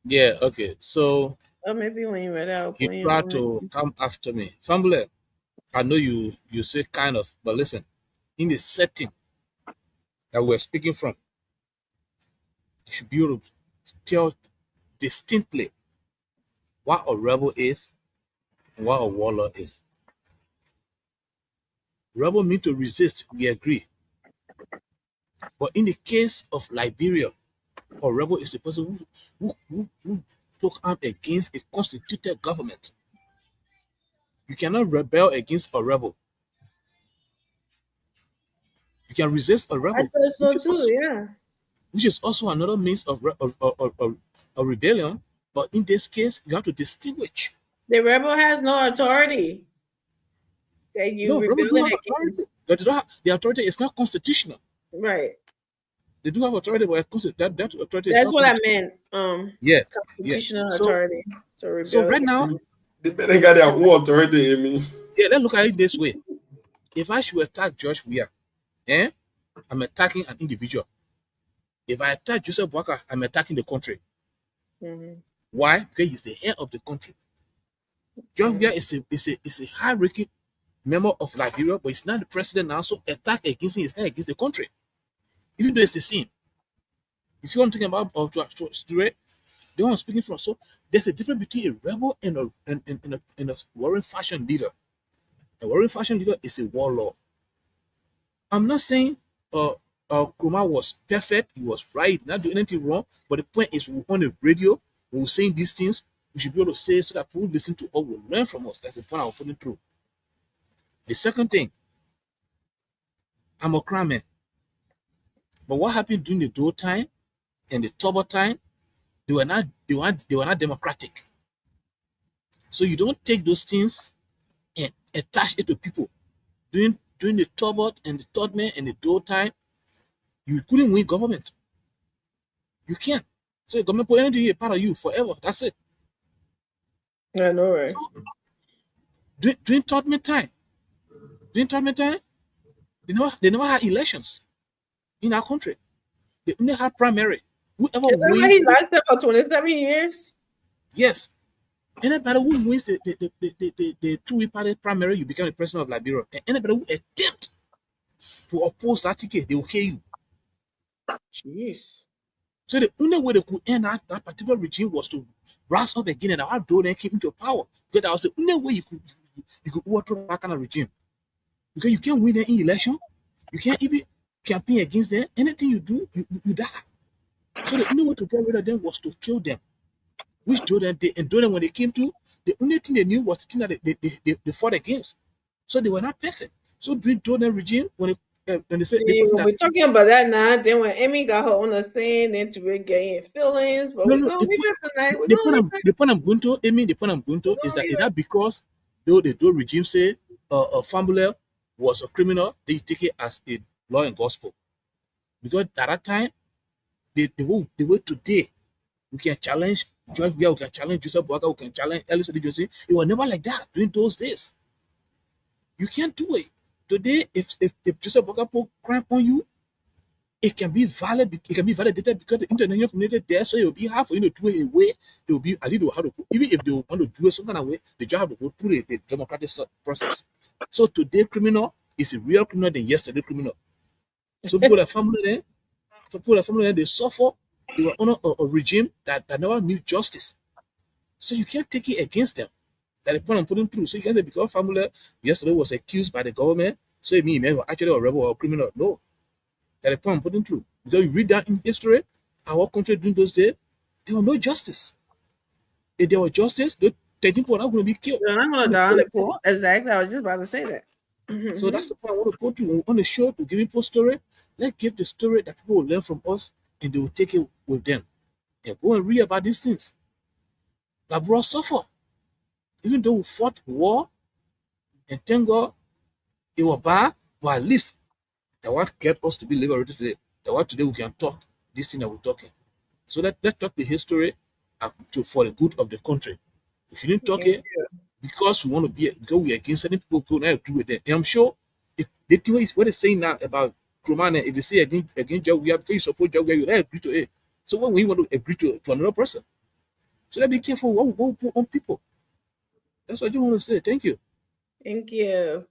Yeah, okay. So or maybe when you're ready, I'll you try to come after me. Family, I know you say kind of, but listen, in the setting that we're speaking from, You should be able to tell distinctly what a rebel is and what a warlord is. Rebel means to resist, we agree. But in the case of Liberia, a rebel is a person who took arm against a constituted government. You cannot rebel against a rebel. You can resist a I rebel, thought so too, yeah. which is also another means of rebellion. But in this case, you have to distinguish. The rebel has no authority that you No, rebels do rebelling have authority, against. but they don't have, the authority is not constitutional. Right. They do have authority, but that authority is That's not what I constitutional. meant. Yeah, Constitutional So, authority to rebel. so right now, They better get their own authority, Amy. yeah, let's look at it this way. If I should attack George Weah, I'm attacking an individual. If I attack Joseph Boakai, I'm attacking the country. Mhm. Why? Because he's the head of the country. George Weah is a high-ranking member of Liberia, but he's not the president now. So attack against him is not against the country, even though it's the same. You see what I'm talking about? The one I'm speaking from. So there's a difference between a rebel and a warring faction leader. A warring faction leader is a warlord. I'm not saying Nkrumah was perfect, he was right, he did not do anything wrong. But the point is, we're on the radio, we're saying these things, we should be able to say so that people who listen to us will learn from us. That's the point I'm putting through. The second thing, I'm a crime man. But what happened during the Doe time and the Turbo time, they were not democratic. So you don't take those things and attach it to people. During the Turbo and the Third Man and the Doe time, you couldn't win government. You can't. So the government put anything a part of you forever. That's it. I know, right? So, during Third Man time, they never had elections in our country. They only had primary. Whoever Is that why wins, he locked up for 27 years? yes. Anybody who wins the two-way party primary, you become the president of Liberia. And anybody who attempt to oppose that ticket, they will kill you. Jeez. So the only way they could end that particular regime was to rise up again and outdo them, keep into power. Because that was the only way you could overthrow that kind of regime. Because you can't win any election, you can't even campaign against them. Anything you do, you die. So the only way to get rid of them was to kill them. Which Jordan did, and Jordan, when they came to, the only thing they knew was the thing that they fought against. So they were not perfect. So during Jordan regime, when they said we're talking about that now, then when Amy got her on the stand, then to be getting feelings, but we're going to leave it tonight. The point I'm going to, Amy, the point I'm going to is that it's not because though the Doe regime say a Fambulel was a criminal, they take it as a law and gospel. Because at that time, the way today, we can challenge George Weah, we can challenge Joseph Boakai, we can challenge Ellis Adejose. It was never like that during those days. You can't do it. Today, if Joseph Boakai put crime on you, it can be validated because the international community there, so it will be hard for you to do it away. It will be a little hard to put, even if they want to do it some kind of way, they just have to go through the democratic process. So today criminal is a real criminal than yesterday criminal. So people that family there, they suffer. They were under a regime that never knew justice. So you can't take it against them. That's the point I'm putting through. So you can't say because family yesterday was accused by the government, so it means man actually a rebel or a criminal. No. That's the point I'm putting through. Because you read that in history, our country during those days, there was no justice. If there was justice, the 13 people are not going to be killed. They're not going to die on the court. Exactly. I was just about to say that. So that's the point I want to go to on the show to give people story. Let's give the story that people will learn from us and they will take it with them. And go and read about these things. Labrador suffer. Even though we fought war, and thank God it was bad, but at least that what kept us to be liberated today. That what today we can talk this thing that we're talking. So let's talk the history for the good of the country. We shouldn't talk it because we want to be because we're against certain people who don't agree with them. And I'm sure if the thing is what they're saying now about Nkrumah, if they say against George Weah because you support George Weah, you don't agree to it. So when we want to agree to another person. So let's be careful what we put on people. That's what I want to say. Thank you. Thank you.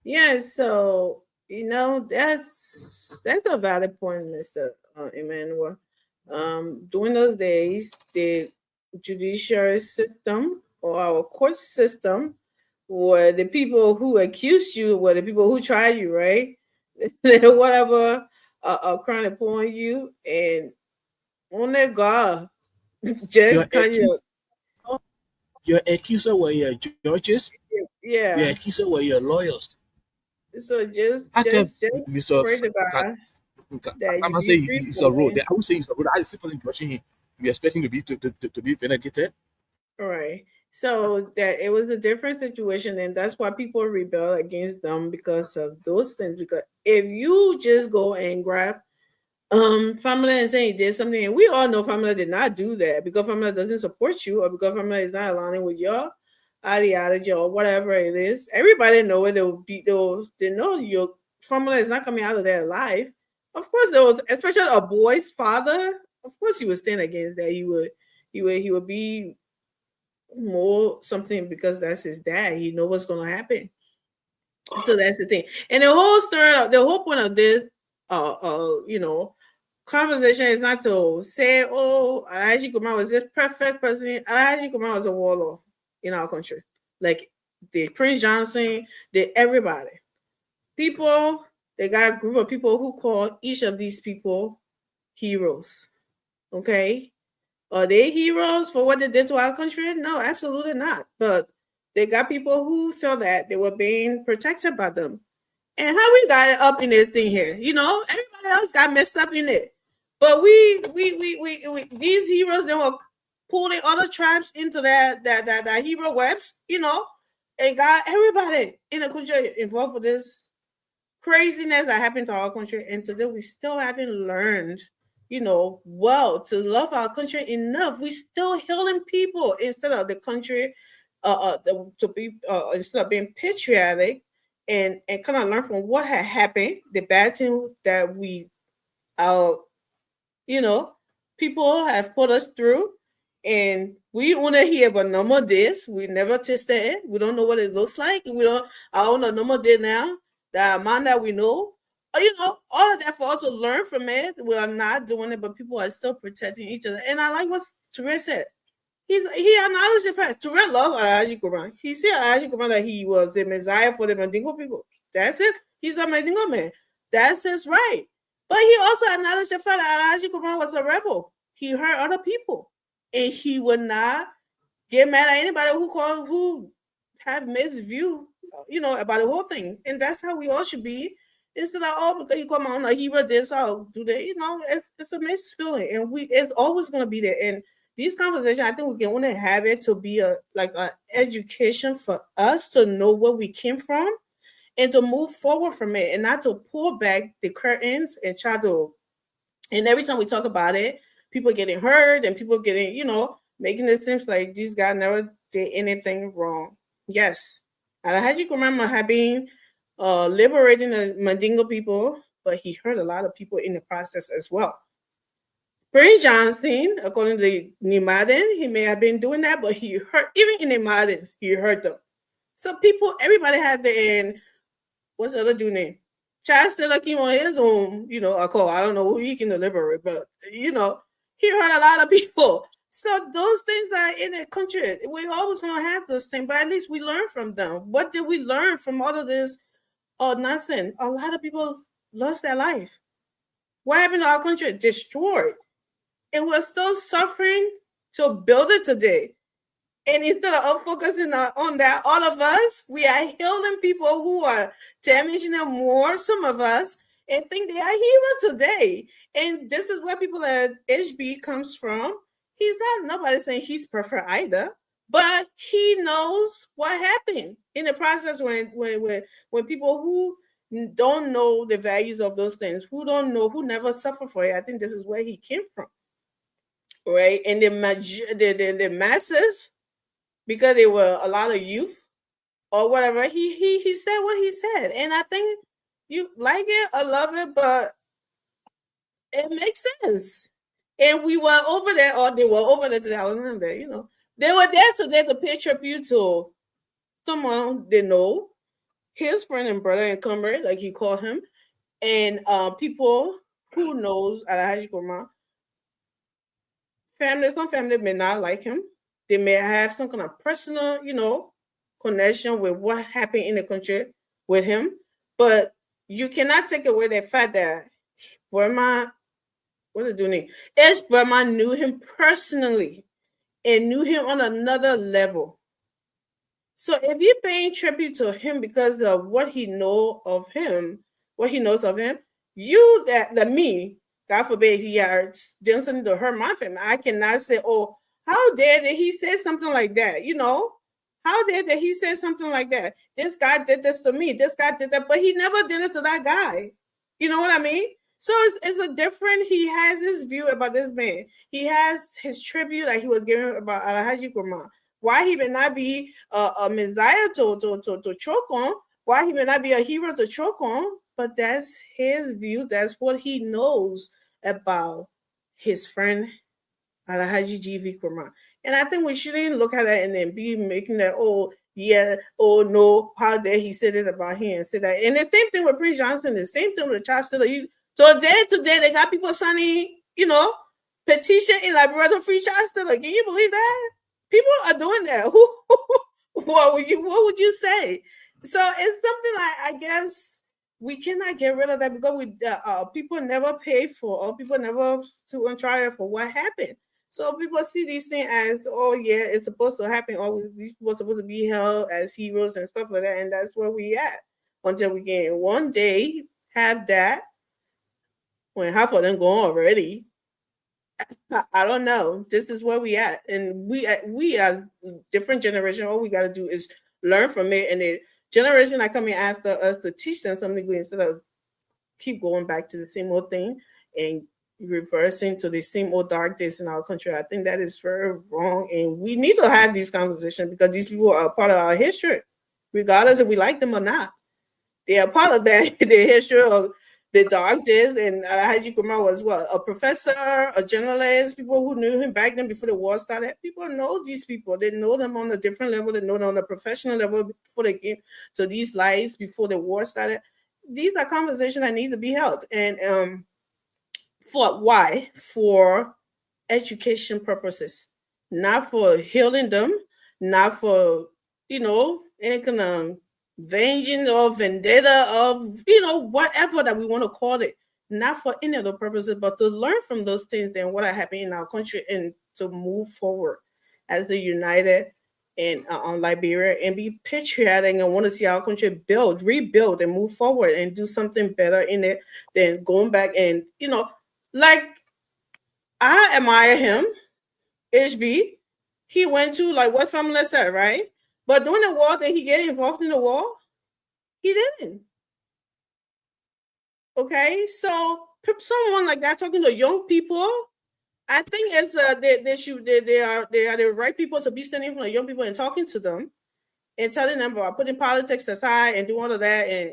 Yeah, so that's a valid point, Mr. Emmanuel. During those days, the judiciary system or our court system were the people who accused you, were the people who tried you, right? Whatever crime they put on you, and only God just kind of, Your accuser were your judges. Your yeah. accuser were your lawyers. So just I tell Mr. pray to God that you Someone be say free it's from a road. it. I would say it's a road. I see person judging him. We expecting to be vindicated. All right. So that it was a different situation, and that's why people rebel against them because of those things. Because if you just go and grab Family and say he did something, and we all know Family did not do that because Family doesn't support you, or because Family is not aligning with your ideology or whatever it is. Everybody know it. They know your Family is not coming out of their life. Of course, there was, especially a boy's father. Of course, he would stand against that. He would be more something because that's his dad. He know what's going to happen. So that's the thing. And the whole story, the whole point of this, conversation is not to say, oh, Alhaji Kumar was this perfect president. Alhaji Kumar was a warlord in our country. Like the Prince Johnson, everybody. People, they got a group of people who call each of these people heroes. Okay? Are they heroes for what they did to our country? No, absolutely not. But they got people who felt that they were being protected by them. And how we got it up in this thing here, everybody else got messed up in it. But we these heroes, they were pulling other tribes into that hero webs, and got everybody in the country involved with this craziness that happened to our country. And today we still haven't learned, well, to love our country enough. We still healing people instead of the country, to be instead of being patriotic and kind of learn from what had happened, the bad thing that people have put us through, and we want to hear about no more this. We never tasted it. We don't know what it looks like. I own a no more day now. The amount that we know, all of that for us to learn from it. We are not doing it, but people are still protecting each other. And I like what Touré said. He acknowledged the fact. Touré loved Alhaji Kumar. He said Alhaji Kumar that he was the Messiah for the Mandingo people. That's it. He's a Mandingo man. That's his right. But he also acknowledged the fact that Alhaji Kumar was a rebel. He hurt other people, and he would not get mad at anybody who have mixed view, about the whole thing. And that's how we all should be. Instead of because you come on, hero this, do they? It's a mixed feeling, and it's always gonna be there. And these conversations, I think we can only have it to be an education for us to know where we came from and to move forward from it, and not to pull back the curtains and try to. And every time we talk about it, people getting hurt and people getting, making it seem like these guys never did anything wrong. Yes, Alhaji Kumar had been liberating the Mandingo people, but he hurt a lot of people in the process as well. Prince Johnson, according to the Nimaden, he may have been doing that, but he hurt, even in the Nimadens, he hurt them. So everybody had the, what's the other dude name? Chad Stiller came on his own, a call. I don't know who he can deliberate, but, he hurt a lot of people. So those things that in the country, we're always going to have those things, but at least we learn from them. What did we learn from all of this nonsense? A lot of people lost their life. What happened to our country? Destroyed. And we're still suffering to build it today. And instead of focusing on that, all of us, we are healing people who are damaging them more, some of us, and think they are heroes today. And this is where people at HB comes from. He's not, nobody saying he's perfect either, but he knows what happened in the process when people who don't know the values of those things, who don't know, who never suffered for it. I think this is where he came from. Right, and the masses, because they were a lot of youth or whatever, he said what he said, and I think you like it, I love it, but it makes sense. And we were over there, or they were over there today. I wasn't there, they were there today to pay tribute to someone they know, his friend and brother and comrade, like he called him, and people who knows Alhaji Kumar. some family may not like him. They may have some kind of personal, connection with what happened in the country with him. But you cannot take away the fact that Burma, what is doing? H. Burma knew him personally and knew him on another level. So if you're paying tribute to him because of what he knows of him, you that me, God forbid he has done something to hurt my family, I cannot say, oh, how dare that he say something like that? How dare that he say something like that? This guy did this to me. This guy did that, but he never did it to that guy. You know what I mean? So it's a different, he has his view about this man. He has his tribute that he was giving about Alhaji Kurma. Why he may not be a messiah to choke on, why he may not be a hero to choke on, but that's his view. That's what he knows about his friend Alhaji GV Kurma. And I think we shouldn't look at it and then be making that, oh, yeah, oh, no, how dare he say this about him and say that. And the same thing with Prince Johnson, the same thing with Charles Taylor. Today, they got people signing, petition in Liberia to free Charles Taylor. Can you believe that? People are doing that. What would you say? So it's something like, I guess we cannot get rid of that because people never pay for, or people never to on trial for what happened. So people see these things as, oh yeah, it's supposed to happen. Always these people are supposed to be held as heroes and stuff like that, and that's where we at until we can one day have that. When half of them gone already, I don't know. This is where we at, and we as different generation, all we got to do is learn from it. And the generation that coming after us to teach them something good instead of keep going back to the same old thing and reversing to the same old dark days in our country. I think that is very wrong, and we need to have these conversations because these people are part of our history, regardless if we like them or not. They are part of that the history of the dark days. And Alhaji Kurma was a professor, a journalist, people who knew him back then before the war started. People know these people. They know them on a different level. They know them on a professional level before they came to these lives before the war started. These are conversations that need to be held. And for why? For education purposes, not for healing them, not for, any kind of vengeance or vendetta of, whatever that we want to call it, not for any other purposes, but to learn from those things and what are happening in our country and to move forward as the united and on Liberia and be patriotic and want to see our country rebuild and move forward and do something better in it than going back and, like, I admire him, HB. He went to, like what family said, right? But during the war, did he get involved in the war? He didn't. Okay, so someone like that talking to young people, I think it's they are the right people to be standing in front of young people and talking to them and telling them about putting politics aside and doing all of that. And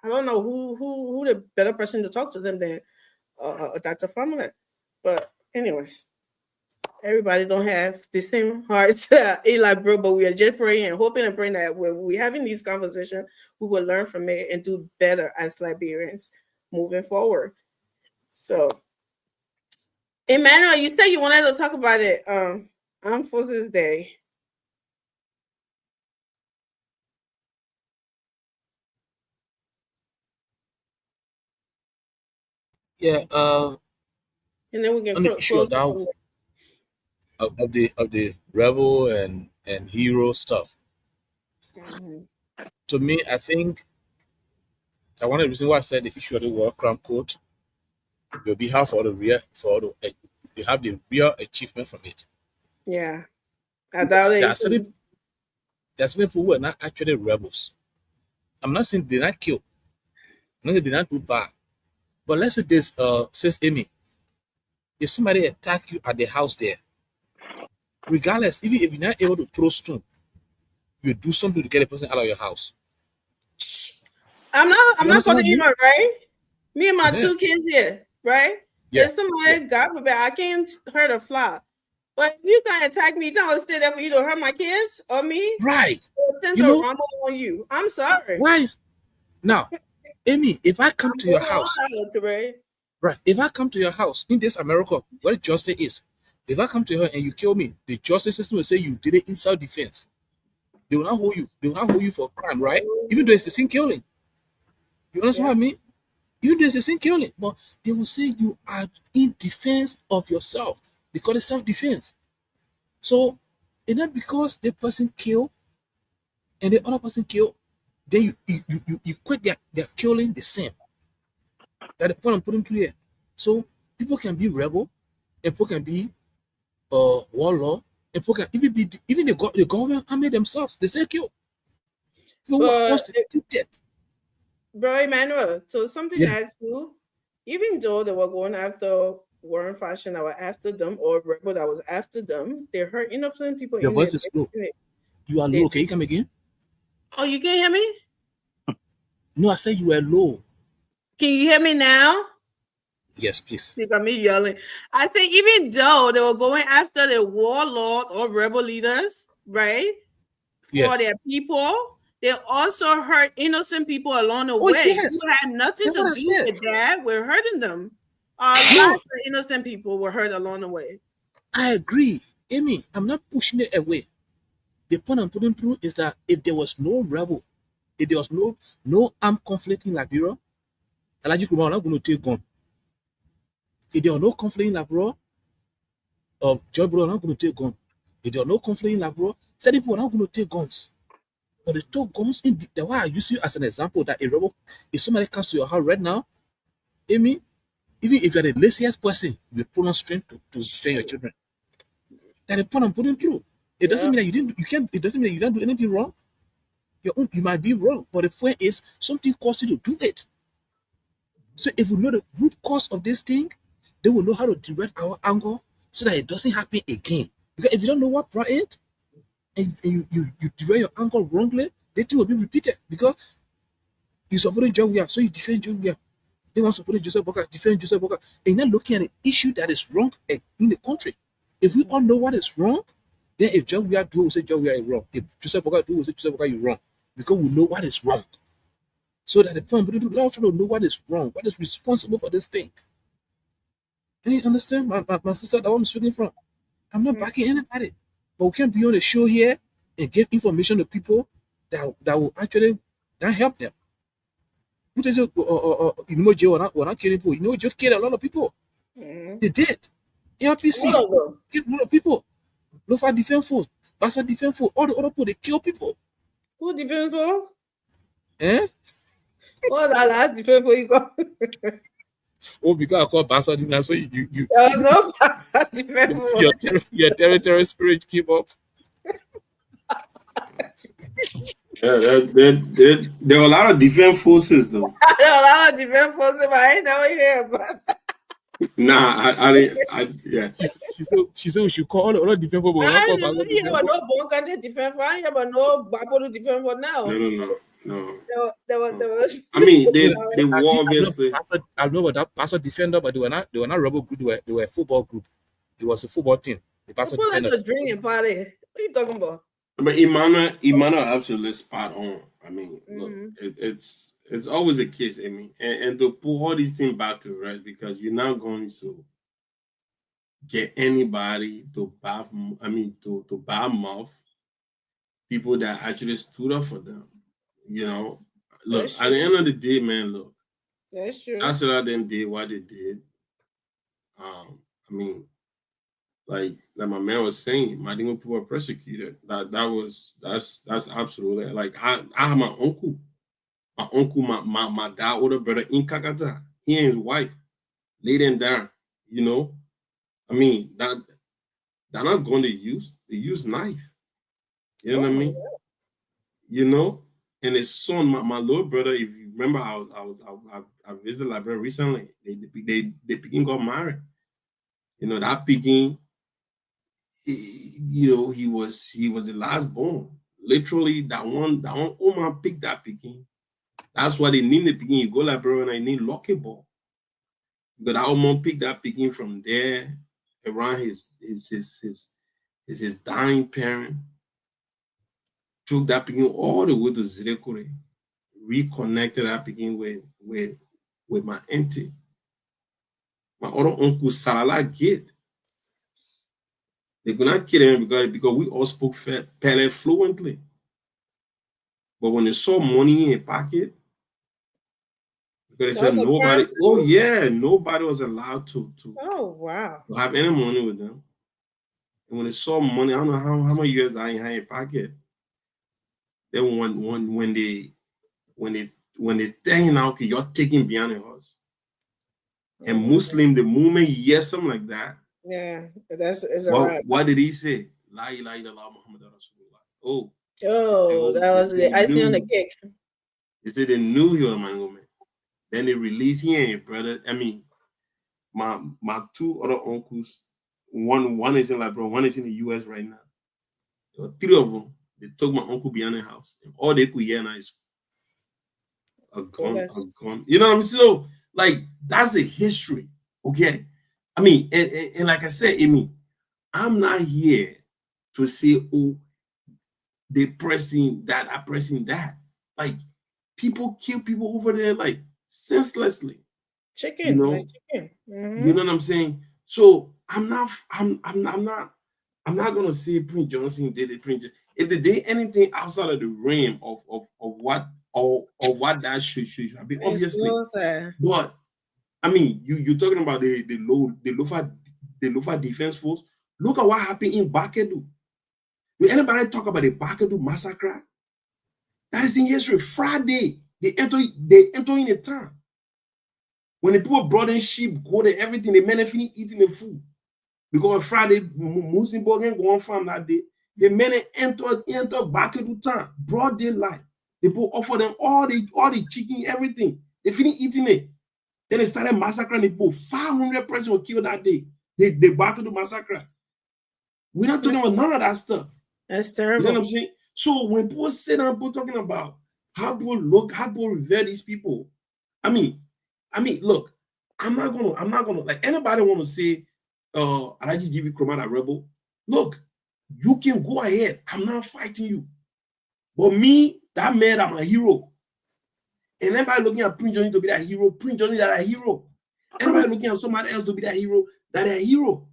I don't know who the better person to talk to them than Dr. Family. But anyways, everybody don't have the same heart, Eli bro, but we are just praying and hoping and praying that when we're having these conversations, we will learn from it and do better as Liberians moving forward. So, Emmanuel, you said you wanted to talk about it Armed Forces Day. Yeah, and then we can on the issue of that of the rebel and hero stuff. Mm-hmm. To me, I think one of the reasons why I said the issue of the war crime code will be half for you have the real achievement from it. Yeah, there are certain people who are not actually rebels. I'm not saying they not kill, I'm not saying they not do bad, but let's say this says Amy, if somebody attack you at the house there, regardless, even if you're not able to throw stone, you do something to get a person out of your house. I'm not calling you out, right? Me and my two kids here, right? Yeah. If somebody, God forbid, I can't hurt a fly. But if you gonna attack me, don't I stay there for you to hurt my kids or me? Right. You know, rumble on you. I'm sorry. Why is now, Amy, if I come to your house, Right. If I come to your house in this America, where justice is, if I come to your house and you kill me, the justice system will say you did it in self-defense. They will not hold you. They will not hold you for crime, right? Even though it's the same killing. You understand what I mean? Even though it's the same killing, but they will say you are in defense of yourself because it's self-defense. So it's not because the person killed and the other person killed, then you quit their killing the same. That's the point I'm putting through here. So people can be rebel, and people can be warlord, and people can even the government army themselves, they still kill. People who are constituted. Bro Emmanuel, so something Yeah. that too, even though they were going after Warren Fashion that were after them, or rebel that was after them, they hurt innocent people. Your in voice it. is low. You are low. Can you come again? Oh, you can't hear me? No, I said you were low. Can you hear me now? Yes, please. You got me yelling. I think even though they were going after the warlords or rebel leaders, right? For their people, they also hurt innocent people along the way. Yes. Who had nothing That's to what I do said. with that. We're hurting them. Lots of innocent people were hurt along the way. I agree. Amy, I'm not pushing it away. The point I'm putting through is that if there was no rebel, if there was no armed conflict in Liberia, Alhaji Nkrumah not going to take gun. If there was no conflict in Liberia, George Bush not going to take gun. If there was no conflict in Liberia, certain people are not going to take guns. But they took guns in the way I use you as an example that a rebel, if somebody comes to your house right now, Amy, even if you're the laziest person, you pull on strength to defend your children. That's the point I'm putting through. It doesn't mean that it doesn't mean that you don't do anything wrong. You might be wrong, but the point is something caused you to do it. So if we know the root cause of this thing, they will know how to direct our anger so that it doesn't happen again. Because if you don't know what brought it, and you direct your anger wrongly, the thing will be repeated. Because you supporting Joe Weah, so you defend Joe Weah. They want to support Joseph Boakai, defend Joseph Boakai. And you're not looking at the issue that is wrong in the country. If we all know what is wrong, then if Joe Weah do, we say Joe Weah is wrong. If Joseph Boakai do, we say Joseph Boakai is wrong. Because we know what is wrong. So that the point, we all try to know what is wrong, what is responsible for this thing. And you understand? My sister, that I'm speaking from, I'm not backing anybody. But we can't be on the show here and give information to people that will actually not help them. Who does it? You know, Joe, we're not killing people. You know, Joe killed a lot of people. They did. ARPC killed a lot of people. Lofa Defense Force, Bassa Defense Force, all the other people, they kill people. Who Defense Force? Eh? What that last Defense Force you got? Oh, because I call Bassa Defense, so you There was no Bassa Defense Force. your territory spirit keep up. There were a lot of defense forces, though. There were a lot of Defense Forces, but I ain't never hear about that. Nah, I didn't. Yeah. She said we should call all the other defense force. I didn't hear about no Bonka Defense Force. I didn't hear about no Babolo Defense Force now. No. There was. I mean, they were obviously. I know about that Pastor Defender, but they were not rebel group. They were a football group. It was a football team. The Pastor Defender. A drinking party. What are you talking about? But Emmanuel absolutely spot on. I mean, look, it's always a case, I mean, and to pull all these things back to rest because you're not going to get anybody to bad mouth people that actually stood up for them. You know, look, at the end of the day, man, look, that's true. After them did what they did. I mean, like my man was saying, my people were persecuted. That's absolutely like I have my uncle, my dad older brother in Kakata. He and his wife laid them down. You know, I mean that they're not going to use. They use knife. You know what I mean? God. You know, and his son, my little brother. If you remember, I visited Liberia recently. They Pekin got married. You know that Pekin. You know, he was the last born. Literally, that one Oma picked that Pekin. That's why they named the Pekin. You go Liberia and I named Lucky Ball. But that Oma picked that Pekin from there around his dying parent. Took that Pekin all the way to Zirekure. Reconnected that Pekin with my auntie. My other uncle Salala get. They could not kill him because we all spoke Pele fluently. But when they saw money in a pocket, because they said nobody, oh yeah, nobody was allowed to have any money with them. And when they saw money, I don't know how many years I had in pocket. Then when they tell now, okay, you're taking behind a horse. And Muslim, the moment he hears something like that, yeah, it's right. What did he say? La ilaha illallah Muhammad Rasulullah. That was the icing on the cake. They said they knew he was a man. Then they released him, brother. I mean, my two other uncles, one is in Liberia, one is in the US right now. There were three of them. They took my uncle behind the house. And all they could hear now is a gun, a gun. You know what I'm saying? So, like, that's the history. Okay. I mean, and like I said, Amy, I'm not here to say, oh, they're pressing that, I'm pressing that. Like, people kill people over there, like, senselessly. Chicken, you know? like chicken. You know what I'm saying? So I'm not gonna say Prince Johnson did it. If they did anything outside of the realm of what what that should be, obviously. But I mean, you're talking about the Lofa Defense Force. Look at what happened in Bakedu. Will anybody talk about the Bakedu massacre? That is in history. Friday, they enter in the town. When the people brought in sheep, goat, and everything, the men finished eating the food. Because on Friday, Muslim Bogan go on farm that day. The men entered Bakedu town, broad daylight. The people offered them all the chicken, everything. They finished eating it. Then they started massacring the people. 500 persons were killed that day. The Bakedu massacre. We're not talking about none of that stuff. That's terrible. You know what I'm saying? So when people sit down, people talking about how people revere these people. I mean, look, I'm not gonna like anybody want to say Alhaji GV Nkrumah a rebel. Look, you can go ahead. I'm not fighting you. But me, that man, I'm a hero. And everybody looking at Prince Johnny to be that hero, Prince Johnny that a hero. Everybody looking at somebody else to be that hero, that a hero.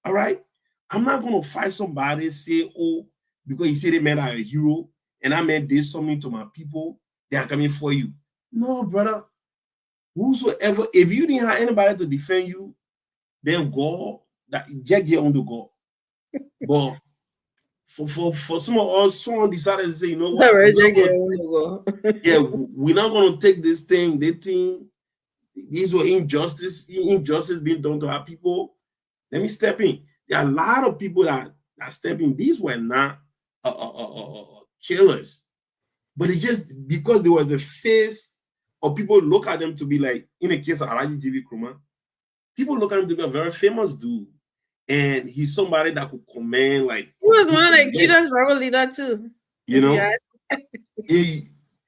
All right? I'm not gonna fight somebody, say, oh, because he said they made a hero, and I man did something to my people, they are coming for you. No, brother. Whosoever, if you didn't have anybody to defend you, then go, that just get on the go. But for some of us, someone decided to say, you know what? Yeah, we're not gonna take this thing. These were injustice being done to our people. Let me step in. There are a lot of people that step in. These were not killers, but it just because there was a face, or people look at them to be like, in the case of Alhaji GV Nkrumah, people look at him to be a very famous dude, and he's somebody that could command like. He was one of the cutest rebel leader too. You know, you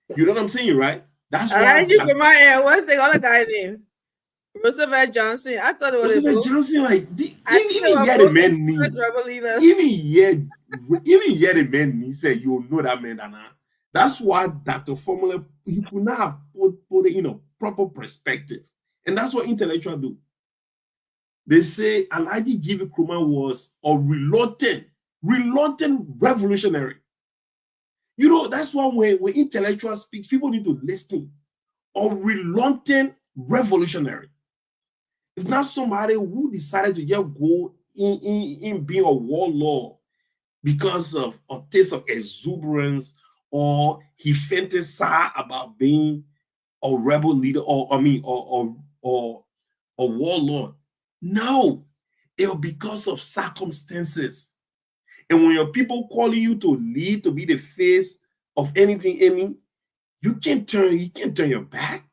know what I'm saying, right? That's why. What's the other guy name? Roosevelt Johnson. I thought it was Roosevelt Johnson. Like even hear the man name. Even hear the man name. He said, "You know that man, Dana." That's why Dr. Formula he could not have put it in a proper perspective, and that's what intellectuals do. They say Alhaji GV Nkrumah was a reluctant revolutionary. You know, that's why when intellectual speaks, people need to listen. A reluctant revolutionary. It's not somebody who decided to just go in being a warlord because of a taste of exuberance, or he fantasized about being a rebel leader, or a warlord. No, it was because of circumstances. And when your people calling you to lead, to be the face of anything, Amy, you can't turn your back.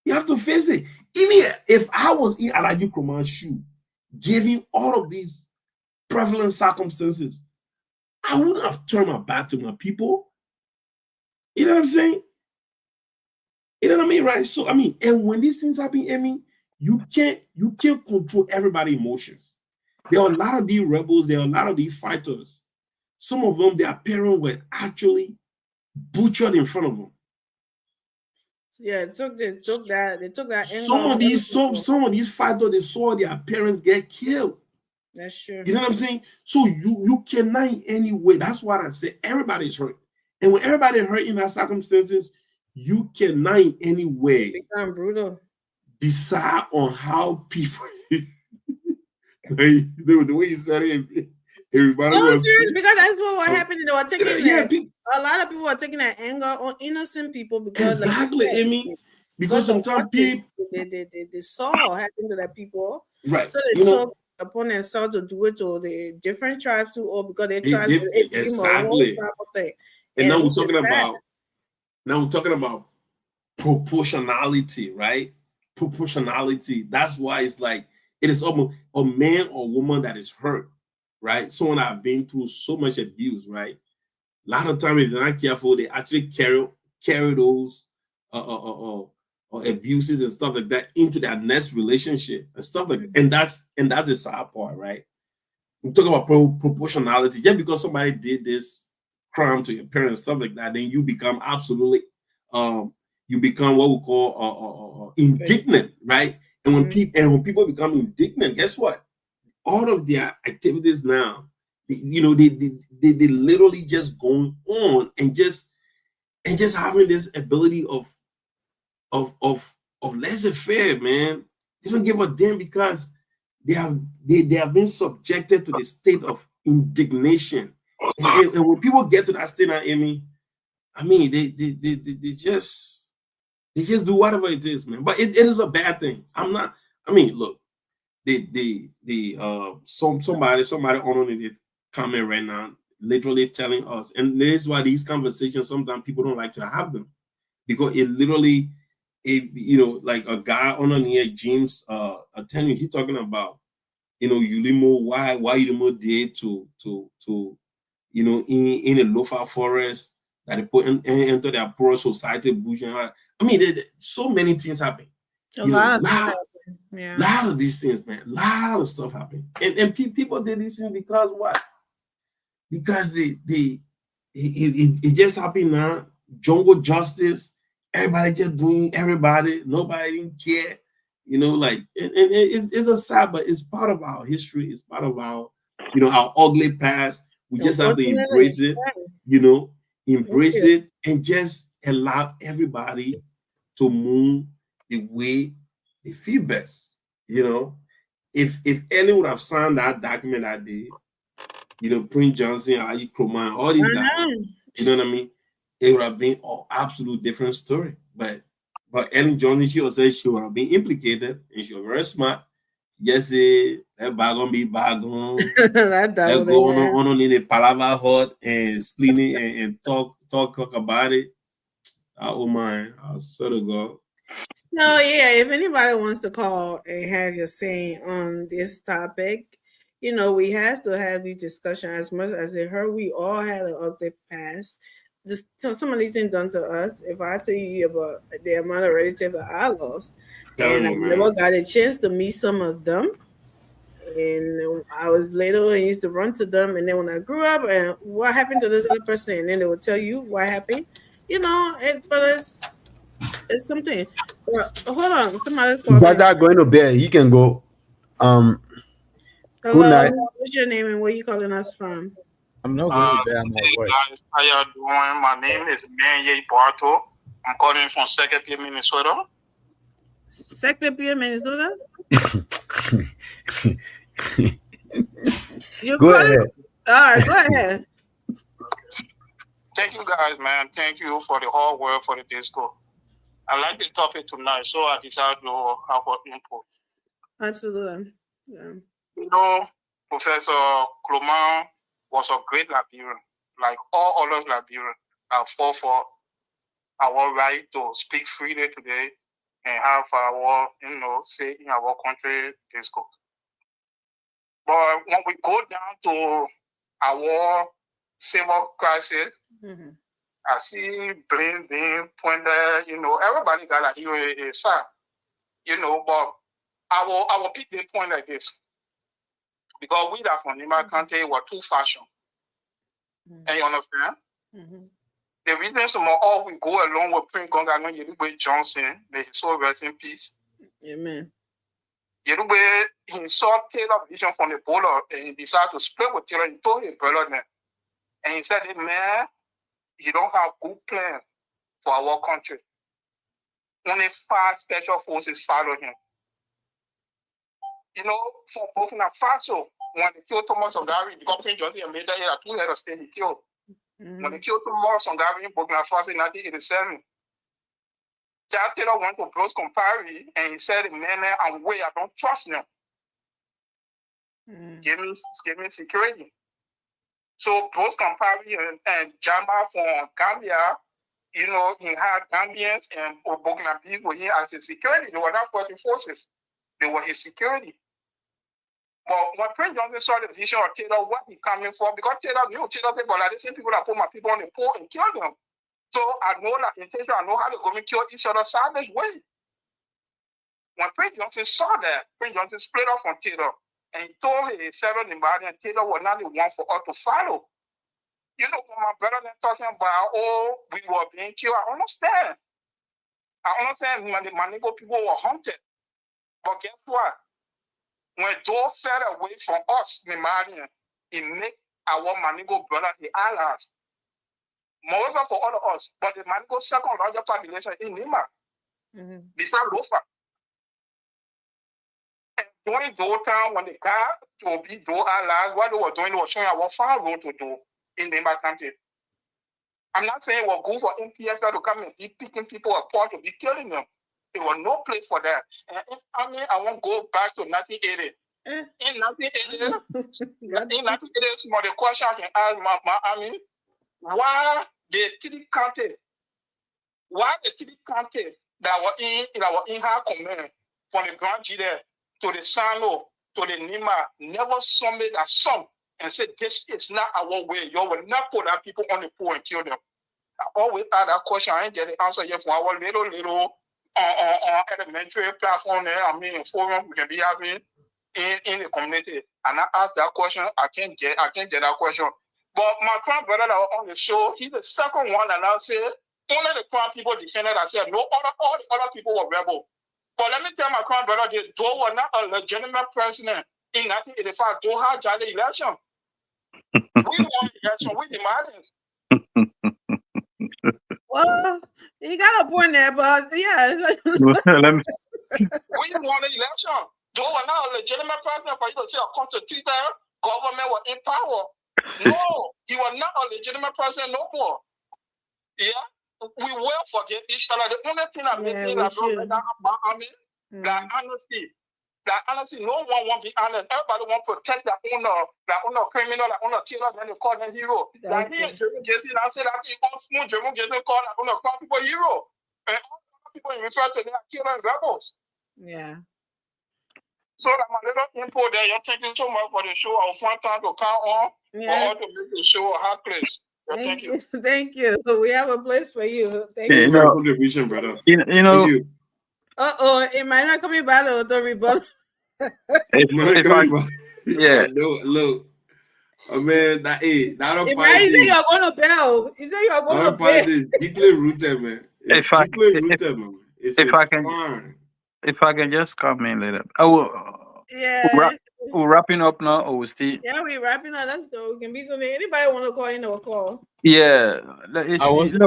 You have to face it. Even if I was in Alhaji Nkrumah's shoe, given all of these prevalent circumstances, I wouldn't have turned my back to my people. You know what I'm saying? You know what I mean, right? So I mean, and when these things happen, Amy, you can't control everybody's emotions. There are a lot of these rebels, there are a lot of these fighters. Some of them, their parents were actually butchered in front of them. Yeah, they took that anger Some on of other these people. fighters, they saw their parents get killed. That's true. You know what I'm saying? So you cannot in any way. That's what I said. Everybody's hurt. And when everybody hurt in that circumstances, you cannot in any way Become brutal. decide on how people the way you said it, everybody No, was serious, because that's what was happening. They were taking a lot of people were taking that anger on innocent people because exactly, like you said, Amy. Because of sometimes what people they saw happen to that people. right, So they took upon themselves to do it to the different tribes too, or because they tribes it became a whole exactly. type of thing. And now we're which is talking about proportionality, right? Proportionality. That's why it's like it is almost a man or woman that is hurt, right? Someone that have been through so much abuse, right? A lot of times, if they're not careful, they actually carry those abuses and stuff like that into their next relationship and stuff like that. And that's the sad part, right? We talk about proportionality. Just because somebody did this crime to your parents, stuff like that, then you become absolutely you become what we call indignant, right? And when people become indignant, guess what? All of their activities now, they literally just going on and just having this ability of laissez-faire, man. They don't give a damn because they have been subjected to the state of indignation. And when people get to that state now, Amy, I mean, they just do whatever it is, man. But it is a bad thing. Look, somebody on the comment right now, literally telling us, and this is why these conversations sometimes people don't like to have them, because it literally, like a guy on near James, telling you, he talking about, Ulimo, why Ulimo did to in a Lofa forest that they put into their poor society bush. I mean, so many things happen. A lot of things happen. Yeah. Lot of these things, man. A lot of stuff happened. And people did these things because what? Because it just happened now. Jungle justice. Everybody just doing everybody. Nobody didn't care. And it's a sad, but it's part of our history. It's part of our, our ugly past. We just have to embrace it, embrace it, and just allow everybody to move the way they feel best. If Ellen would have signed that document that day, Prince Johnson, Ayi Kroma, all these guys, you know what I mean? It would have been an absolute different story. But Ellen Johnson, she also said she would have been implicated, and she was very smart. Just say that bag on be bag on. Let's go on in a palava hut and splitting and talk about it. Oh my, I swear to God. So yeah, if anybody wants to call and have your say on this topic, we have to have these discussions. As much as it hurt, we all had an ugly past. Just some of these things done to us. If I tell you about the amount of relatives that I lost, and I never got a chance to meet some of them, and I was little and used to run to them, and then when I grew up, and what happened to this other person, and then they will tell you what happened. It's something. Hold on, somebody's calling. That's not going to bed. You can go. Hello, good night. What's your name and where you calling us from? I'm not going to bed. I'm at work. Guys, how y'all doing? My name is Manye Barto. I'm calling from Second Pier, Minnesota. Second Pier, Minnesota? Go ahead. All right, go ahead. Thank you guys, man. Thank you for the hard work for the disco. I like the topic tonight, so I decided to have an input. Absolutely. Yeah. Professor Clement was a great Liberian. Like all other Liberians, I fought for our right to speak freely today and have our, say in our country disco. But when we go down to our civil crisis, I see blame being pointed, everybody got a hero a fact, but our people point like this. Because we that from Nima country were too fashion. And you understand? The reason some of all we go along with Prince Gonga Yerugbe Johnson, may his soul rest in peace. Amen. Yerugbe, he saw Taylor vision from the bowler and he decided to split with Taylor. He told his brother then. And he said, man, he don't have good plan for our country. Only 5 special forces follow him. You know, for Burkina Faso, when they killed Thomas Sankara, the government just made that 2 head of state he killed. When they killed Thomas Sankara in Burkina Faso in 1987, Jack Taylor went to Bruce Compaoré and he said, man, I'm way, I don't trust them. Give me security. So Bruce Compaoré and Jama from Gambia, you know, he had Gambians and Burkina Faso were here as his security. They were not fighting forces. They were his security. But when Prince Johnson saw the vision of Taylor, what he coming for, because Taylor knew Taylor said, but like the same people that put my people on the pole and killed them. So I know that intention, I know how to go and kill each other savage way. When Prince Johnson saw that, Prince Johnson split off from Taylor and he told his fellow Zimbabwean and Taylor was not the one for us to follow. You know, when my brother then talking about, oh, we were being killed, I understand. I understand when the Manigo people were hunted. But guess what? When those fell away from us, the Malian, it make our Manigo brother the allies. Moreover for all of us, but the Manigo second largest population in Lima, beside Lofa. And during those time, when they got to be those allies, what they were doing, they were showing our farm road to do in Lima country. I'm not saying it was good for MPFL to come and be picking people apart to be killing them. There was no place for that. And I mean, I won't go back to 1980. In 1980, some of the question I can ask why the three counties that were in our in-house command, from the Grand Gide to the Sano to the Nima, never summoned a sum and said, this is not our way. You will not put our people on the pool and kill them. I always ask that question. I ain't get the answer yet from our little elementary platform there. Forum we can be having in the community. And I asked that question. I can't get that question. But my crown brother that was on the show, he's the second one that I said, only the crown people defended. I said, all the other people were rebel. But let me tell my crown brother, they were not a legitimate president in 1985. Doha had the election. We won the election with the Malians. Well, you got a point there, but yeah. Let me. We won the election. They were not a legitimate president for you to say a constitutional government was in power. No, he was not a legitimate president no more. Yeah, we will forget each other. The only thing that makes me like honesty. Like honestly, no one want to be honest. Everybody want to protect their own criminal, their own killer, then they call them hero. Like here, Jerome Jesse, I said that he on smooth Jerome Jesse call their own people hero. And all people refer to them as killer and rebels. Yeah. So that my little info there, you're taking so much for the show. I was one time to count on for all to make the show a hot place. So thank you. Thank you. We have a place for you. Thank you you. for your contribution, brother. You know. Thank you. It might not come in battle to rebuttal. Yeah. Look. Oh man, that don't you say you're going to bail. You say you're going to bail. Is deeply rooted, man. If I can just come in later. We're wrapping up now, or we still? Yeah, we're wrapping up. Let's go. We can be something. Anybody want to call in or call? Yeah. I wasn't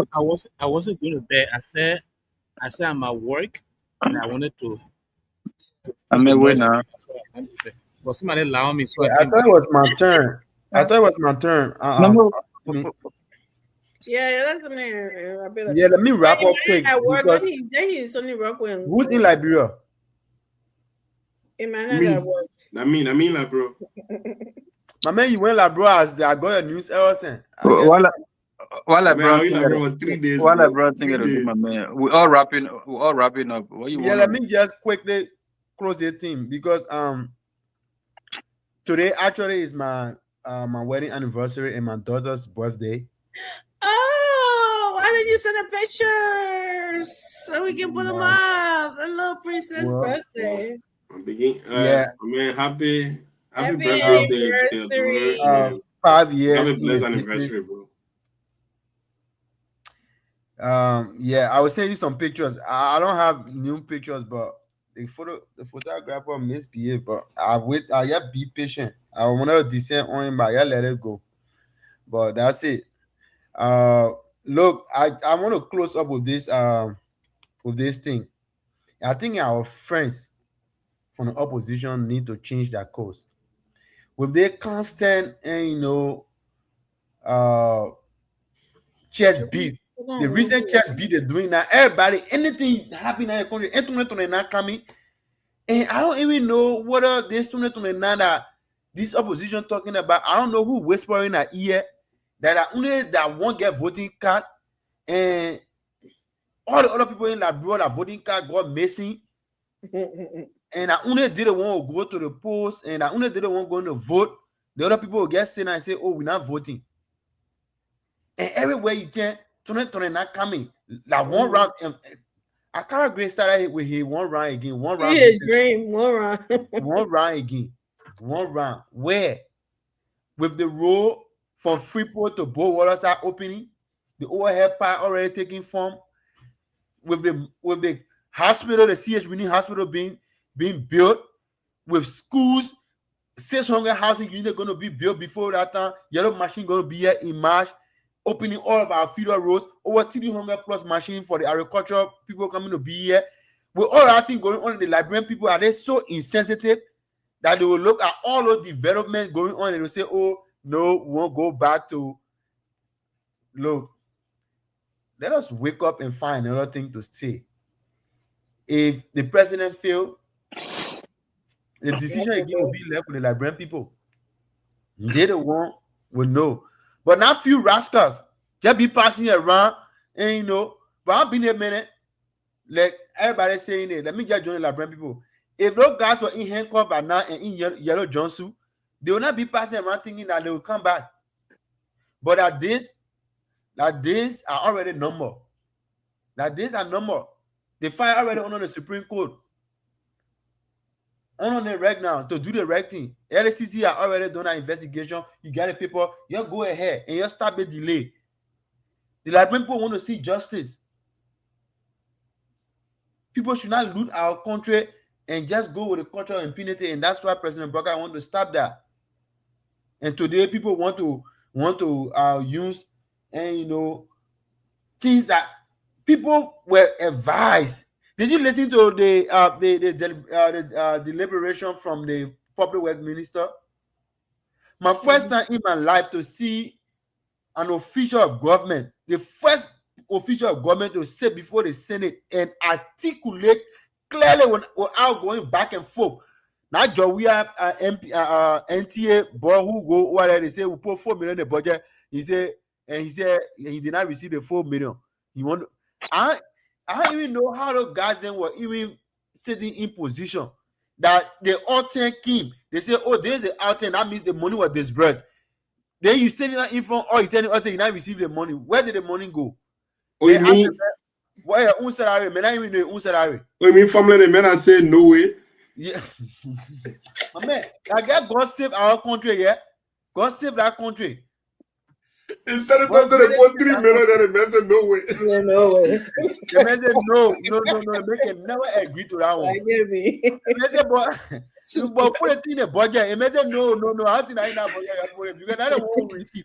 going to bed. I said I'm at work and I wanted to. I'm away now. But somebody allow me. So I thought it was my turn. Yeah, that's something. Yeah, let me wrap up quick. Who's in Liberia? I mean, like, bro. My man, you went like, bro, as I got your news ever since. While I brought things, my man, we're all wrapping up. What you want? Let me just quickly close the thing because today actually is my wedding anniversary and my daughter's birthday. Oh, why didn't you send the pictures so we can put them up? A little princess birthday. Man, happy birthday. 5 years. Have a blessed anniversary, bro. Yeah, I will send you some pictures. I don't have new pictures, but the photographer misbehaved. But I just be patient. I want to descend on him, but I let it go. But that's it. Look, I want to close up with this thing. I think our friends from the opposition need to change their course. With their constant and chest beat, the recent chest beat they're doing now, everybody, anything happening in the country, internet not coming. And I don't even know whether this student that this opposition talking about. I don't know who whispering in her ear that only that won't get voting card, and all the other people in that brought a voting card got missing. And I only didn't want to go to the polls, and I only didn't want going to vote. The other people will get sitting and say, "Oh, we're not voting." And everywhere you turn, turn not coming. Like one round, I can't agree. Started with him one round again, one round. Yeah, dream one round. One round again, one round. Where with the road from Freeport to Bowater start opening, the overhead pipe already taking form. With the hospital, the CH Winnie Hospital being built, with schools, 600 housing units going to be built before that time. Yellow machine going to be here in March, opening all of our feeder roads, over 300 plus machines for the agricultural people coming to be here. With all that thing going on, the Liberian people are they so insensitive that they will look at all those developments going on and they will say, "Oh no, we won't go back to." Look, let us wake up and find another thing to say. If the president failed, the decision again will be left with the Liberian people. They the one will know. But not few rascals just be passing around and but I've been a minute, like everybody saying it. Let me just join the Liberian people. If those guys were in handcuffs by now and in yellow jumpsuit, they will not be passing around thinking that they will come back. But at this are already numbered. That these are numbered. The file already on the Supreme Court. On the right now to do the right thing. LCC are already done an investigation. You got the paper. You go ahead and you stop the delay. The Liberian people want to see justice. People should not loot our country and just go with the cultural impunity, and that's why President Broka want to stop that. And today, people want to use and things that people were advised. Did you listen to the deliberation from the public work minister? My first time in my life to see an official of government, the first official of government to sit before the Senate and articulate clearly without going back and forth. Now, we have NTA boy who go where they say we put 4 million in the budget. He said he did not receive the 4 million. I don't even know how the guys then were even sitting in position that they all came. They say, "Oh, there's the outing." That means the money was disbursed. Then you send it in front, or you tell us you not receive the money. Where did the money go? Oh, you mean? Why your own salary? Man, I even know your own salary. Oh, you mean family? The men I say no way. Yeah, my man, I get God save our country. Yeah, God save that country. Instead of they put 3 million, and the man said no way. Yeah, no way. The man said no. The man can never agree to that one. I get me. The man said, but put it in the budget. The man said no. I think I in that budget because I don't want to receive.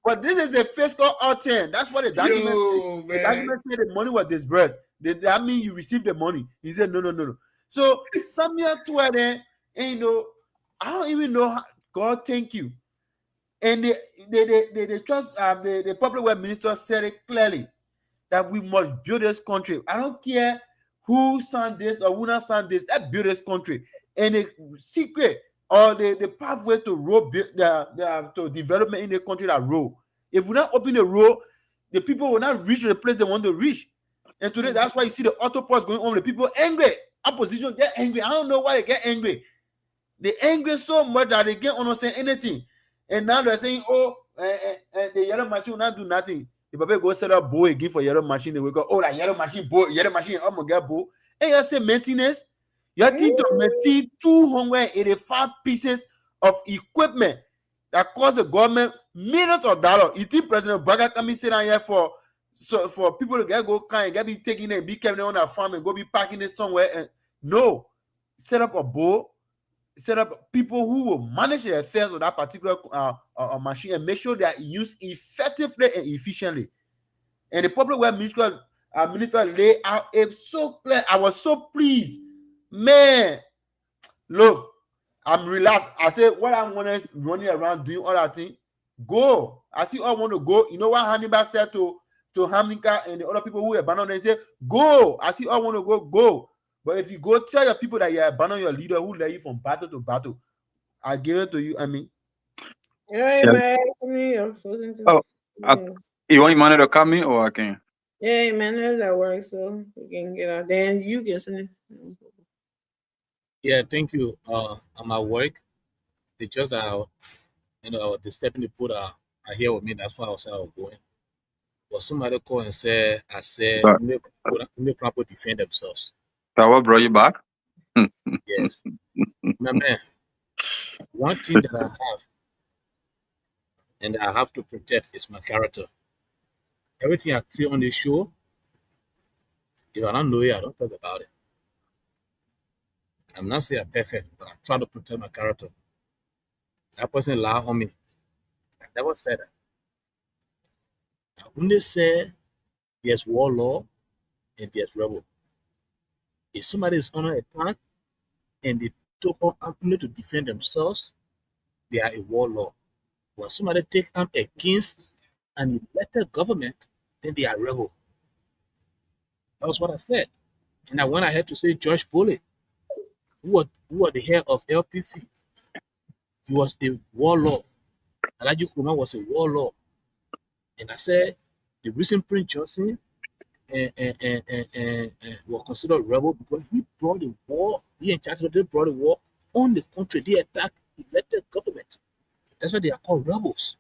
But this is a fiscal outing. That's what the document said. The document said the money was disbursed. That means you received the money. He said no. So somewhere to there, and I don't even know how, God, thank you. And the public work minister said it clearly that we must build this country. I don't care who signed this or who not signed this. Let's build this country. And the secret or the pathway to road to development in the country that road. If we not open the road, the people will not reach the place they want to reach. And today, that's why you see the autopause going on. The people angry. Opposition get angry. I don't know why they get angry. They angry so much that they can't understand anything. And now they're saying, "Oh, the yellow machine will not do nothing." The people go set up boy again for yellow machine. They will go, "Oh, that yellow machine, I'm gonna get boy." And you say maintenance. You think to maintain 285 pieces of equipment that cost the government millions of dollars. You think President Baga coming sit down here for people to go kind, get be taking it, be carrying on a farm and go be packing it somewhere? And no, set up a board, set up people who will manage the affairs of that particular machine and make sure they are used effectively and efficiently. And the public welfare minister laid out it so clear. I was so pleased, man. Look, I'm relaxed. I said, what I'm gonna running around doing all that thing. Go. I see all want to go. You know what Hannibal said to Hamika and the other people who abandoned them? Say, go. I see all want to go. Go. But if you go tell your people that you abandon your leader who led you from battle to battle, I give it to you. I mean, Hey, Yeah. man. Oh, you want Emmanuel to come in or I can? Yeah, Emmanuel's at work, so we can get out. Then you can send. Yeah, thank you. I'm at work. They just they step in the put are here with me. That's why I was going. But somebody called and said, I said, Right. make people defend themselves. So what brought you back? Yes. My man, one thing that I have and that I have to protect is my character. Everything I say on the show, if I don't know it, I don't talk about it. I'm not saying I'm perfect, but I'm trying to protect my character. That person lied on me. I never said that. I only say there's warlord and there's rebel. If somebody is under attack and they took on arm to defend themselves, they are a warlord. When somebody take arm against an elected government, then they are rebel. That was what I said. And I went ahead to say George Bullitt, who was the head of LPC. He was a warlord. Alhaji Nkrumah was a warlord. And I said the recent Prince Johnson were considered rebel because he brought the war, he and Charles they brought the war on the country. They attacked elected government. That's why they are called rebels.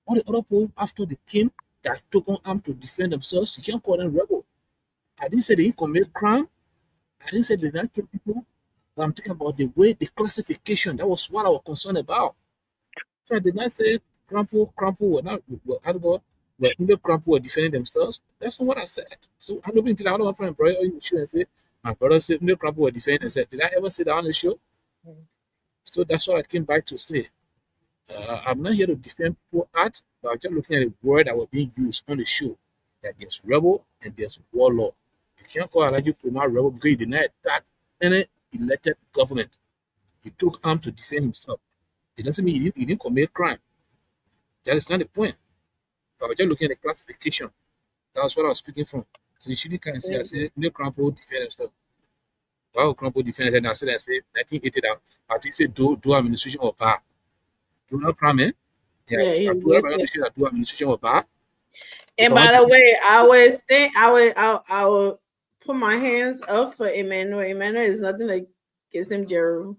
All the other people after the king that took on arms to defend themselves, you can't call them rebel. I didn't say they didn't commit crime. I didn't say they didn't kill people. But I'm talking about the way, the classification. That was what I was concerned about. So I did not say Crumple were not, Crumple were defending themselves. That's not what I said. So I don't think I don't want to bring on the show and say, my brother said Crumple were defending themselves. Did I ever say that on the show? So that's what I came back to say. I'm not here to defend people acts, but I'm just looking at the word that was being used on the show. That there's rebel and there's warlord. You can't call Alhaji Nkrumah rebel because he did not attack any elected government. He took arm to defend himself. It doesn't mean he didn't commit crime. That is not the point. But we're just looking at the classification. That was what I was speaking from. So you shouldn't kind of say, I said, no Crumple defend himself. Why would Crumple defend himself? And I said, 1980, I think say do administration or bar. Do not crime, eh? Yeah, do administration or bar. And by the way, I always think I will put my hands up for Emmanuel. Emmanuel is nothing like Gesem Jeru.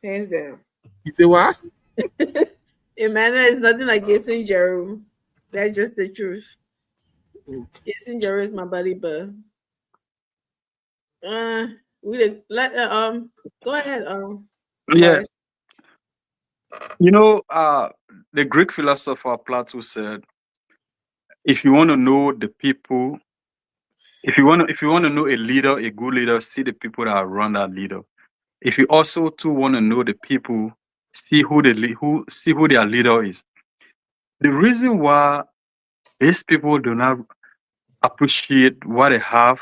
Hands down. You say what? Emmanuel is nothing like Gesem Jeru. That's just the truth. Gesem Jeru is my buddy, but we let go ahead. Yeah. You know, the Greek philosopher Plato said, if you want to know the people, if you want to know a leader, a good leader, see the people that are around that leader. If you also too want to know the people, see who their leader is. The reason why these people do not appreciate what they have,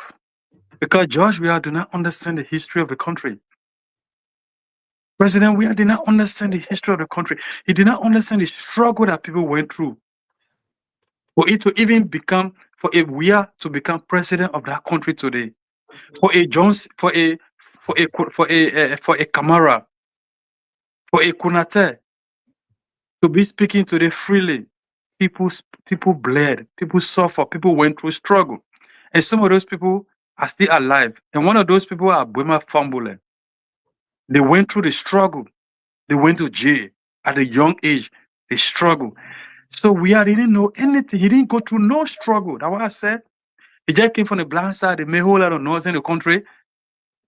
because George Weah do not understand the history of the country. President Weah did not understand the history of the country. He did not understand the struggle that people went through. For it to even become, for a Weah to become president of that country today, for a Jones, for a Kamara, for a Kunate to be speaking today freely, people bled, people suffer, people went through struggle, and some of those people are still alive. And one of those people are Bwema Fambule. They went through the struggle. They went to jail at a young age. They struggled. So Weah didn't know anything. He didn't go through no struggle. That's what I said. He just came from the blind side. They made a whole lot of noise in the country.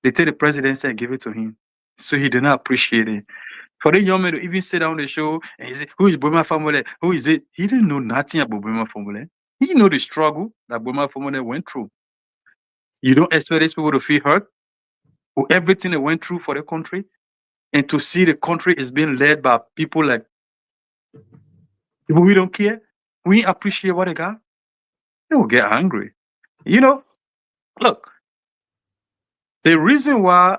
They take the presidency and give it to him. So he did not appreciate it. For the young man to even sit down on the show and he say, who is Boma Famole? Who is it? He didn't know nothing about Boma Famole. He know the struggle that Boma Famole went through. You don't expect these people to feel hurt for everything they went through for the country, and to see the country is being led by people like people we don't care, we appreciate what they got. They will get angry. You know, look, the reason why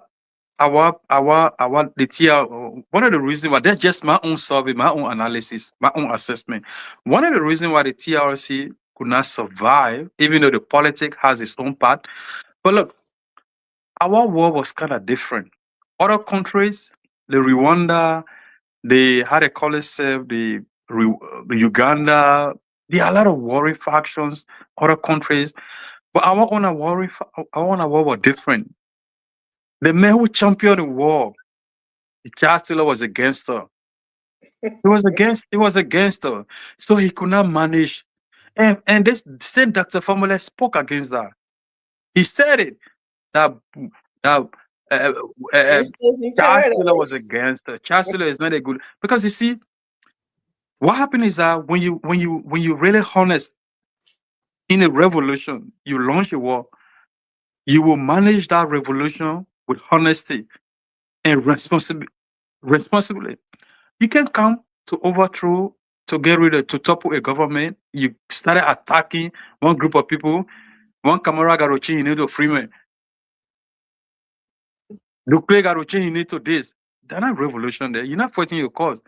the TR, one of the reasons why that's just my own survey, my own analysis, my own assessment. One of the reasons why the TRC could not survive, even though the politics has its own part. But look, our war was kind of different. Other countries, the Rwanda, how they call itself, the Uganda, there are a lot of warring factions, other countries, but our own war was different. The man who championed the war, Charles Taylor, was against her. He was against her. So he could not manage. And this same Dr. Famole spoke against that. He said it that Charles Taylor was against her. Charles Taylor is not a good, because you see, what happened is that when you really honest in a revolution, you launch a war, you will manage that revolution with honesty and responsibly. You can come to overthrow, to get rid of, to topple a government. You started attacking one group of people. One Kamara Garochi, you need to Freeman. Dukle Garochi, you need to this. They're not revolution there. You're not fighting your cause.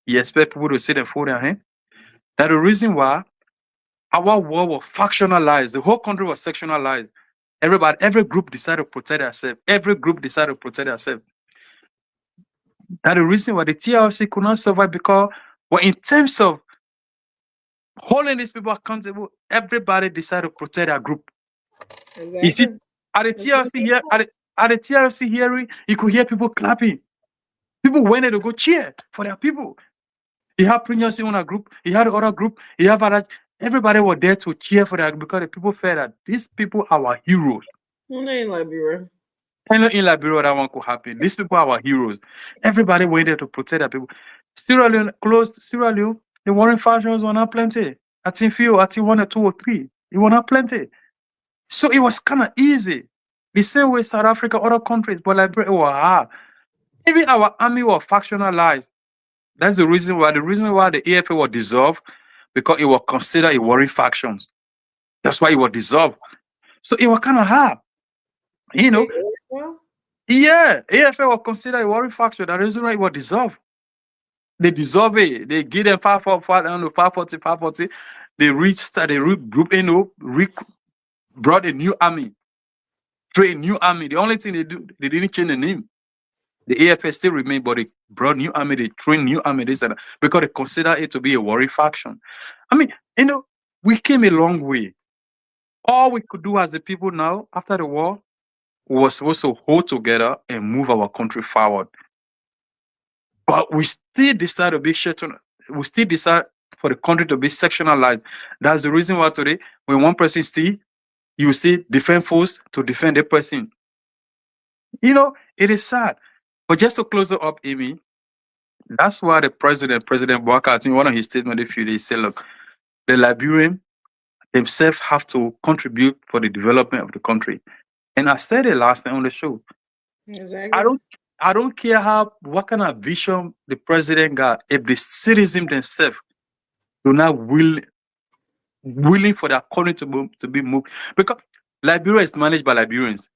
You expect people to sit and fold their hand. That's the reason why our war was factionalized. The whole country was sectionalized. Every group decided to protect themselves. That's the reason why the TRC could not survive, because well, in terms of holding these people accountable, everybody decided to protect their group. Exactly. You see, at the TRC hearing, you could hear people clapping. People went there to go cheer for their people. You have Prince in a group, you had the other group, you have other. Everybody was there to cheer for that, because the people felt that these people are our heroes. In Liberia. And in Liberia, that one could happen. These people are our heroes. Everybody went there to protect their people. Sierra Leone, the warring factions were not plenty. I think 1 or 2 or 3. It was not plenty. So it was kind of easy. The same way South Africa, other countries, but Liberia was hard. Even our army was factionalized. That's the reason why the AFA was dissolved, because it was considered a warring faction. That's why it was dissolved. So it was kind of hard. You know, yeah, AFA was considered a warring faction. That is why it was dissolved. They dissolve it. They give them 540. They regroup, brought a new army, trained a new army. The only thing they didn't change the name. The AFA still remained, but they brought new army, they trained new army, this and that, because they consider it to be a warring faction. I mean, you know, we came a long way. All we could do as the people now, after the war, was supposed to hold together and move our country forward. But we still decide to be we still decide for the country to be sectionalized. That's the reason why today, when one person steals, you see defend force to defend the person. You know, it is sad. But just to close it up, Amy, that's why President Bouakai, in one of his statements a few days, said, look, the Liberians themselves have to contribute for the development of the country. And I said it last night on the show. Exactly. I don't care what kind of vision the president got, if the citizens themselves do not willing for their country to be moved. Because Liberia is managed by Liberians.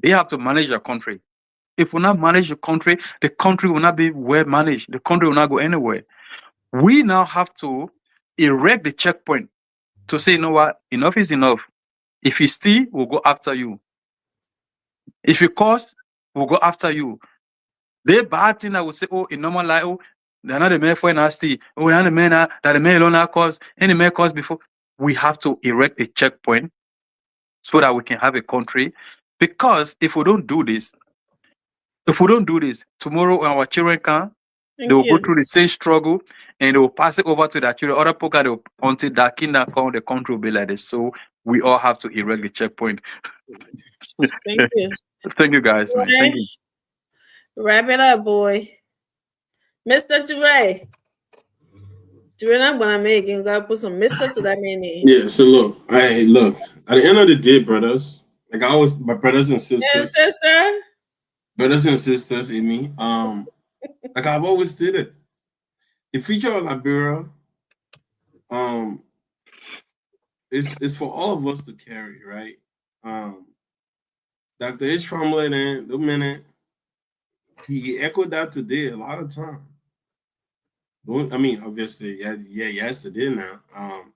They have to manage their country. If we not manage the country will not be well managed. The country will not go anywhere. We now have to erect the checkpoint to say, you know what, enough is enough. If you steal, we'll go after you. If you cause, we'll go after you. They bad thing that will say, oh, in normal life, oh, they're not the man for nasty. Oh, they're not the man that the man alone cause, any man cause before. We have to erect a checkpoint so that we can have a country. Because if we don't do this, tomorrow when our children come, they will go through the same struggle and they will pass it over to their children. Other people, until that kingdom come, the country will be like this. So we all have to erect the checkpoint. Thank you. Thank you, guys. Man. Thank you. Wrap it up, boy. Mr. Ture. Ture, I'm gonna make you gotta put some Mr. to that man name. Yeah, so look, at the end of the day, brothers, like I always, my brothers and sisters, Yeah, sister. brothers and sisters in me, like I've always stated, the future of Liberia, it's for all of us to carry, right? Dr. H. Tremblay, then the minute he echoed that today a lot of time. I mean, obviously, yesterday now,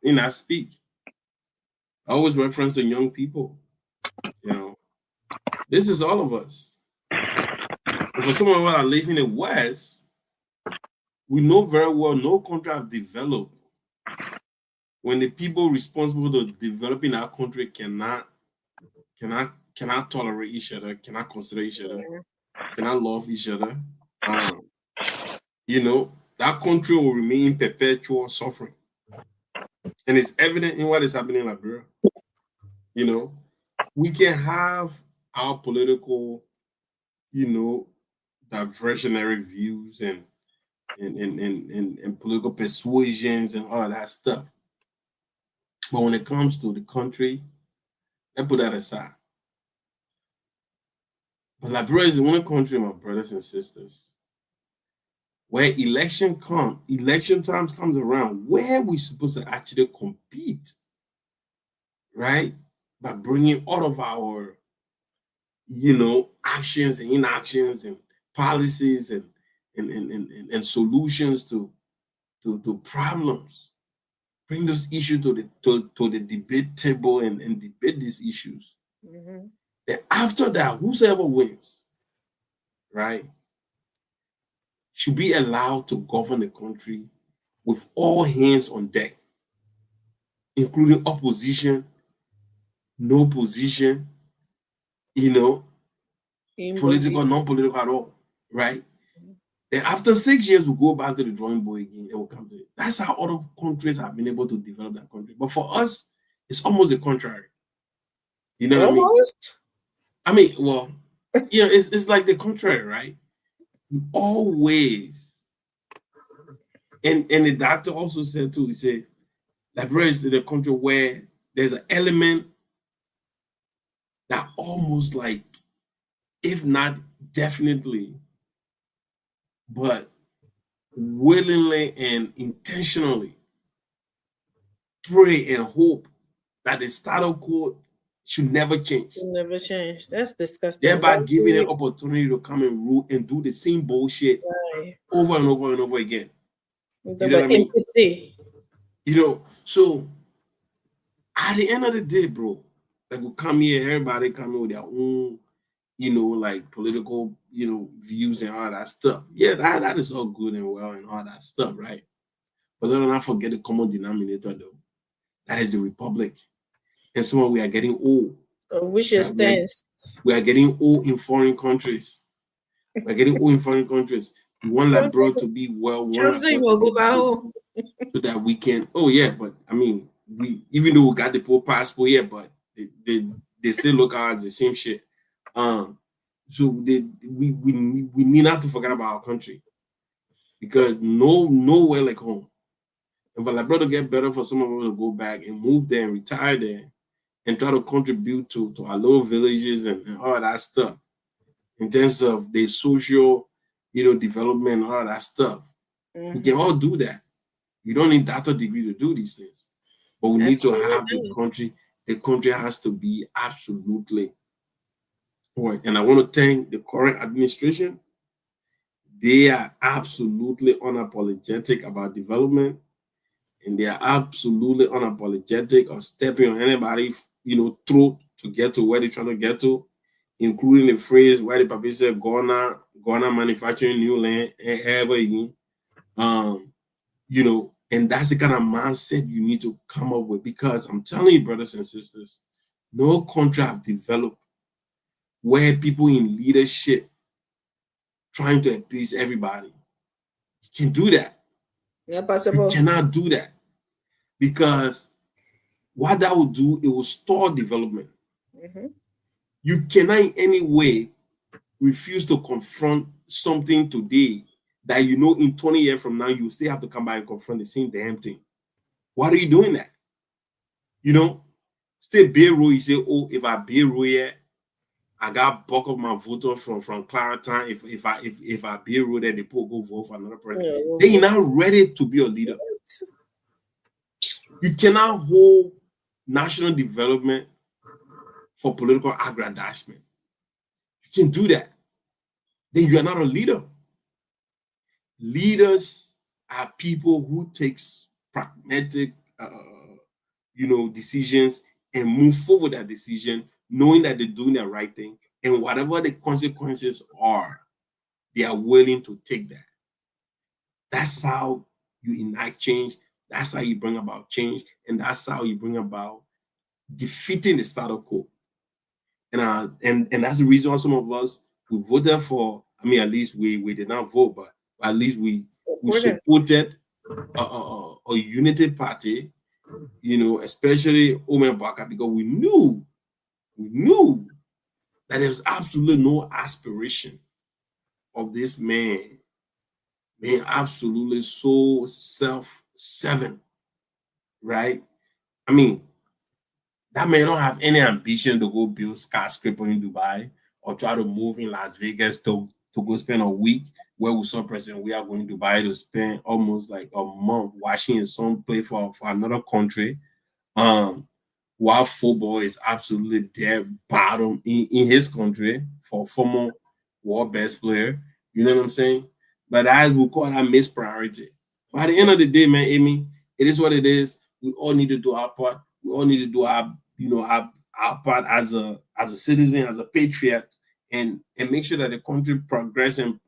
in that speech, I always referencing young people. You know, this is all of us. And for some of us that live in the West, we know very well no country have developed when the people responsible to developing our country cannot tolerate each other, cannot consider each other, cannot love each other. You know, that country will remain in perpetual suffering. And it's evident in what is happening in Liberia. You know, we can have our political, you know, diversionary views and political persuasions and all that stuff. But when it comes to the country, let's put that aside. But Liberia is the only country, my brothers and sisters, where election times comes around, where we're supposed to actually compete, right? By bringing all of our, you know, actions and inactions and policies and solutions to problems. Bring those issues to the debate table and debate these issues. Then after that, whosoever wins, right, should be allowed to govern the country with all hands on deck, including opposition, no position, you know, political, non-political at all, right? Then after 6 years, we'll go back to the drawing board again. It will come to it. That's how other countries have been able to develop that country. But for us, it's almost the contrary. You know what I mean? Well, you know, it's like the contrary, right? Always. And the doctor also said too, he said, Liberia is the country where there's an element that almost like, if not definitely, but willingly and intentionally pray and hope that the status quo should never change. Never change. That's disgusting. Thereby giving an opportunity to come and rule and do the same bullshit over and over and over again. You know what I mean? You know, so at the end of the day, bro, like we come here, everybody come here with their own, you know, like political, you know, views and all that stuff. Yeah, that is all good and well and all that stuff, right? But let's not forget the common denominator, though. That is the republic. And some we are getting old. We should stand. We are getting old in foreign countries. We're getting old in foreign countries. We want Liberia to be well run so that we can. Oh yeah, but I mean, we even though we got the full passport here, but they still look at us as the same shit. So we need not to forget about our country, because nowhere like home. And for Liberia to get better, for some of us to go back and move there and retire there and try to contribute to our little villages and all that stuff in terms of the social, you know, development and all that stuff. We can all do that. You don't need doctor degree to do these things, but we need to have the country. The country has to be absolutely right. And I want to thank the current administration. They are absolutely unapologetic about development, and they are absolutely unapologetic of stepping on anybody, you know, throat to get to where they're trying to get to, including the phrase where the paper said Ghana manufacturing new land and ever again. You know, and that's the kind of mindset you need to come up with, because I'm telling you, brothers and sisters, no country have developed where people in leadership trying to appease everybody. You can do that. You cannot do that, because what that will do, it will stall development. You cannot in any way refuse to confront something today that you know in 20 years from now, you still have to come back and confront the same damn thing. Why are you doing that? You know, still be rule, you say, oh, if I be rule here, I got bulk of my voter from Clarendon. If I be rule there, they go vote for another president. Yeah. They are not ready to be a leader. You cannot hold national development for political aggrandizement. You can do that. Then you are not a leader. Leaders are people who takes pragmatic, decisions and move forward that decision, knowing that they're doing the right thing, and whatever the consequences are, they are willing to take that. That's how you enact change. That's how you bring about change, and that's how you bring about defeating the status quo. And that's the reason why some of us we voted for. I mean, at least we did not vote, but at least we supported a unity party. Especially Omer Baka, because we knew that there was absolutely no aspiration of this man being absolutely so self-serving, right? I mean, that man don't have any ambition to go build skyscraper in Dubai or try to move in Las Vegas to go spend a week where we saw President we are going to Dubai to spend almost like a month watching his son play for another country. While football is absolutely dead bottom in his country for former world best player. You know what I'm saying? But as we call that mispriority. But at the end of the day, man, Amy, it is what it is. We all need to do our part. We all need to do our part as a citizen, as a patriot, and make sure that the country progress and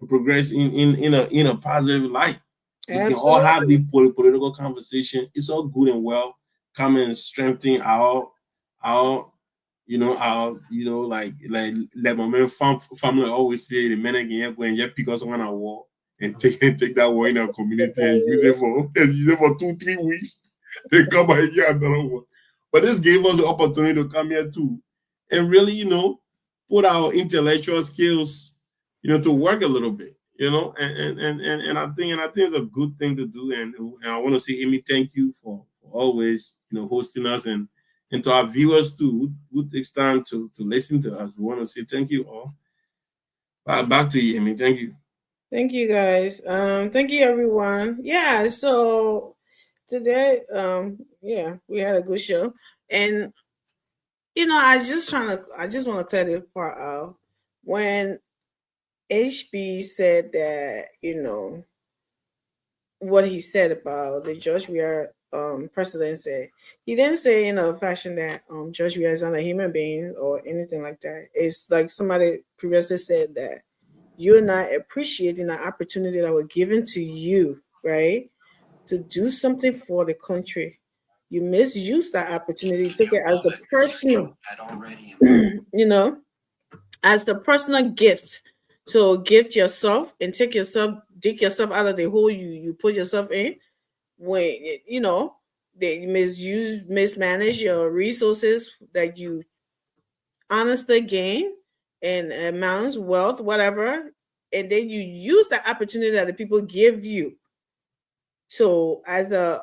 progress in a positive light. We can all have the political conversation. It's all good and well. Come and strengthen our like my man family always say, the men can go and just pick us on a war and take that war in our community and use it for 2-3 weeks. They come back and get another one. But this gave us the opportunity to come here too and really, put our intellectual skills, to work a little bit, and I think it's a good thing to do. And I want to say, Amy, thank you for always, hosting us, and to our viewers too, who takes time to listen to us. We want to say thank you all. Back to you, Amy. Thank you. Thank you, guys. Thank you, everyone. Yeah. So today, we had a good show, and I just want to clear this part out. When HB said that, what he said about the George Weah presidency, he didn't say in a fashion that George Weah is not a human being or anything like that. It's like somebody previously said that you're not appreciating the opportunity that was given to you, right, to do something for the country. You misuse that opportunity, take it as a personal, as the personal gift. So gift yourself and dig yourself out of the hole you put yourself in. When they mismanage your resources that you honestly gain and amounts, wealth, whatever, and then you use the opportunity that the people give you to as a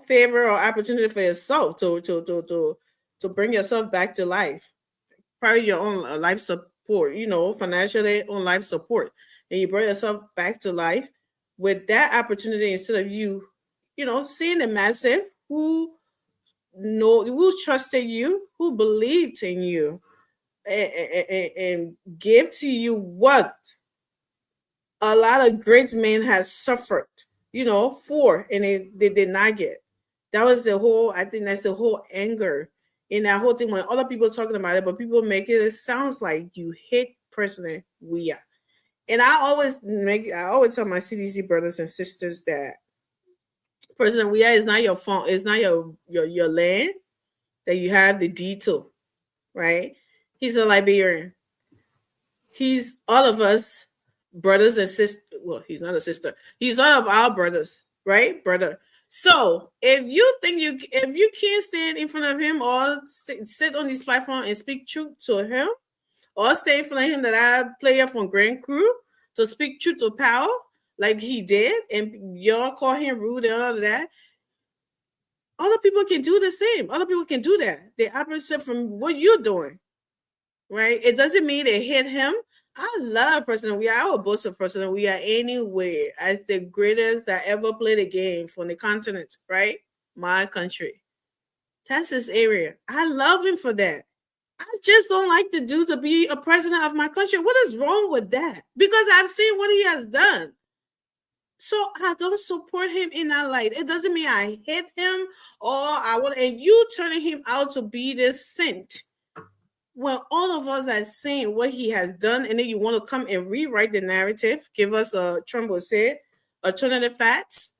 favor or opportunity for yourself to bring yourself back to life, probably your own life support, financially on life support, and you bring yourself back to life with that opportunity instead of you, seeing the massive who trusted you, who believed in you, and give to you what a lot of great men has suffered, for, and they did not get. That was I think that's the whole anger in that whole thing when other people talking about it, but people make it sounds like you hate President Weah. And I always tell my CDC brothers and sisters that President Weah is not your phone, it's not your land that you have the deed to, right? He's a Liberian. He's all of us brothers and sisters. Well, he's not a sister. He's all of our brothers, right, brother? So if you can't stand in front of him or sit on this platform and speak truth to him, or stay in front of him that I play up on Grand Crew to speak truth to power like he did, and y'all call him rude and all of that. Other people can do the same. Other people can do that. The opposite from what you're doing, right? It doesn't mean they hit him. I love President Weah. I will boast of President Weah anyway as the greatest that ever played a game from the continent, right? My country. That's his area. I love him for that. I just don't like the dude to be a president of my country. What is wrong with that? Because I've seen what he has done. So I don't support him in that light. It doesn't mean I hate him or I want, and you turning him out to be this saint. When all of us are saying what he has done, and then you want to come and rewrite the narrative, give us a Trumbo said, alternative facts,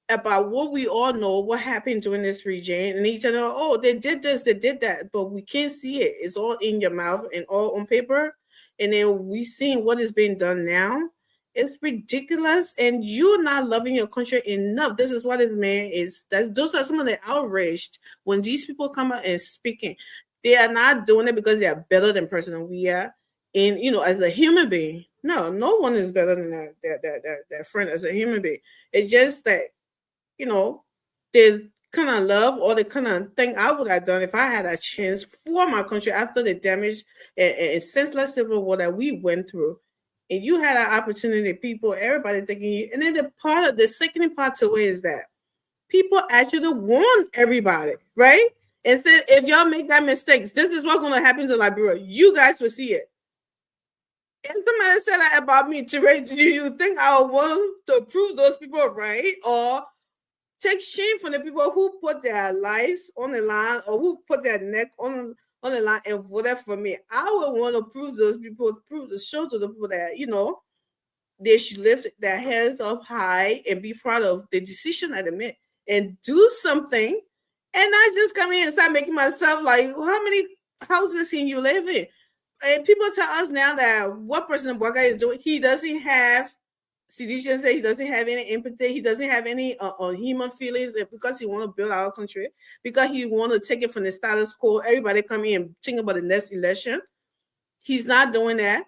about what we all know, what happened during this region. And he said, oh, they did this, they did that, but we can't see it. It's all in your mouth and all on paper. And then we seeing what is being done now. It's ridiculous, and you're not loving your country enough. This is what this man is. Those are some of the outraged when these people come out and speaking. They are not doing it because they are better than President Weah, and as a human being. No one is better than that friend as a human being. It's just that they kind of love or the kind of thing I would have done if I had a chance for my country after the damage and senseless civil war that we went through. And you had an opportunity, people, everybody thinking you. And then the second part to it is that people actually warn everybody, right? And said, if y'all make that mistakes, this is what's going to happen to Liberia. You guys will see it. If somebody said that about me, Terry, do you think I would want to prove those people right? Or take shame from the people who put their lives on the line or who put their neck on the line and voted for me? I would want to prove those people, show to the people that, they should lift their heads up high and be proud of the decision I made and do something. And not just come in and start making myself like, how many houses can you live in? And people tell us now that what President Boakai is doing, he doesn't have, Seditian said he doesn't have any empathy, he doesn't have any human feelings, and because he want to build our country, because he want to take it from the status quo, everybody come in and think about the next election. He's not doing that.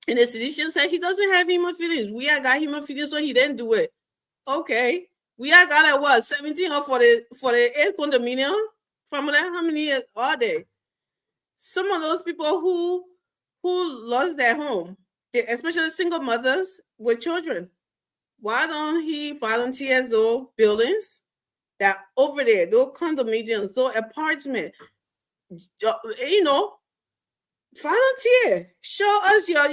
And the Seditian said he doesn't have human feelings. We have got human feelings, so he didn't do it. Okay. We have got at what, 17 or for the 8 condominium? From that, how many years are they? Some of those people who lost their home, especially single mothers with children, why don't he volunteer those buildings that over there, those condominiums, those apartments? Volunteer. Show us your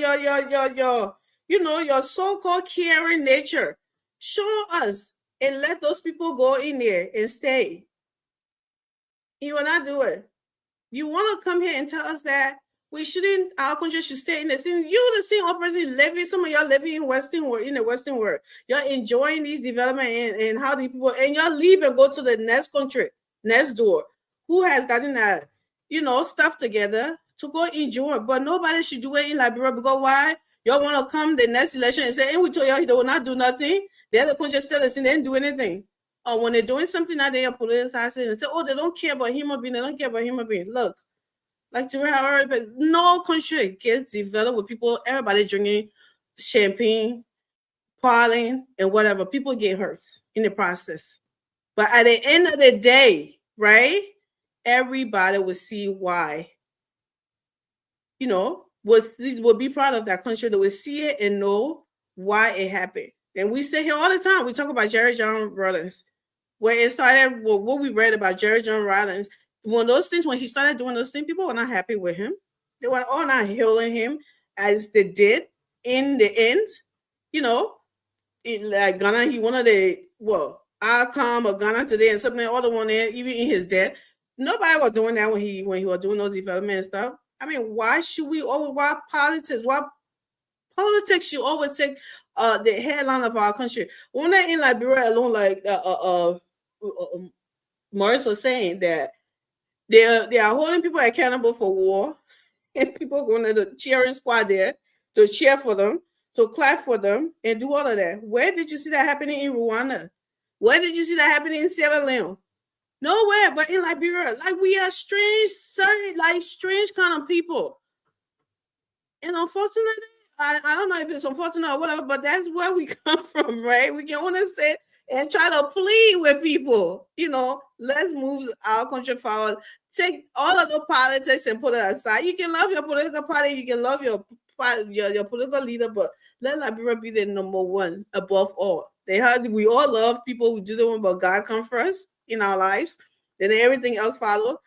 so-called caring nature. Show us. And let those people go in there and stay. You will not do it. You want to come here and tell us that our country should stay in the same. You're the same person living. Some of y'all living in the Western world. You're enjoying these development and how the people, and y'all leave and go to the next country, next door, who has gotten that, stuff together to go enjoy. But nobody should do it in Liberia because why? Y'all want to come the next election and say, and we told y'all they will not do nothing. The other country still listen, they didn't do anything. Or when they're doing something that they are politicizing and say, oh, they don't care about human being, they don't care about human being. Look, like to already, but no country gets developed with people, everybody drinking champagne, partying, and whatever. People get hurt in the process. But at the end of the day, right, everybody will see why. Will be proud of that country. They will see it and know why it happened. And we sit here all the time. We talk about Jerry John Rawlings. Where it started, what we read about Jerry John Rawlings, when he started doing those things, people were not happy with him. They were all not hailing him as they did in the end. Like Ghana, he one of the, outcome of Ghana today and something, all the one there, even in his death. Nobody was doing that when he was doing those development and stuff. I mean, why politics should always take the headline of our country? When they're in Liberia alone, like Morris was saying, that they are holding people accountable for war, and people going to the cheering squad there to cheer for them, to clap for them, and do all of that. Where did you see that happening in Rwanda? Where did you see that happening in Sierra Leone? Nowhere, but in Liberia. Like, we are strange kind of people. And unfortunately, I don't know if it's unfortunate or whatever, but that's where we come from, right? We can only sit and try to plead with people. You know, let's move our country forward. Take all of the politics and put it aside. You can love your political party, you can love your political leader, but let Liberia be the number one above all. We all love people who do the one, but God come first in our lives, then everything else follow.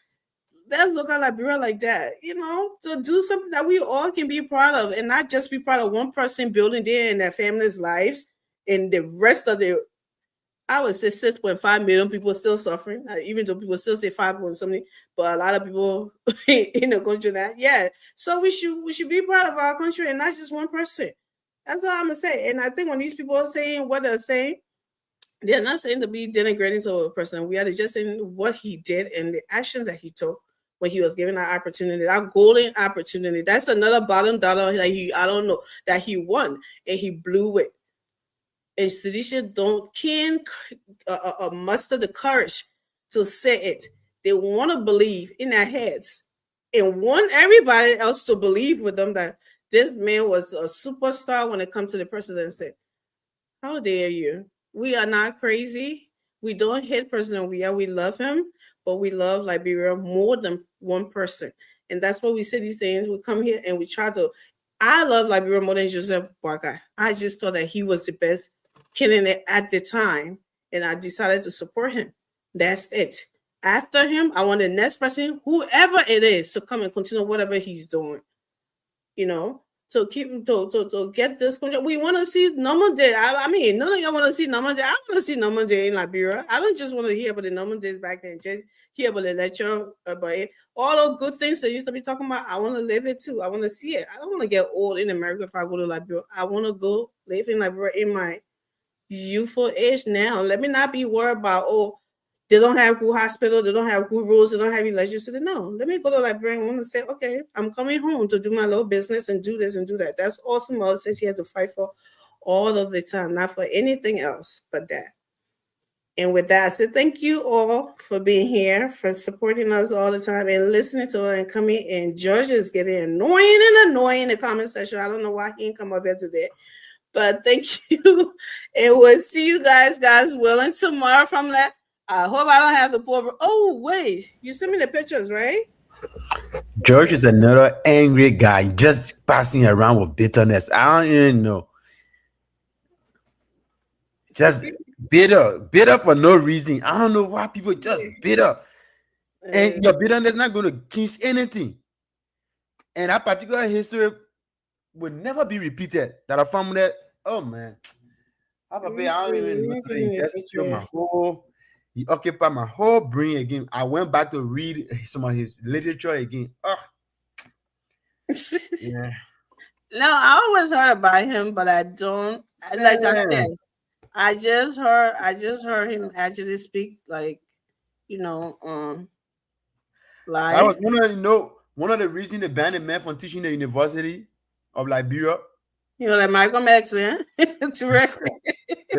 Let's look at Liberia like that, you know, to do something that we all can be proud of, and not just be proud of one person building there in their family's lives, and the rest of the, I would say 6.5 million people still suffering, even though people still say 5 point something, but a lot of people in the country that, yeah. So we should be proud of our country and not just one person. That's all I'm gonna say. And I think when these people are saying what they're saying, they're not saying to be denigrating to a person. We are just saying what he did and the actions that he took when he was given that opportunity, that golden opportunity. That's another bottom dollar that he won and he blew it. And Sedisha can't muster the courage to say it. They want to believe in their heads and want everybody else to believe with them that this man was a superstar when it comes to the presidency. How dare you? We are not crazy. We don't hate President Weah. We love him, but we love Liberia more than one person. And that's why we say these things. We come here and we try to. I love Liberia more than Joseph Boakai. I just thought that he was the best candidate at the time, and I decided to support him. That's it. After him, I want the next person, whoever it is, to come and continue whatever he's doing. You know, to keep to get this country. We want to see Nomade. I mean, none of y'all want to see Nomade. I want to see Nomade in Liberia. I don't just want to hear about the Nomades back then, just hear about the lecture about it. All those good things they used to be talking about, I want to live it too. I want to see it. I don't want to get old in America if I go to Liberia. I want to go live in Liberia in my youthful age now. Let me not be worried about, they don't have good hospital, they don't have good rules, they don't have electricity. No, let me go to Liberia and want to say, okay, I'm coming home to do my little business and do this and do that. That's awesome. Mother said she had to fight for all of the time, not for anything else but that. And with that, I said thank you all for being here, for supporting us all the time and listening to her and coming. And George is getting annoying in the comment section. I don't know why he didn't come up here today. But thank you. And we'll see you guys willing tomorrow from that. I hope I don't have to pour. Oh, wait. You sent me the pictures, right? George is another angry guy, just passing around with bitterness. I don't even know. Just bitter for no reason. I don't know why people just bitter. And your bitterness is not going to change anything. And that particular history will never be repeated. That I found that, oh man. I don't even know. He occupied my whole brain again. I went back to read some of his literature again. Yeah. No, I always heard about him, but I don't. Like I said, I just heard him actually speak, like, you know, live. I was one of the reasons they banned the man from teaching the University of Liberia. You know, like Malcolm X, yeah? They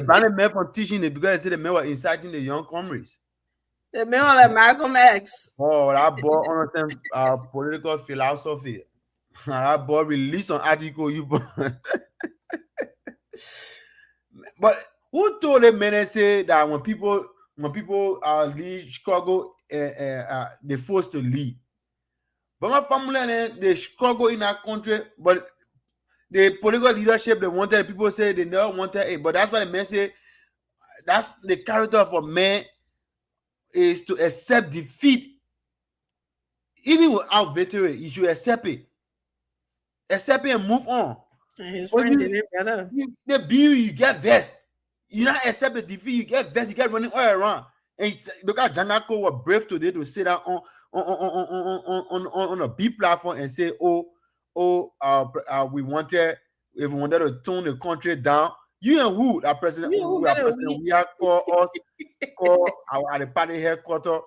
banned the man from teaching it because they said the man was inciting the young comrades. The man was like Malcolm X. Oh, that boy understands political philosophy. That boy released an article. But who told the man say that when people leave Chicago, they're forced to leave? But my family, they struggle in that country, but the political leadership, they wanted, people say they never wanted it. But that's why the man say, that's the character of a man, is to accept defeat. Even without victory, you should accept it. Accept it and move on. And his friend did it better. The bill, you get vexed. You not accept the defeat, you get vexed, you get running all around. And look at Janako was brave today to sit down on a B platform and say, we wanted to tone the country down. You and who? That president, we are call our party headquarters.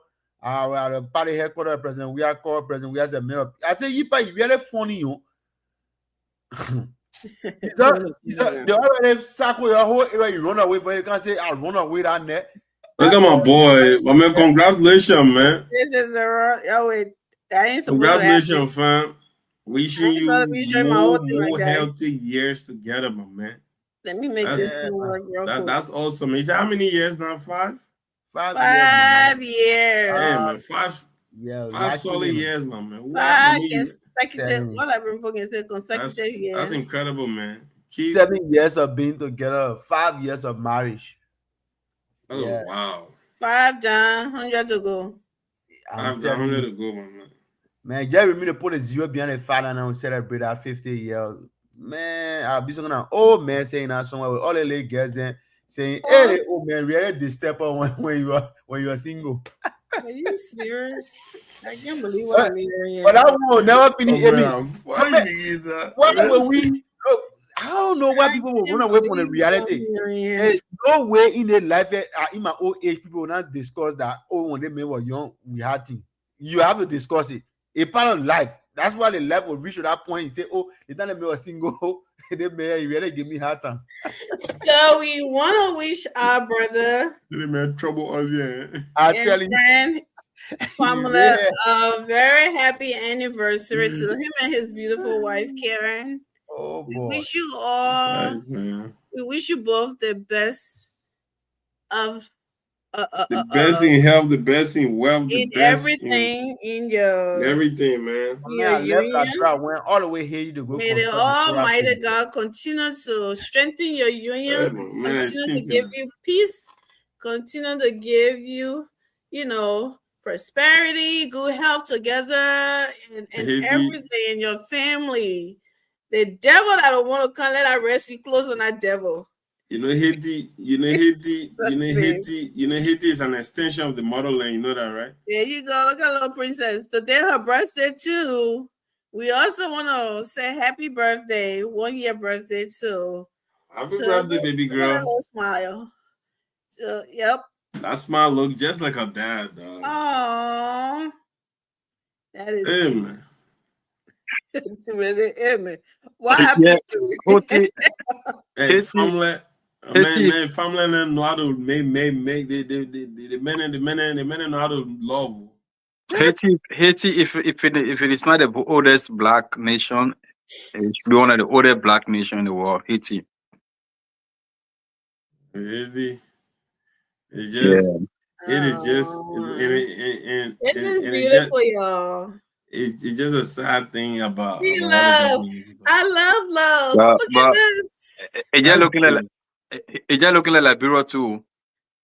At the party headquarters, President, we are called President. We are the mayor. I say, you really funny, you. The already circle your whole area. You run away for it. You can't say, I run away down there. Look at my boy. I mean, congratulations, man. This is the that ain't congratulations, fam. Wishing ain't gonna you be sharing my whole more thing like that. healthy years together, my man. Let me make this thing work real quick. That's awesome. He said, how many years now? 5? 5 years. 5 years. Hey, man, 5 Yeah, solid years, my man. What? 5 I mean, consecutive. What I've been fucking say consecutive years. that's incredible, man. Keep, 7 years of being together, 5 years of marriage. oh, Yeah. wow. 5 down, 100 to go. I'm 5 telling down you, to go, my man. man, just remember to put a 0 behind the father and I'll celebrate that 50 years. Man, I'll be talking to old man saying that somewhere with all the late girls then saying, hey, old man, really this step up when you are single. Are you serious? I can't believe what I'm hearing. But that will never finish. Oh, I mean, man, I'm fighting that. why were we? Look, I don't know why people will run away from the reality. There's no way in their life, in my old age, people will not discuss that. Oh, when they were young, we had things. You have to discuss it. A part of life. That's why the life will reach to that point. You say, oh, the time they were single, they may really give me hard time. So we want to wish our brother Did man trouble us, yeah. I and tell you, friend family Yeah. a very happy anniversary to him and his beautiful wife Karen. Oh We boy. wish you all. Guys, man. We wish you both the best of The best in health, the best in wealth, the in best everything in in your everything, man. your I left union. I went all the way here to go. May the consult with Almighty therapy. God continue to strengthen your union, Hey, man, continue to Cynthia. give you peace, continue to give you, prosperity, good health together, and Haiti. everything in your family. The devil that don't want to come, let our rest you close on that devil. Haiti is an extension of the motherland. You know that, right? There you go. Look at little princess. Today her birthday too. We also want to say happy birthday, 1 year birthday too. Happy So, birthday, baby look at that girl. little smile. So, yep. That smile look just like her dad, dog. Aww. That is Hey, cute. man. Amen. What happened Yeah. to it? Okay. Hey, Haiti- family. Haiti- Man, family know how to make the men know how to love. Haiti, if it is not the oldest black nation, it should be one of the oldest black nation in the world. Haiti. Haiti. It's Yeah. just, it is just, This is and it beautiful, just, y'all. it's just a sad thing about We a lot love. of people. I love love. But Look at this. it just That's looking like good. it just looking like Liberia too.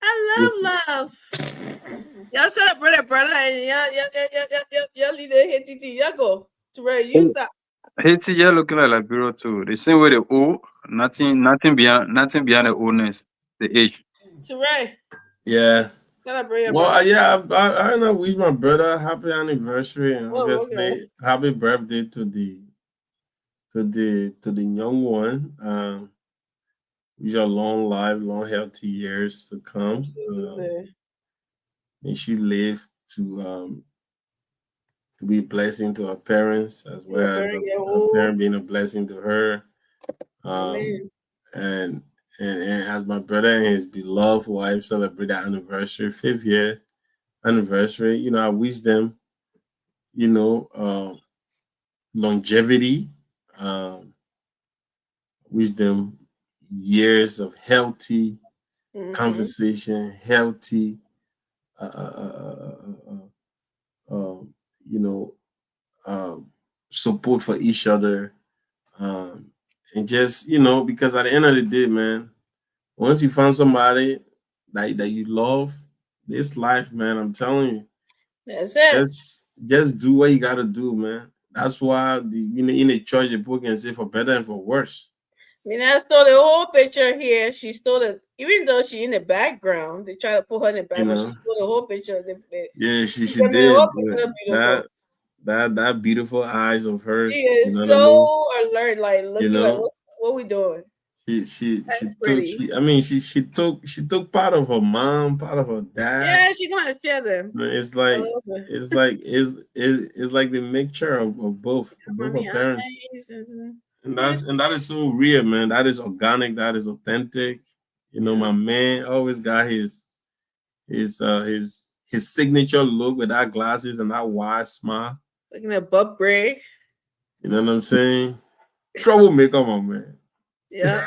I love love. Y'all celebrate it, brother. And y'all lead the Haiti. Y'all go. Terrell, you stop. Haiti just looking like Liberia too. The same way the O, nothing beyond the oldness, the age. Terrell, Yeah. celebrate it, Well, brother. yeah, I don't know. Wish my brother happy anniversary and Oh, obviously okay. happy birthday to the young one. Wish her long life, long healthy years to come. Absolutely. And she live to be a blessing to her parents as well as her parent being a blessing to her. Amen. And as my brother and his beloved wife celebrate that anniversary, 5th year anniversary, I wish them, longevity. Wish them years of healthy conversation, healthy, support for each other. And just, because at the end of the day, man, once you find somebody that you love, this life, man, I'm telling you, That's it. just do what you gotta do, man. That's why in the church, the book can say for better and for worse. I mean, I stole the whole picture here. She stole it, even though she in the background. They try to put her in the background. She stole the whole picture. Yeah, she made did. the whole picture beautiful. That beautiful eyes of hers. She is you know so what I mean? alert, like looking like what we doing. She took part of her mom, part of her dad. Yeah, she gonna share them. It's like it's like the mixture of both her parents. And that is so real, man. That is organic, that is authentic. My man always got his signature look with that glasses and that wide smile. Looking at Bob Gray. You know what I'm saying? Troublemaker, my man. Yeah.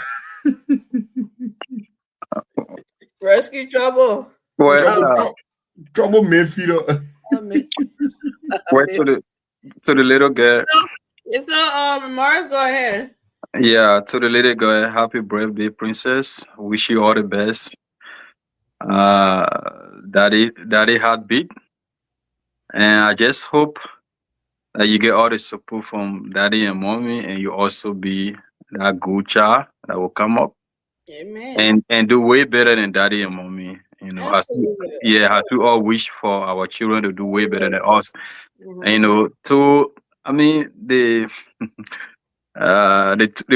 Rescue trouble. Well, Trouble Mayfield. well, to the little girl. It's not Mars, go ahead. Yeah, to the little girl, happy birthday, princess. Wish you all the best. Daddy heartbeat. And I just hope that you get all the support from daddy and mommy, and you also be that good child that will come up Amen. and do way better than daddy and mommy. You know, as we all wish for our children to do way better than us. And, you know, the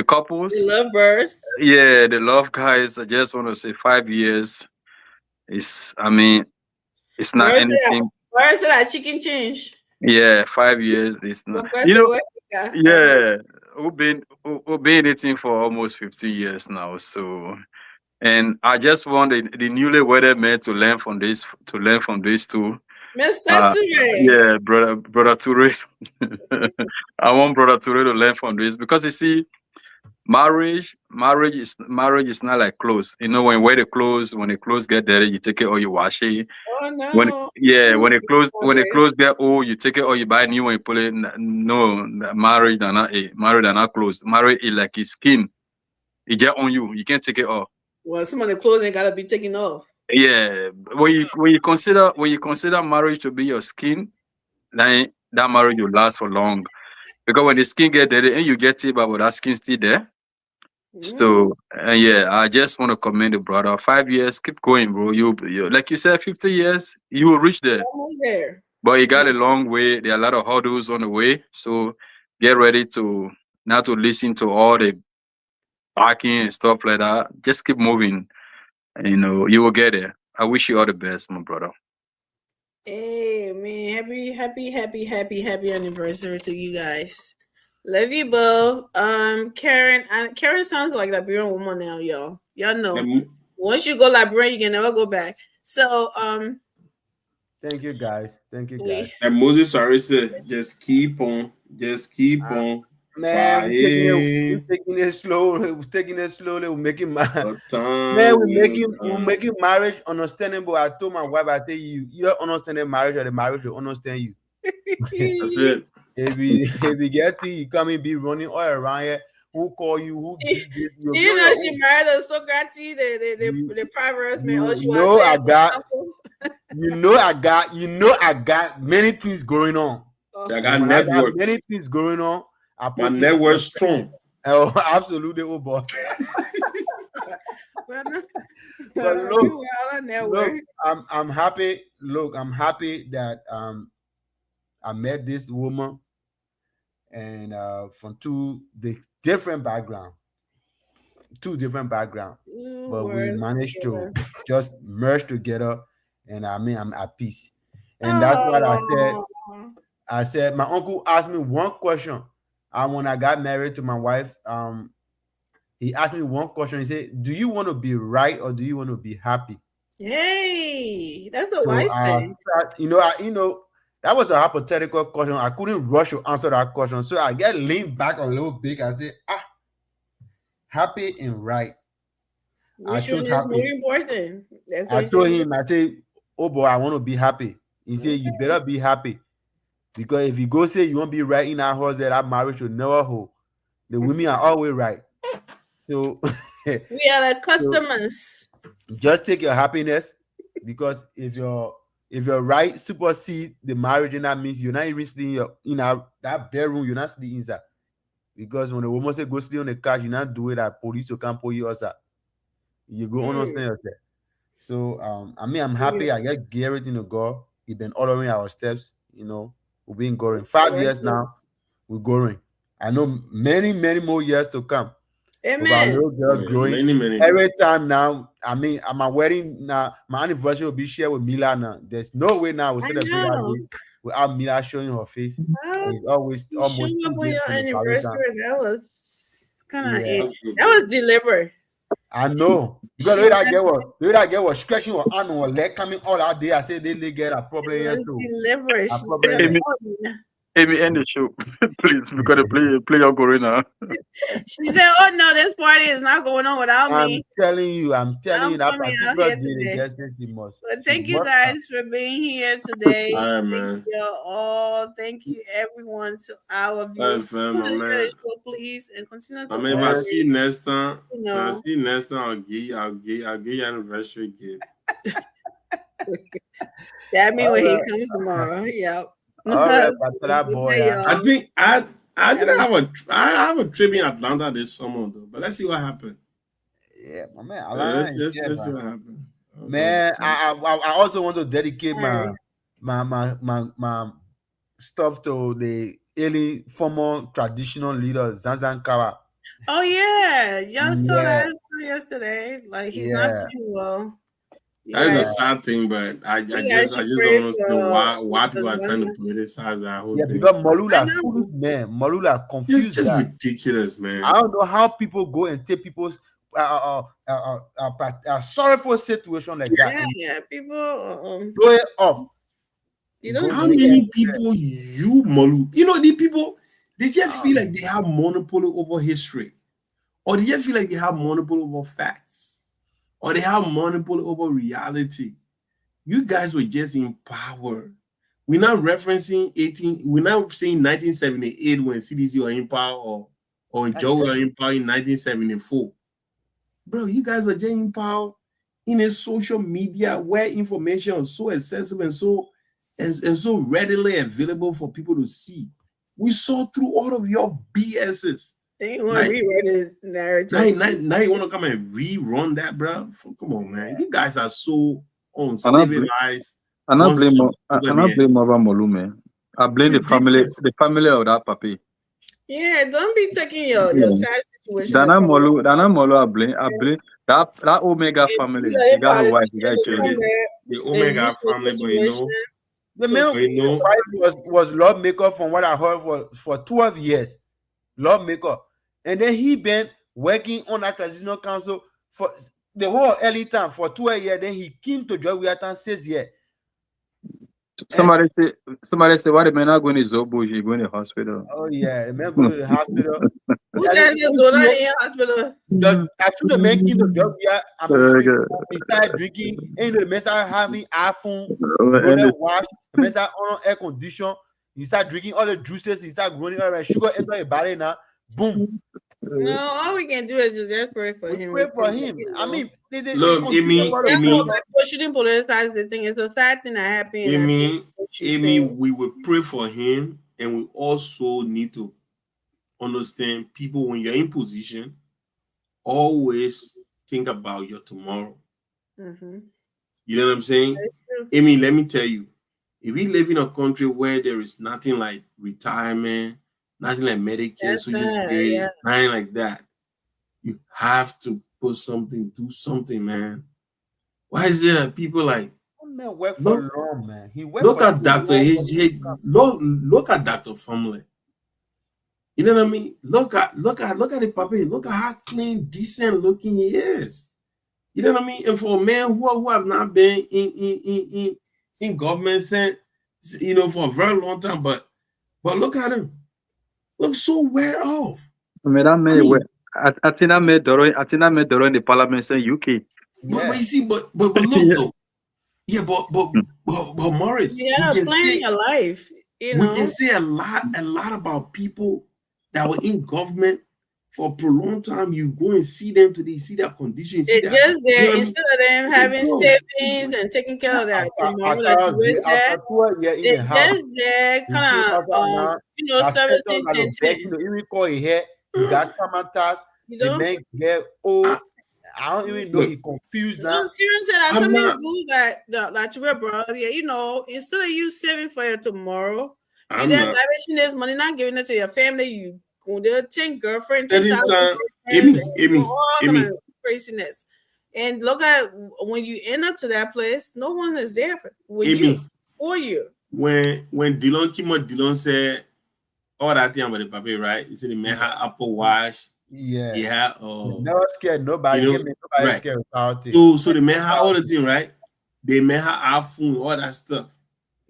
couples, The lovebirds. yeah, the love guys. I just want to say 5 years is, it's not anything. Where is that chicken change? Yeah, 5 years is not. You know, yeah, we've been eating for almost 50 years now. So, and I just want the newlywed men to learn from this, too. Mr. Toure. Yeah, brother Toure. I want brother Toure to learn from this, because you see, marriage is not like clothes. You know, when the clothes get dirty, you take it or you wash it. Oh no. When the clothes get old, you take it or you buy a new one, you put it. No, marriage are not clothes. Marriage is like your skin. It get on you. You can't take it off. Well, some of the clothes ain't gotta be taken off. Yeah, when you consider marriage to be your skin, then that marriage will last for long. Because when the skin get dirty and you get it, but that skin still there. So yeah, I just want to commend the brother. 5 years, keep going, bro. You like you said, 50 years, you will reach there. Almost there. But you got a long way. There are a lot of hurdles on the way. So get ready to not to listen to all the barking and stuff like that. Just keep moving. You know, you will get there. I wish you all the best, my brother. Hey man, happy anniversary to you guys. Love you, Bo. Karen sounds like a Liberian woman now, y'all. Y'all know. Once you go Liberian, you can never go back. So thank you guys. And Moses already said, just keep on. Man, we're taking it slowly. We're making we're making marriage understandable. I told my wife, I tell you, you don't understand the marriage, or the marriage will understand you. That's it. If we get to you come and be running all around here, who call you? Who you know she married a Socrates, the Proverbs man. I got many things going on. I got networks. Many things going on. My network strong. Oh, absolutely, oh boy. But look, I'm happy. Look, I'm happy that I met this woman, and from two different backgrounds, but we managed to just merge together, and I'm at peace. And that's what I said. My uncle asked me one question. When I got married to my wife, he asked me one question. He said, "Do you want to be right or do you want to be happy?" Hey, that's a wise thing. That was a hypothetical question. I couldn't rush to answer that question, so I get leaned back a little bit. I said, happy and right. Which one is more important? I told him, I said, oh boy, I want to be happy. He said, you better be happy. Because if you go say you won't be right in our house, that marriage will never hold. The women are always right. So we are like customers. So just take your happiness, because if you're right supersede the marriage, and that means you're not even sleeping in that bedroom, you're not sleeping inside. Because when a woman say go sleep on the couch, you're not doing that. Police will come pull you outside. You go understand yourself. So I'm happy. I get everything to God. He's been ordering our steps, We've been going 5 years now. We're going. I know many more years to come. Amen. Growing. Every time now, my wedding now, my anniversary will be shared with Mila now. There's no way now we'll celebrate that day without Mila showing her face. It's always almost up on your anniversary. That was kind of that was deliberate. I know. Because the way that girl was stretching her arm and her leg coming all out there, I said they get a problem here too. Amy, end the show, please. We gotta play your Corona. She said, "Oh no, this party is not going on without I'm me." telling you that coming out particular here day, the today. guest she must. But thank you guys for being here today. All right, Thank man. you all. Thank you everyone to our viewers. fam, my Continue to share man. the show, please, and continue to I mean, if I always, see you next time, you if I know. see you next time, I'll give you an anniversary gift. That means when he Alright. comes tomorrow. Yep. All right, So, Patella good boy. night, Yeah. I y'all. think I didn't have a trip in Atlanta this summer though, but let's see what happened. Yeah, my man. Let's Atlanta, see what happened. man, I also want to dedicate Alright. my stuff to the early former traditional leader Zanzan Kawa. Oh yeah, y'all saw Yeah. that yesterday. Like he's not Yeah. feeling well. That is Yeah. a sad thing, but I You just guys don't should pray understand why for people are trying to Zanzan. politicize that whole Yeah, thing. because I Malula know. foolish man. Malula It's confused just guy. ridiculous, man. I don't know how people go and take people's sorrowful situation like that and Yeah, people. blow it off. You Go don't How do do many that. people you know, the people, they just feel like they have monopoly over history, or they just feel like they have monopoly over facts, or they have monopoly over reality. You guys were just in power. We're not referencing we're not saying 1978 when CDC were in power or Joe were in power in 1974. Bro, you guys were just in power in a social media where information was so accessible and so readily available for people to see. We saw through all of your BSs. They want to rewrite the narrative. Now you want to come and rerun that, bro? Come on, man. You guys are so And I uncivilized. blame over Molume. I blame the family of that puppy. Yeah, don't be taking your sad situation. Dana Molu, I blame that Omega family. He got a wife, he got children. The Omega family, but you know, the man was lawmaker from what I heard for 12 years. Lawmaker. And then he been working on that traditional council for the whole early time for 12 years. Then he came to Joy Wiatan 6 years. Somebody say, why the man not going to Zobo? He going to the hospital. Oh yeah, the man go to the hospital. Who that is Zola in the hospital? As soon as the man came to Joy, he started drinking, and the man started having iPhone, wash, the man started on air condition. He started drinking all the juices. He started growing all the sugar enter his body now. Boom. No, all we can do is just pray for him. Pray for him. I mean, look, Amy, shouldn't politicize the thing. It's a sad thing that happened. Amy, we will pray for him, and we also need to understand people when you're in position. Always think about your tomorrow. Mm-hmm. You know what I'm saying? Amy, let me tell you, if we live in a country where there is nothing like retirement, nothing like Medicare, Social Security, nothing like that, you have to do something, man. Why is it that people like man work for long, man? He look at Dr. Look at Dr. Family. You know what I mean? Look at the puppy. Look at how clean, decent looking he is. You know what I mean? And for a man who have not been in government, you know, for a very long time, but look at him. Look so well off. I mean, I think I made Doro in the parliament in UK. But you see, but look though. Yeah, but Morris, you gotta plan your life. You know? We can say a lot about people that were in government for a prolonged time. You go and see them today, see their conditions. They're just there instead of them having savings and taking care of that tomorrow that you wish that. They're just there, kind of, you know, servicing. Even call it here, he got traumatized. The man get old. I don't even know he confused now. I'm serious that something good that to wear, bro. Yeah, you know, instead of you saving for your tomorrow, you then lavishing this money, not giving it to your family. You go there, 10 girlfriends, 10,000 Amy, craziness. And look at when you end up to that place, no one is there for you. When Dillon said all that thing about the puppy, right? He said the man had Apple Watch. Yeah. Yeah. Never scared nobody. You know, nobody scared about it. So the man had all the thing, right? They may have iPhone, all that stuff.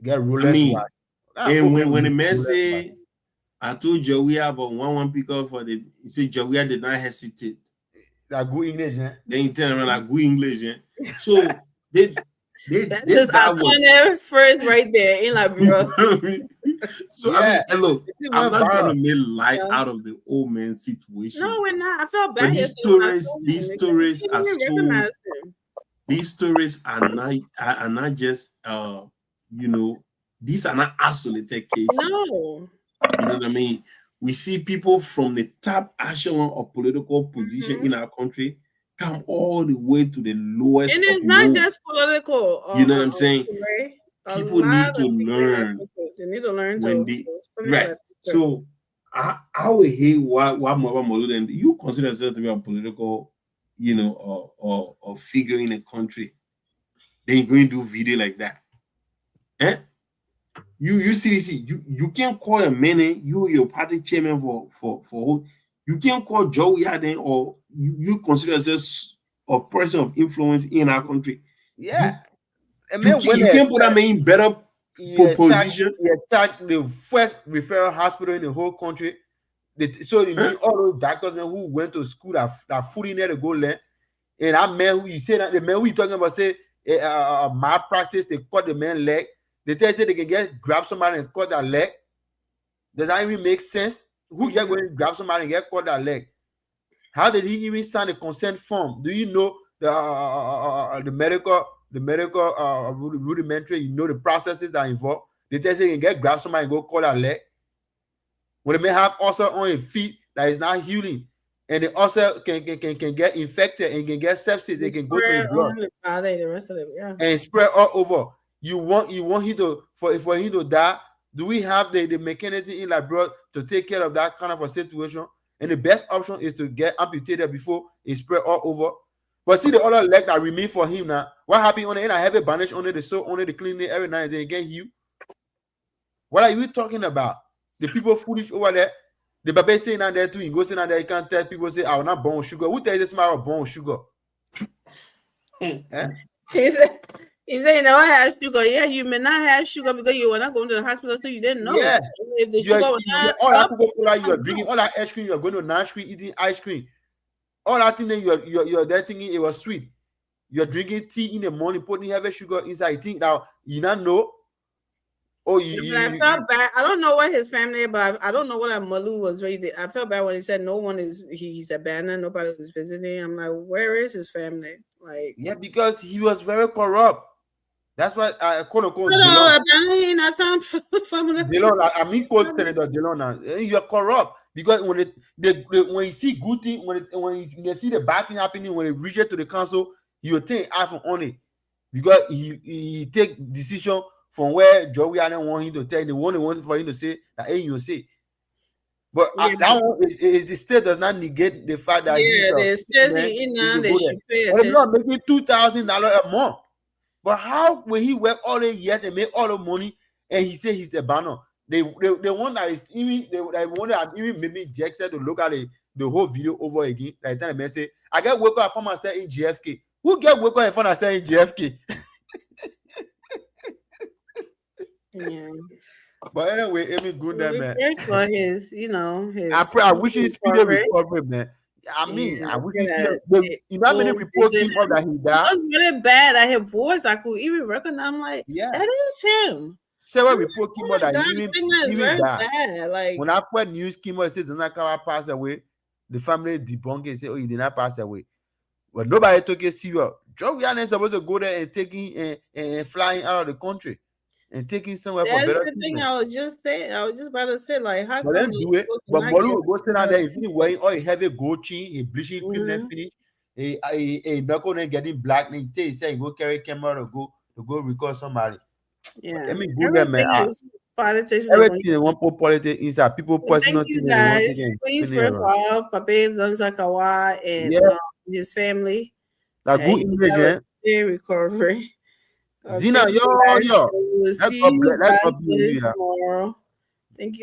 Get Rolex watch. And when the man say, I told Joey about one pickup for the, he said Joey did not hesitate. That good English, eh? Then he tell him like good English, eh? So that's just iconic first right there in Liberia. So Yeah. I mean, look, I'm not trying to make light Yeah. out of the old man situation. No, we're not. I felt But bad. these yesterday when I stories, saw him. these They stories didn't are even so. recognize him. These stories are not just you know, these are not isolated cases. No. You know what I mean? We see people from the top echelon of political position in our country come all the way to the lowest. And of it's not low. just political. You know what I'm saying? Right? A People need lot to of people learn have they need to learn when to they from right. that. So I would hate why Muhammad Maulud, and you consider yourself to be a political, you know, or figure in a country. Then you're going to do video like that. Eh? You see, you can't call a man, your party chairman for you can't call Joe Yarden, or you consider yourself a person of influence in our country. Yeah. You can't put that man in better position. He attacked the first referral hospital in the whole country. So you know, all those doctors who went to school that food in there to go learn. And that man who you say that the man who you talking about say malpractice, they cut the man's leg. They tell you they can grab somebody and cut that leg. Does that even make sense? Who just going to grab somebody and cut that leg? How did he even sign a consent form? Do you know the medical rudimentary? You know the processes that are involved. They tell you they can grab somebody and go cut that leg. When they may have ulcer on your feet that is not healing, and the ulcer can get infected and can get sepsis, they can go to the blood The rest of it, yeah. and spread all over. You want him to for him to die? Do we have the mechanism in Liberia to take care of that kind of a situation? And the best option is to get amputated before it spread all over. But see the other leg that remain for him now. What happened on it? I have a bandage on it, the sew on it, the clean it every night, and then get healed. What are you talking about? The people foolish over there. The baby saying out there too. You go saying out there, you can't tell people say, "I will not born with sugar." Who tells you somebody born with sugar? Eh? He said, you never had sugar. Yeah, you may not have sugar because you were not going to the hospital, so you didn't know. Yeah. If the sugar was not all that up, Coca-Cola you are drinking, all that ice cream, you are going to ice cream, eating ice cream. All that thing that you're there thinking it was sweet. You're drinking tea in the morning, putting heavy sugar inside. You think now you not know. Oh, I felt bad. I don't know what his family, but I don't know what Malu was raised. I felt bad when he said no one is he's abandoned, nobody is visiting. I'm like, where is his family? Like, yeah, because he was very corrupt. That's why I quote unquote. I found family. Delon, I mean, quote Senator Delon now. You are corrupt because when when you see good thing, when you see the bad thing happening, when it reaches to the council, you think action on it because he take decision from where Joey Allen want him to tell the one for him to say that you say. But that one is the state does not negate the fact that they says they should pay attention. They're not making $2,000 a month. But how will he work all the years and make all the money and he say he's a banner? The one that is even the one that even made me Jackson to look at the whole video over again. Like time the man say, I get woke up from myself in JFK. Who get woke up from myself in JFK? Yeah. But anyway, Amy Gunda, man. For his, his. I wish he's speedy recovery, man. I mean, I wish he's you know how many reports came up that he died? It was really bad. I heard voice. I could even recognize. I'm like, yeah, that is him. Several reports came up that he even died. Bad. Like when after news came out, it says Zanakawa passed away. The family debunked and said, "Oh, he did not pass away." But nobody took it serious. Joe Ryan is supposed to go there and taking and flying out of the country. And taking somewhere that's for better the thing. I was just about to say, like, how but come do it? But Molu will go stand out there if he wearing all a heavy gold chain, a bleaching cream and finish, a knuckle and getting black, and he say go carry camera to go record somebody. Yeah, I mean, good man. Politics. Everything in one politics inside people personal thing. Thank you guys. Please pray for Pape Zanzakawa and his family. That good English, recovery. Zina, yo. We'll see you guys tomorrow. Thank you.